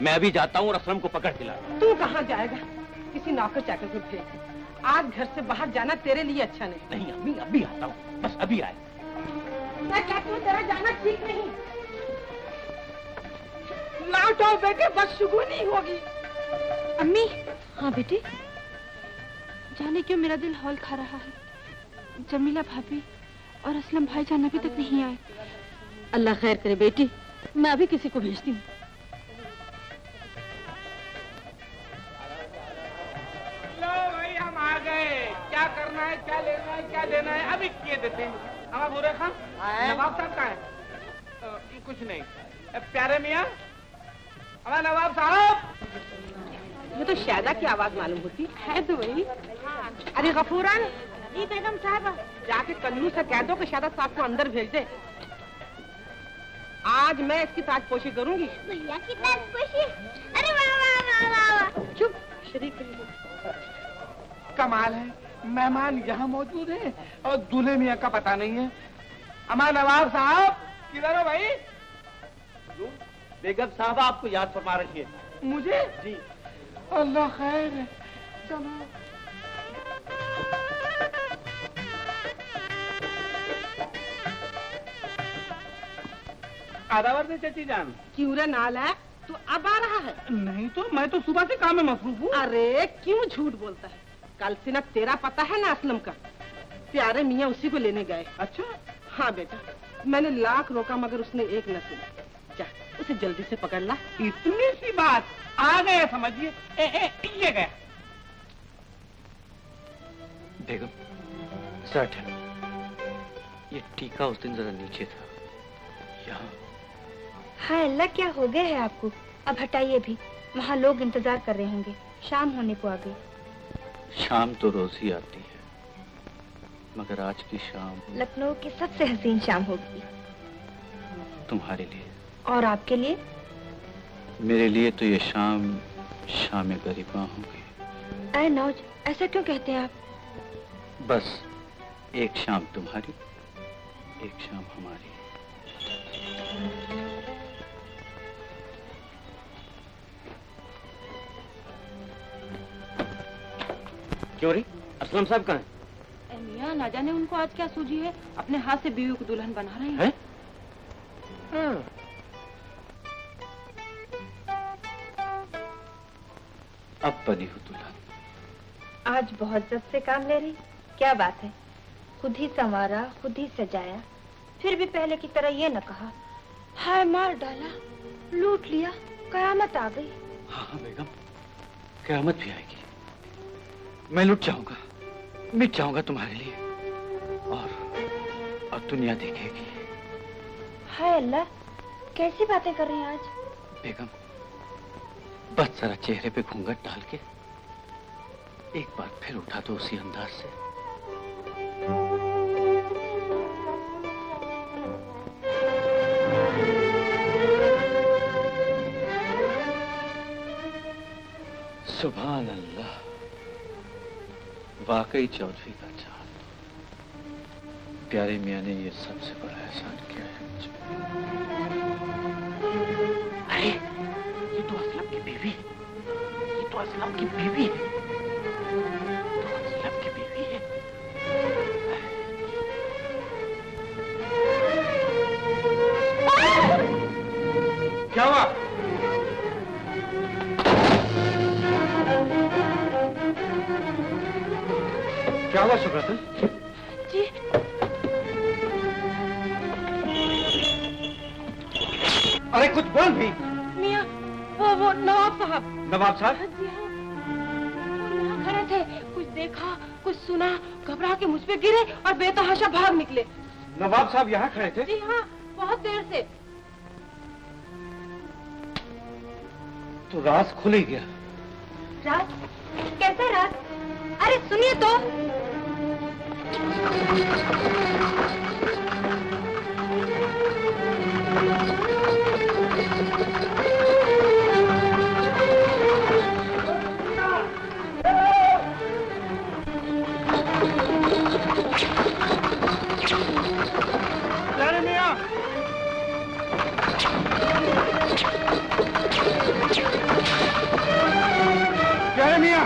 मैं अभी जाता हूँ और असलम को पकड़ के लाता हूँ। तू कहाँ जाएगा? किसी नौकर चाकर को भेज। आज घर से बाहर जाना तेरे लिए अच्छा नहीं। नहीं अम्मी, अभी आता हूँ, बस अभी आए। मैं कहती हूँ तेरा जाना ठीक नहीं। लौटो बेटे, बदशुगुनी होगी। अम्मी। हाँ बेटी। जाने क्यों मेरा दिल हौल खा रहा है। जमीला भाभी और असलम भाई जान अभी तक नहीं आए। अल्लाह खैर करे बेटी, मैं अभी किसी को भेजती हूँ। क्या करना है, क्या लेना है, क्या देना है, अभी किए देते हैं। हमारा बुरे खान नवाब साहब का है। कुछ नहीं। प्यारे मियाँ, हमारा नवाब साहब। ये तो शायदा की आवाज मालूम होती है। तो वही। अरे गफूरन। जी बेगम साहब। जाके कन्नू से कह दो कि शायदा साहब को अंदर भेज दे। आज मैं इसकी ताजपोशी करूंगी। भैया की ताजपोशी? अरे वाह वाह वाह वाह वाह। चुप, शरीक। कमाल है, मेहमान यहाँ मौजूद है और दूल्हे मियाँ का पता नहीं है। हमारा नवाब साहब किधर हो भाई? बेगम साहब आपको याद फरमा रही है। मुझे? जी। अल्लाह खैर है, चलो। आदावर से चाची जान। क्यों रे नालायक, तू अब आ रहा है? नहीं तो मैं तो सुबह से काम में मसरूफ हूँ। अरे क्यों झूठ बोलता है? कल से ना तेरा पता है ना असलम का। प्यारे मियाँ उसी को लेने गए। अच्छा? हाँ बेटा, मैंने लाख रोका मगर उसने एक न सुना। जा, उसे जल्दी से पकड़ ला। इतनी सी बात, आ गए समझिए। ये गया। बेगम, सच है, ये टीका उस दिन जरा नीचे था, यहाँ। हाय अल्लाह, क्या हो गया है आपको? अब हटाइए भी, वहाँ लोग इंतजार कर रहे होंगे। शाम होने को आ गई। शाम तो रोज ही आती है, मगर आज की शाम लखनऊ की सबसे हसीन शाम होगी। तुम्हारे लिए और आपके लिए? मेरे लिए तो ये शाम शाम गरीबा होगी। अरे नौज, ऐसा क्यों कहते हैं आप? बस एक शाम तुम्हारी, एक शाम हमारी। क्यों रे, असलम साहब कहाँ ए मियां, ना जाने उनको आज क्या सूझी है, अपने हाथ से बीवी को दुल्हन बना रहे हैं। है? हाँ। अब बनी हो दुल्हन। आज बहुत जब से काम ले रही, क्या बात है? खुद ही संवारा, खुद ही सजाया, फिर भी पहले की तरह ये न कहा हाय मार डाला, लूट लिया, कयामत आ गई। हाँ हाँ बेगम, कयामत भी आएगी। मैं लुट जाऊंगा, मिट जाऊंगा तुम्हारे लिए, और दुनिया देखेगी। हाय अल्लाह, कैसी बातें कर रही हैं आज? बेगम, बस जरा चेहरे पे घूंघट डाल के एक बार फिर उठा दो उसी अंदाज से। सुभान अल्लाह, वाकई चौधरी का चांद। प्यारे मियाँ ने ये सबसे बड़ा एहसान किया है मुझे। अरे ये तो असलम की बीवी है, ये तो असलम की बीवी है, तो असलम की बीवी है। क्या हुआ? क्या हुआ सुब्रता? जी अरे कुछ बोल भी। मियां, वो नवाब साहब। नवाब साहब? जी हाँ, वो यहाँ खड़े थे, कुछ देखा, कुछ सुना, घबरा के मुझ पे गिरे और बेतहाशा भाग निकले। नवाब साहब यहाँ खड़े थे? जी हाँ, बहुत देर से। तो राज खुल ही गया। राज? कैसा राज? अरे सुनिए तो। प्यारे मियाँ, प्यारे मियाँ,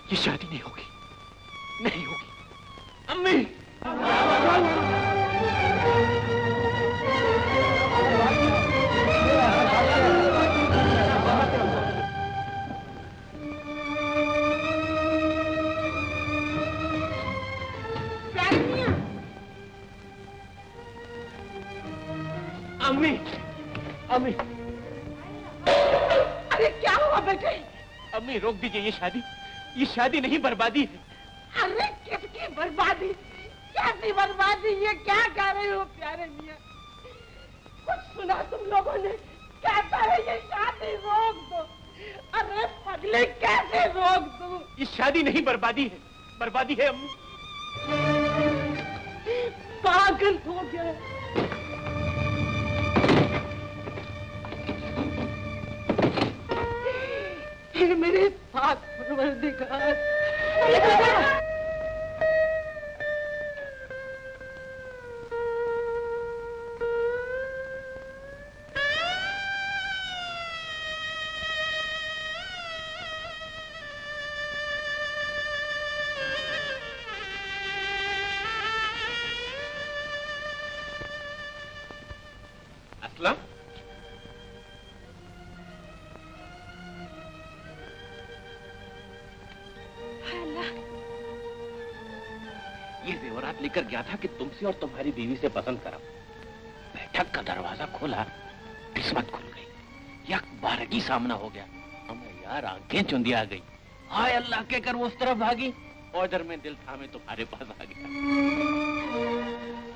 ये शादी नहीं होगी, नहीं होगी। अम्मी! अम्मी! अम्मी! अरे क्या हुआ बेटे? अम्मी रोक दीजिए ये शादी नहीं, बर्बादी है। अरे किसकी बर्बादी? कैसी बर्बादी? ये क्या कह रहे हो प्यारे मियाँ? कुछ सुना तुम लोगों ने? कहता है ये शादी रोक दो। अरे पगले, कैसे रोक दूं? ये शादी नहीं, बर्बादी है, बर्बादी है अम्मी। पागल हो गया। हे मेरे पाक परवरदिगार। असलम, लेकर गया था कि तुमसे और तुम्हारी बीवी से पसंद करा। बैठक का दरवाजा खोला, किस्मत खुल गई। यक बारगी सामना हो गया। हमें यार आंखें चुंदी आ गई। हाय अल्लाह के कर वो उस तरफ भागी और इधर में दिल थामे तुम्हारे पास आ गया।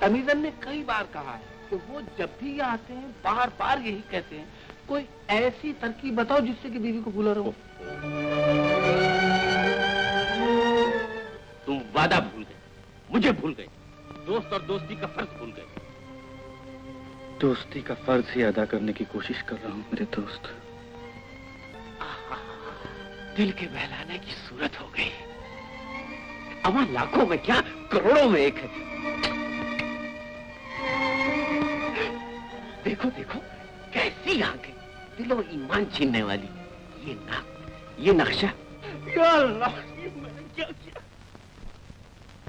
तमीजन ने कई बार कहा है कि वो जब भी यहाँ आते हैं बार बार यही कहते हैं, कोई ऐसी तरकीब बताओ जिससे कि बीवी को भूला रहो। तुम वादा भूल गए, मुझे भूल गए, दोस्त और दोस्ती का फर्ज भूल गए। दोस्ती का फर्ज ही अदा करने की कोशिश कर रहा हूँ मेरे दोस्त। दिल के बहलाने की सूरत हो गई। अमा लाखों में क्या करोड़ों में एक है। देखो देखो कैसी आंखें, दिलो ईमान छीनने वाली। ये नाक, ये नक्शा। या अल्लाह, ये मैंने क्या किया?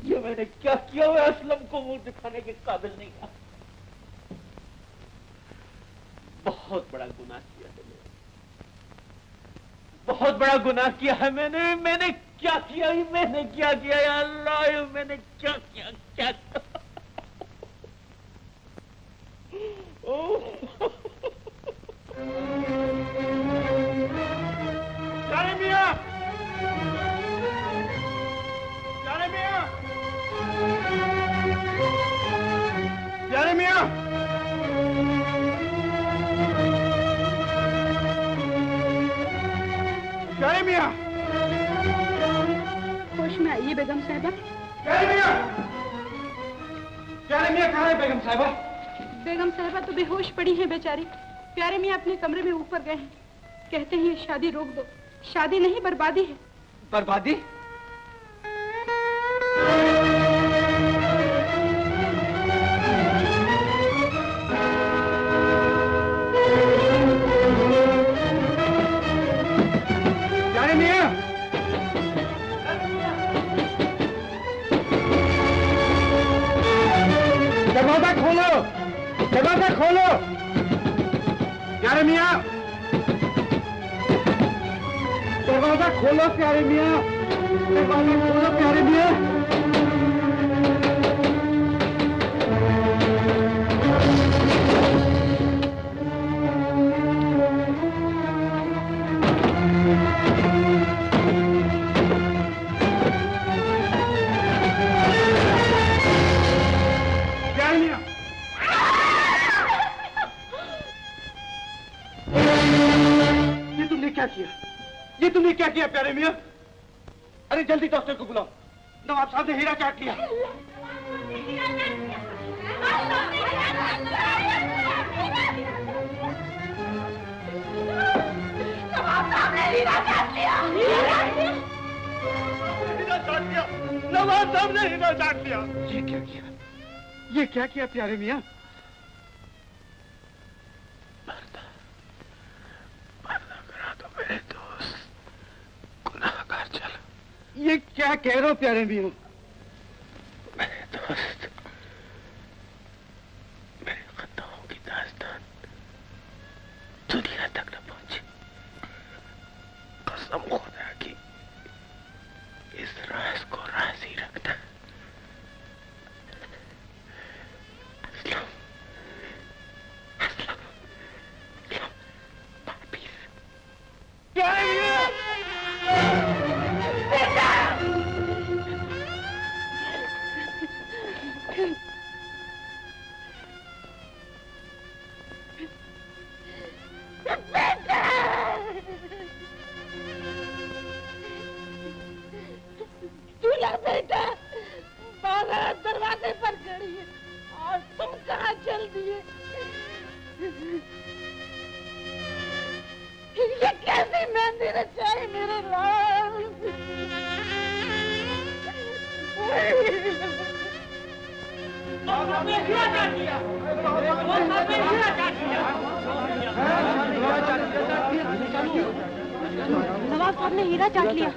ये मैंने क्या किया? मैं असलम को मुंह दिखाने के काबिल नहीं था। बहुत बड़ा गुनाह किया है मैंने, बहुत बड़ा गुनाह किया है मैंने। मैंने क्या किया? मैंने क्या किया? या अल्लाह, मैंने क्या किया? क्या किया? जाने मियां, जाने मियां, जाने मियां। जाने मियां, होश में आइए बेगम साहिबा। जाने मियां, जाने मियां कहाँ है बेगम साहिबा? बेगम साहिबा तो बेहोश पड़ी हैं बेचारी। प्यारे मियाँ अपने कमरे में ऊपर गए हैं। कहते हैं ये शादी रोक दो। शादी नहीं, बर्बादी है। बर्बादी? जाने मियां, दरवाजा खोलो, दरवाजा खोलो। प्यारे मियां, दरवाजा खोलो प्यारे मियां, दरवाजा खोलो प्यारे मियां। प्यारे मियां, ये तुमने क्या किया? ये तुमने क्या किया प्यारे मियां? अरे जल्दी डॉक्टर को बुलाओ। नवाब साहब ने हीरा चाट लिया। नवाब साहब ने हीरा चाट लिया। हीरा चाट लिया। नवाब साहब ने हीरा चाट लिया। ये क्या किया? ये क्या किया प्यारे मियां? मेरे दोस्त, गुनाहगार चला। ये क्या कह रहे हो प्यारे मियां? मेरे दोस्त, मेरे खताओं की दास्तान दुनिया तक न पहुंची। कसम खुदा की, इस राज को राज ही रखना। असलम, असलम, असलम, पापीज। प्यारे मियां, बेटा, बेटा, दूल्हा बेटा, बारात दरवाजे पर खड़ी है और तुम कहाँ चल दिए? ये कैसी मेहंदी रचाई मेरे लाल? नवाब साहब ने हीरा चाट लिया।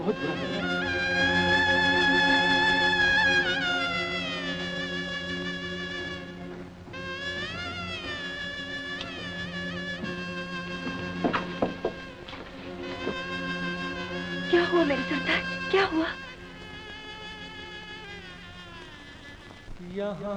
क्या हुआ मेरे सरताज, क्या हुआ? यहाँ